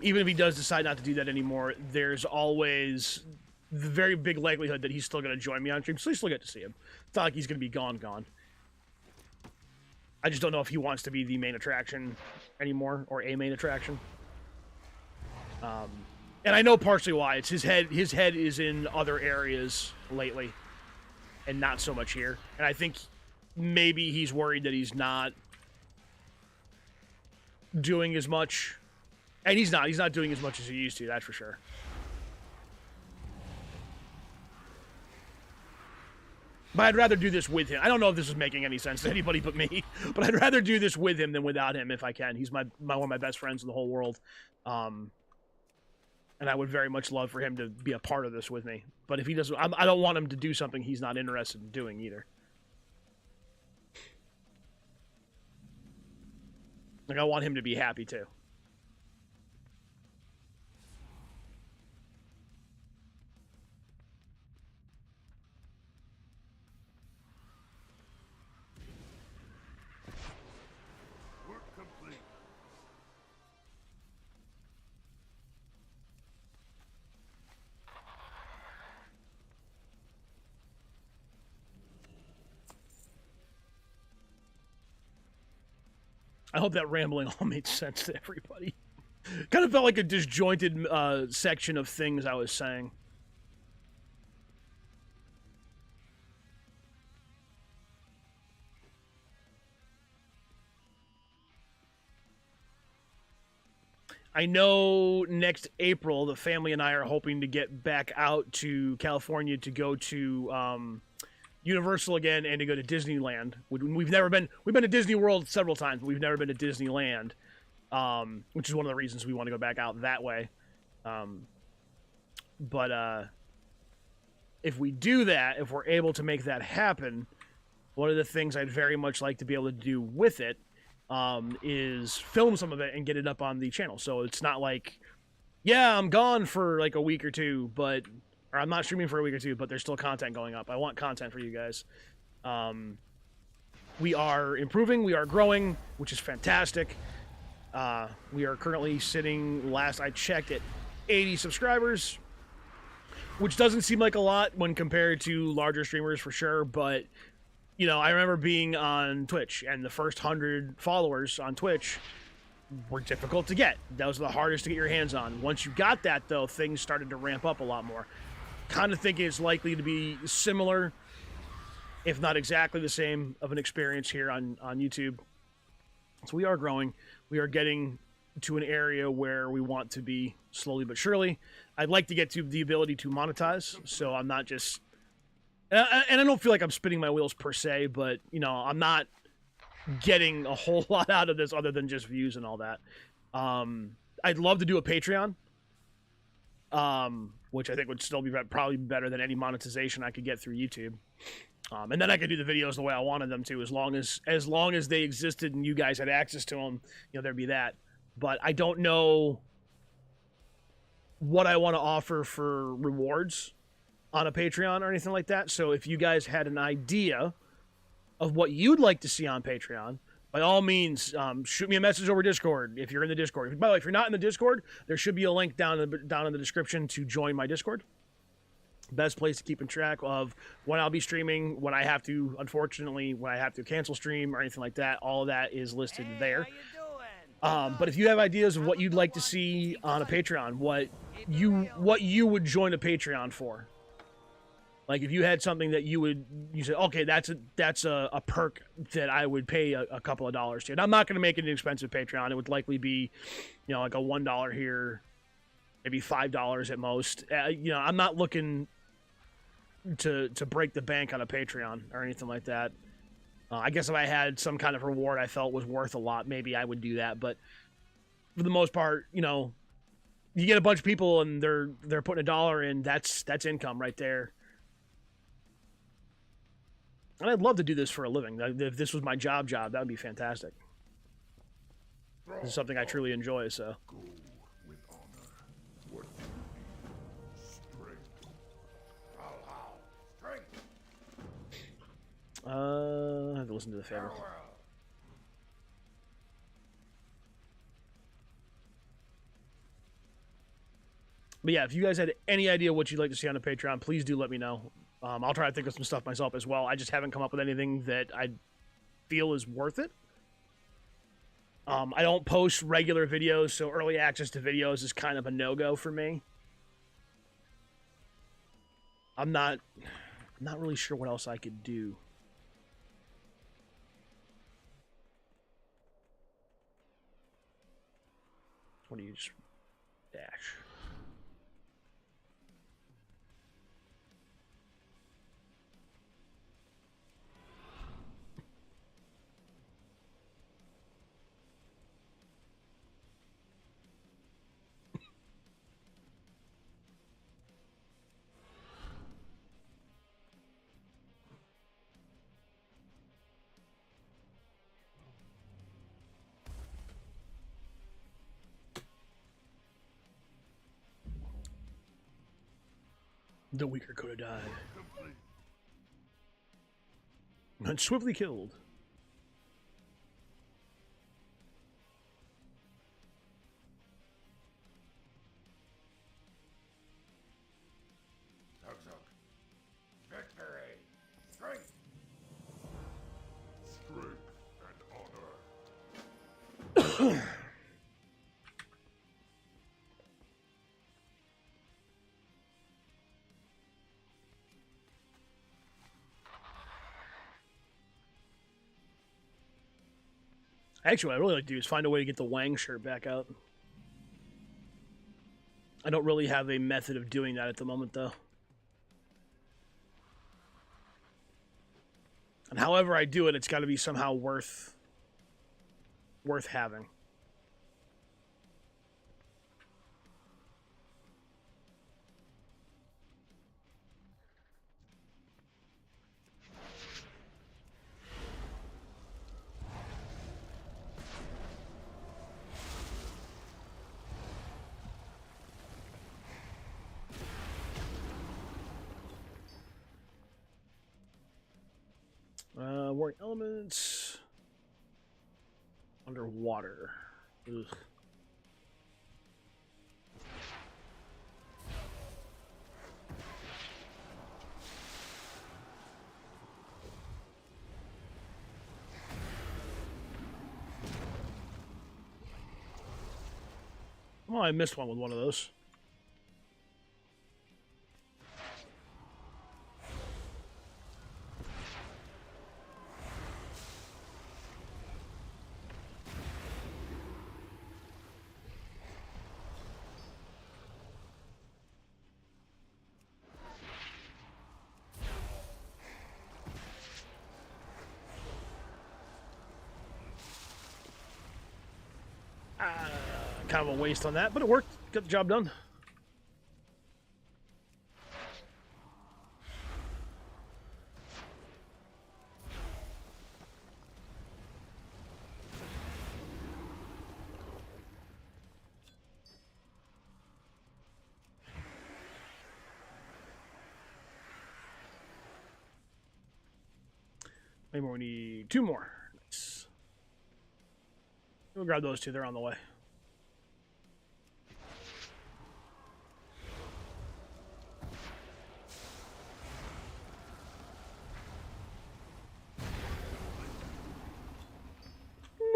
D: Even if he does decide not to do that anymore, there's always the very big likelihood that he's still going to join me on stream, so you still get to see him. It's not like he's going to be gone. I just don't know if he wants to be the main attraction anymore, or a main attraction. And I know partially why. It's his head. His head is in other areas lately, and not so much here. And I think maybe he's worried that he's not doing as much. And he's not. He's not doing as much as he used to, that's for sure. But I'd rather do this with him. I don't know if this is making any sense to anybody but me, but I'd rather do this with him than without him if I can. He's one of my best friends in the whole world. And I would very much love for him to be a part of this with me. But if he doesn't, I don't want him to do something he's not interested in doing either. Like, I want him to be happy too.
C: Work complete.
D: I hope that rambling all made sense to everybody. Kind of felt like a disjointed section of things I was saying. I know next April, the family and I are hoping to get back out to California to go to Universal again and to go to Disneyland. We've never been. We've been to Disney World several times, but we've never been to Disneyland, which is one of the reasons we want to go back out that way. But if we do that, if we're able to make that happen, one of the things I'd very much like to be able to do with it is film some of it and get it up on the channel. So it's not like, yeah, I'm gone for like a week or two, or I'm not streaming for a week or two, but there's still content going up. I want content for you guys. We are improving. We are growing, which is fantastic. We are currently sitting, last I checked, at 80 subscribers, which doesn't seem like a lot when compared to larger streamers for sure, but you know, I remember being on Twitch, and the first 100 followers on Twitch were difficult to get. Those were the hardest to get your hands on. Once you got that, though, things started to ramp up a lot more. Kind of think it's likely to be similar, if not exactly the same, of an experience here on YouTube. So we are growing. We are getting to an area where we want to be slowly but surely. I'd like to get to the ability to monetize, so I'm not just... And I don't feel like I'm spinning my wheels per se, but, you know, I'm not getting a whole lot out of this other than just views and all that. I'd love to do a Patreon, which I think would still be probably better than any monetization I could get through YouTube. And then I could do the videos the way I wanted them to, as long as they existed and you guys had access to them, you know, there'd be that. But I don't know what I want to offer for rewards on a Patreon or anything like that. So if you guys had an idea of what you'd like to see on Patreon, by all means, shoot me a message over Discord if you're in the Discord. By the way, if you're not in the Discord, there should be a link down in the description to join my Discord. Best place to keep in track of when I'll be streaming, when I have to cancel stream or anything like that. All of that is listed there. But if you have ideas of what you'd like to see on a Patreon, what you would join a Patreon for. Like, if you had something that you said, okay, that's a perk that I would pay a couple of dollars to. And I'm not going to make it an expensive Patreon. It would likely be, you know, like a $1 here, maybe $5 at most. You know, I'm not looking to break the bank on a Patreon or anything like that. I guess if I had some kind of reward I felt was worth a lot, maybe I would do that. But for the most part, you know, you get a bunch of people and they're putting $1 in, that's income right there. And I'd love to do this for a living. If this was my job, that would be fantastic. This is something I truly enjoy, so.
C: Go with honor. What you need. Strength. How? Strength.
D: I have to listen to the favor. But yeah, if you guys had any idea what you'd like to see on the Patreon, please do let me know. I'll try to think of some stuff myself as well. I just haven't come up with anything that I feel is worth it. I don't post regular videos, so early access to videos is kind of a no-go for me. I'm not really sure what else I could do. What do you just dash? The weaker could have died. And swiftly killed.
C: Victory! Strength! Strength and honor.
D: Actually, what I really like to do is find a way to get the Wang shirt back out. I don't really have a method of doing that at the moment, though. And however I do it, it's got to be somehow worth having. Warring elements. Underwater. Ugh. Oh, I missed one with one of those. Kind of a waste on that, but it worked. Got the job done. Maybe we need 2 more. Nice. We'll grab those 2. They're on the way.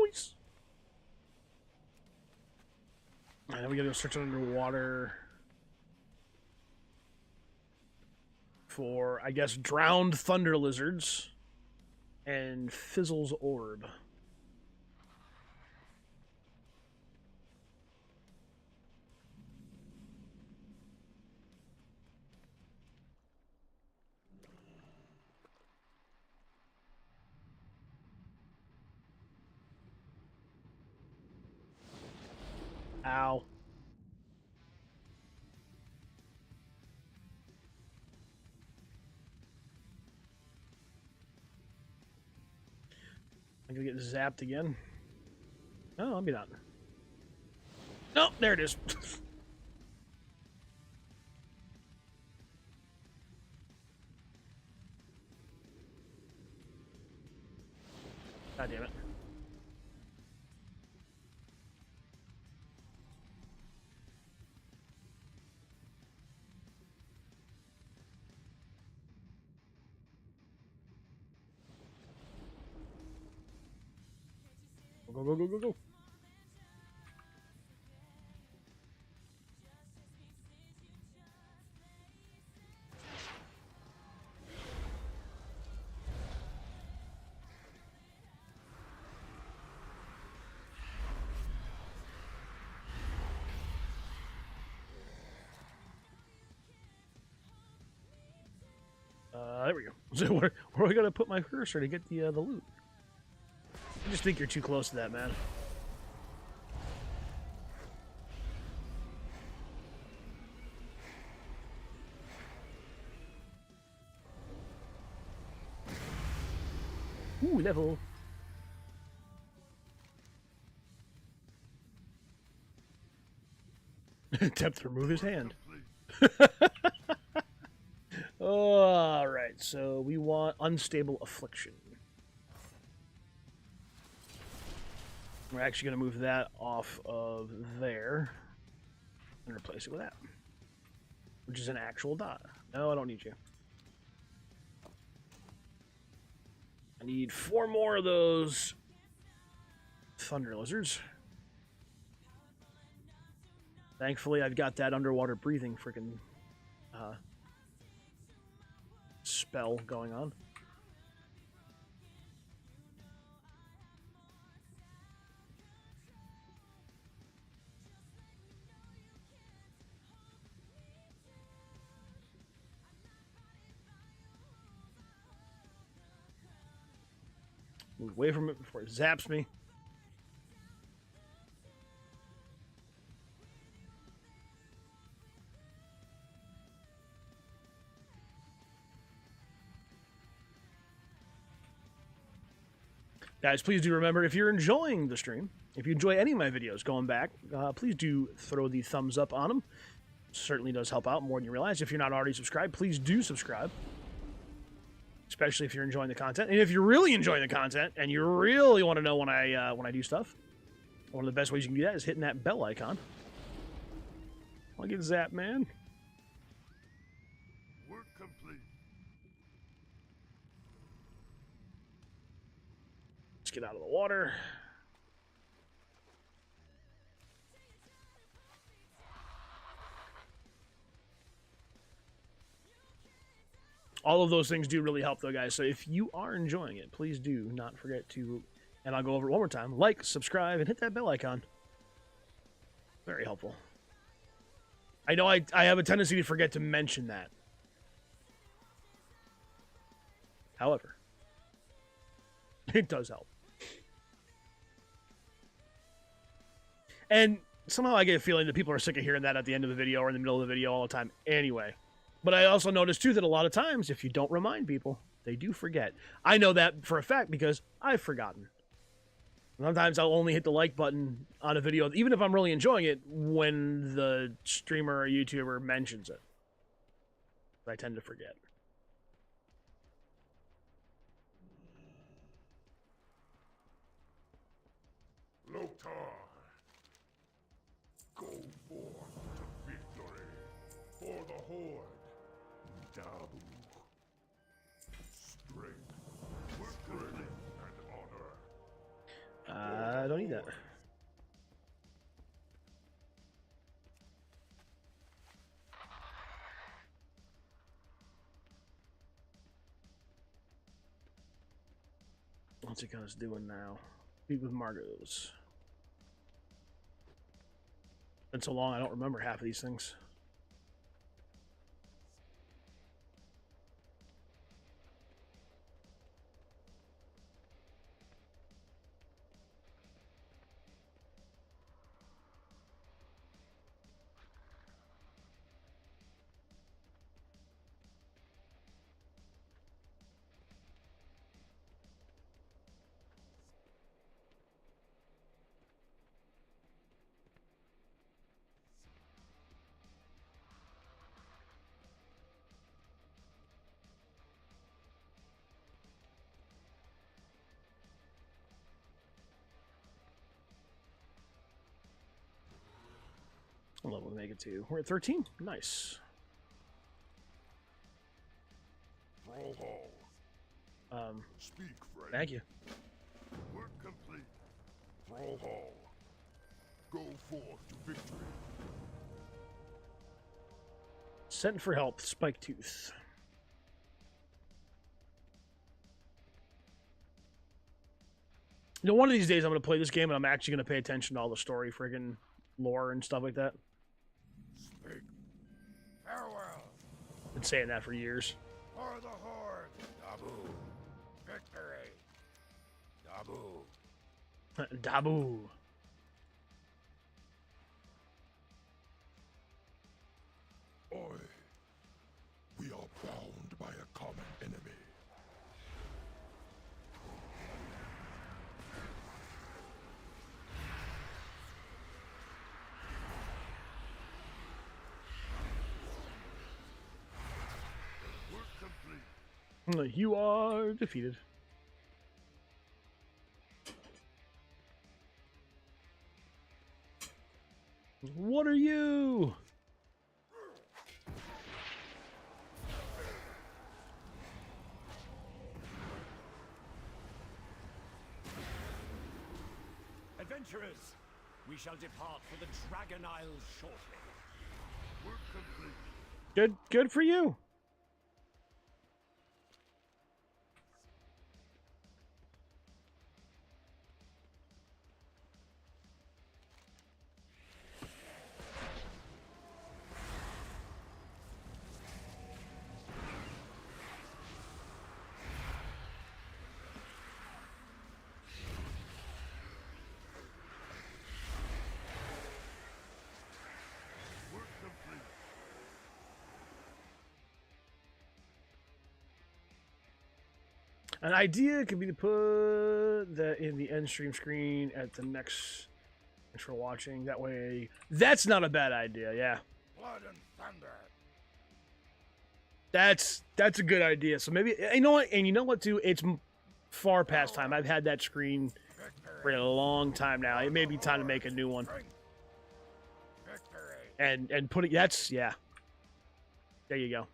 D: Nice. Alright, now we gotta go search underwater for, I guess, drowned thunder lizards and Fizzle's orb. Ow. I'm gonna get zapped again. Oh, I'll be done. Nope, there it is. God damn it. Go, go, go, go, go. There we go. So where are we gonna put my cursor to get the loot? I just think you're too close to that, man. Ooh, level. Attempt to remove his hand. All right, so we want unstable affliction. We're actually going to move that off of there and replace it with that, which is an actual dot. No, I don't need you. I need 4 more of those thunder lizards. Thankfully, I've got that underwater breathing freaking spell going on. Move away from it before it zaps me. Guys, please do remember, if you're enjoying the stream, if you enjoy any of my videos going back, please do throw the thumbs up on them. Certainly does help out more than you realize. If you're not already subscribed, please do subscribe. Especially if you're enjoying the content. And if you're really enjoying the content and you really want to know when I do stuff, one of the best ways you can do that is hitting that bell icon. I'll get zapped, man.
C: Work complete.
D: Let's get out of the water. All of those things do really help, though, guys. So if you are enjoying it, please do not forget to, and I'll go over it one more time, like, subscribe, and hit that bell icon. Very helpful. I know I have a tendency to forget to mention that. However, it does help. And somehow I get a feeling that people are sick of hearing that at the end of the video or in the middle of the video all the time anyway. But I also noticed, too, that a lot of times, if you don't remind people, they do forget. I know that for a fact because I've forgotten. Sometimes I'll only hit the like button on a video, even if I'm really enjoying it, when the streamer or YouTuber mentions it. I tend to forget.
C: Lotar, go forth to victory for the Horde. Dabu, strength, strength and honor.
D: I don't need that. What's it guys doing now? Speak with Margot's. Been so long, I don't remember half of these things. What level to make it to? We're at 13. Nice.
C: Roll. Speak, friend.
D: Thank you.
C: Work complete. Thrall Hall. Go forth to victory.
D: Sent for help, Spike Tooth. You know, one of these days I'm going to play this game and I'm actually going to pay attention to all the story, friggin' lore and stuff like that.
C: Speak. Farewell.
D: Been saying that for years.
C: For the Horde. Dabu. Victory. Dabu.
D: Dabu.
C: Oi. We are bound by a common enemy. Work complete.
D: You are defeated. What are you?
F: Adventurers, we shall depart for the Dragon Isles shortly.
C: Work complete.
D: Good for you.
C: Work complete.
D: An idea could be to put that in the end stream screen at the next. Thanks for watching. That way, that's not a bad idea. Yeah,
C: Blood and thunder.
D: that's a good idea. So maybe you know what, and you know what too. It's far past time. I've had that screen for a long time now. It may be time to make a new one
C: Victory.
D: and put it. That's yeah. There you go.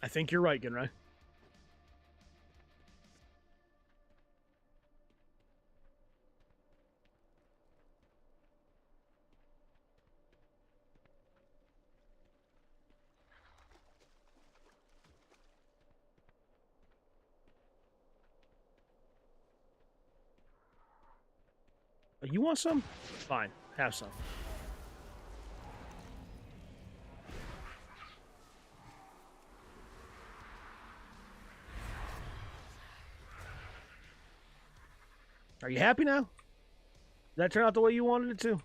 D: I think you're right, Gunray. You want some? Fine, have some. Are you happy now? Did that turn out the way you wanted it to?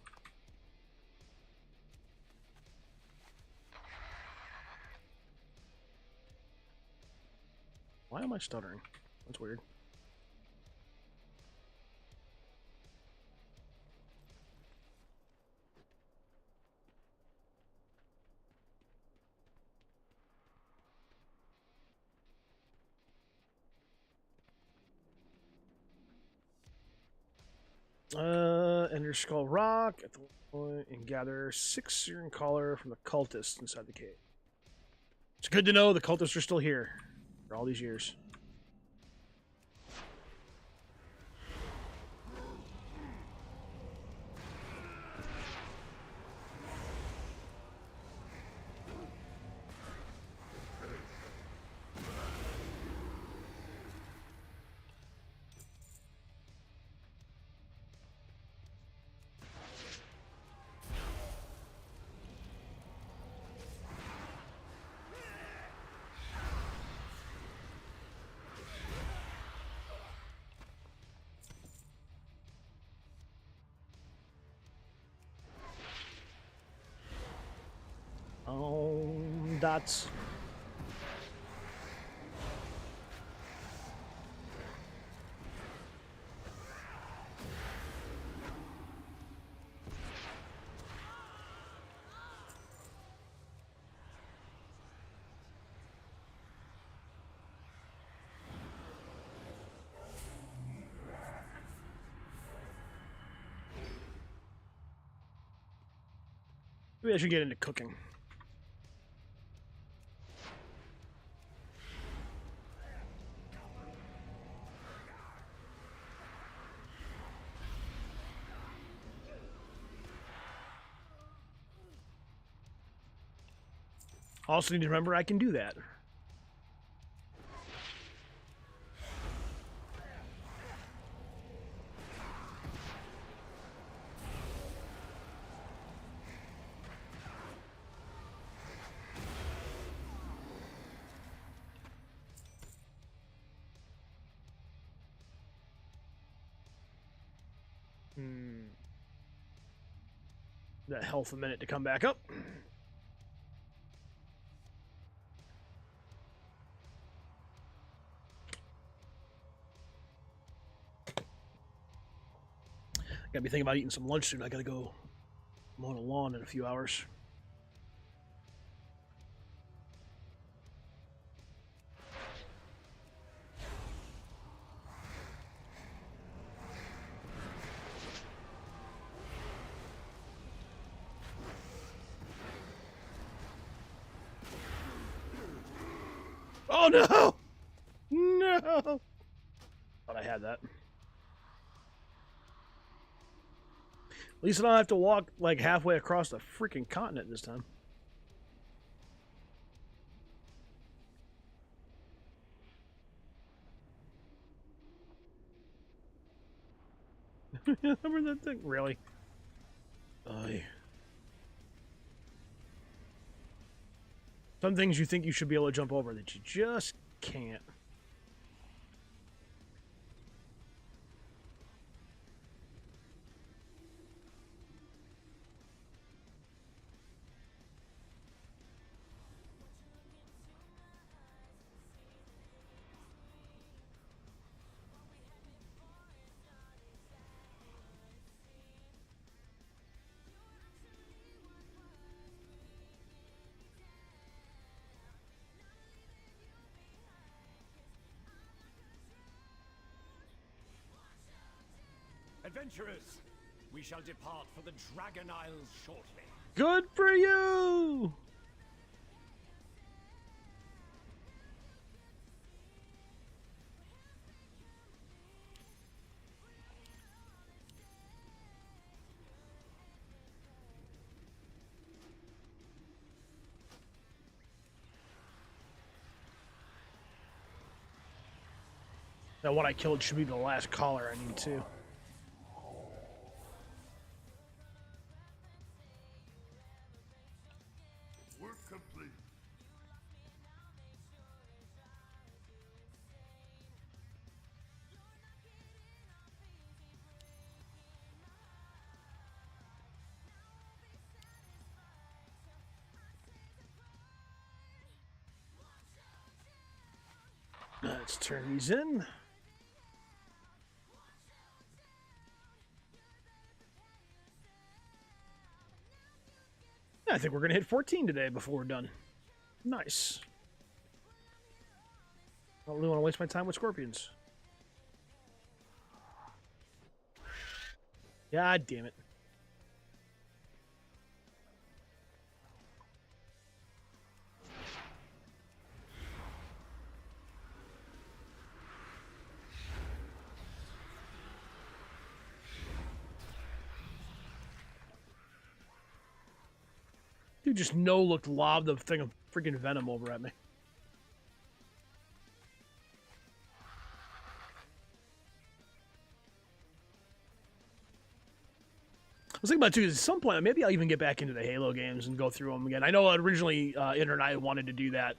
D: Why am I stuttering? That's weird. Enter Skull Rock at the point and gather 6 Syrian collar from the cultists inside the cave. It's good to know the cultists are still here for all these years. Dots. Maybe I should get into cooking. Also need to remember I can do that. That health a minute to come back up. Gotta be thinking about eating some lunch soon. I gotta go mow the lawn in a few hours. Oh no! No! Thought I had that. At least I don't have to walk like halfway across the freaking continent this time. Remember that thing? Really? Some things you think you should be able to jump over that you just can't.
F: Adventurers, we shall depart for the Dragon Isles shortly.
D: Good for you! That one I killed should be the last caller I need too.
C: Work complete.
D: Let's turn these in. I think we're going to hit 14 today before we're done. Nice. I don't really want to waste my time with scorpions. God damn it. Dude just no-looked lobbed a thing of freaking venom over at me. I was thinking about too, at some point, maybe I'll even get back into the Halo games and go through them again. I know originally Inter and I wanted to do that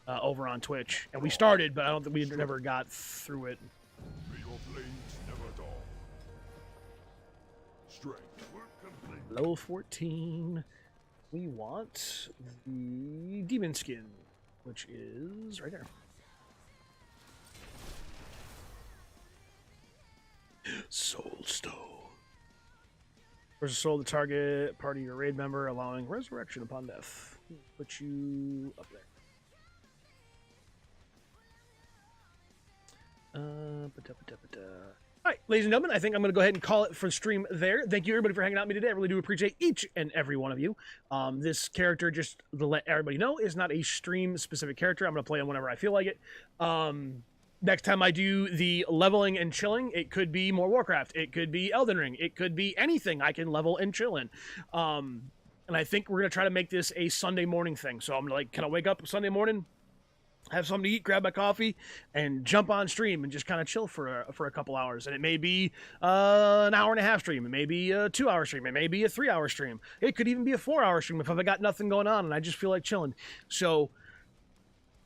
D: over on Twitch, and we started, but I don't think we never got through it.
C: May your blades never dull. Strength. Work complete.
D: Level 14. We want the demon skin, which is right there. Soul Stone. Restores the soul of the target party or raid member, allowing resurrection upon death. Put you up there. All right, ladies and gentlemen, I think I'm going to go ahead and call it for the stream there. Thank you, everybody, for hanging out with me today. I really do appreciate each and every one of you. This character, just to let everybody know, is not a stream-specific character. I'm going to play him whenever I feel like it. Next time I do the leveling and chilling, it could be more Warcraft. It could be Elden Ring. It could be anything I can level and chill in. And I think we're going to try to make this a Sunday morning thing. So I'm like, can I wake up Sunday morning, have something to eat, grab my coffee, and jump on stream and just kind of chill for a couple hours. And it may be an hour and a half stream. It may be a 2-hour stream. It may be a 3-hour stream. It could even be a 4-hour stream if I've got nothing going on and I just feel like chilling. So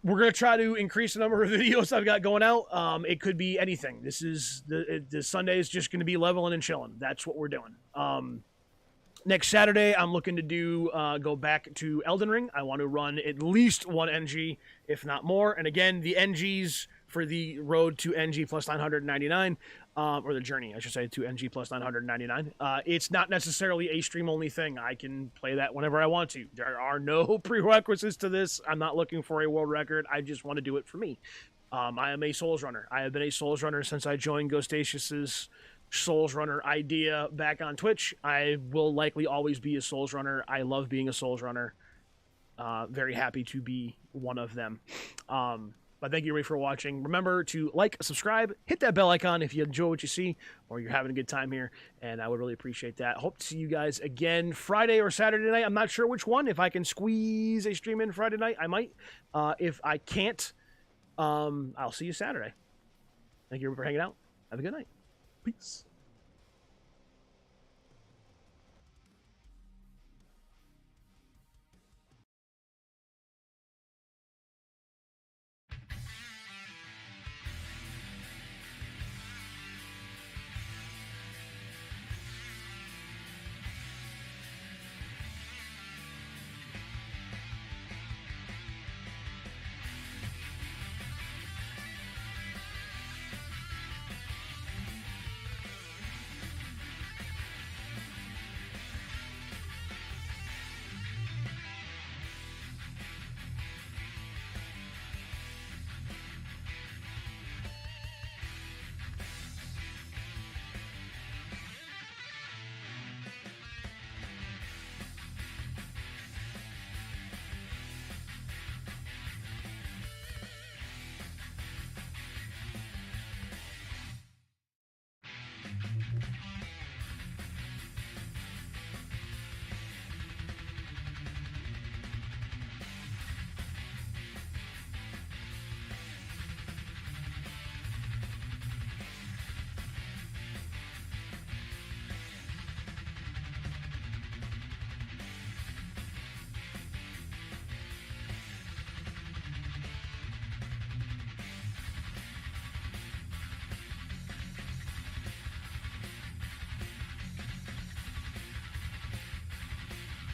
D: we're going to try to increase the number of videos I've got going out. It could be anything. The Sunday is just going to be leveling and chilling. That's what we're doing. Next Saturday, I'm looking to go back to Elden Ring. I want to run at least one NG, if not more. And again, the NGs for the road to NG plus 999, or the journey, I should say, to NG plus 999. It's not necessarily a stream-only thing. I can play that whenever I want to. There are no prerequisites to this. I'm not looking for a world record. I just want to do it for me. I am a Souls runner. I have been a Souls runner since I joined Ghostatius's Souls runner idea back on Twitch. I will likely always be a Souls runner. I love being a Souls runner. Very happy to be one of them. But thank you everybody for watching. Remember to like, subscribe, hit that bell icon if you enjoy what you see or you're having a good time here, and I would really appreciate that. Hope to see you guys again Friday or Saturday night. I'm not sure which one. If I can squeeze a stream in Friday night, I might. If I can't, I'll see you Saturday. Thank you everybody for hanging out. Have a good night. Peace.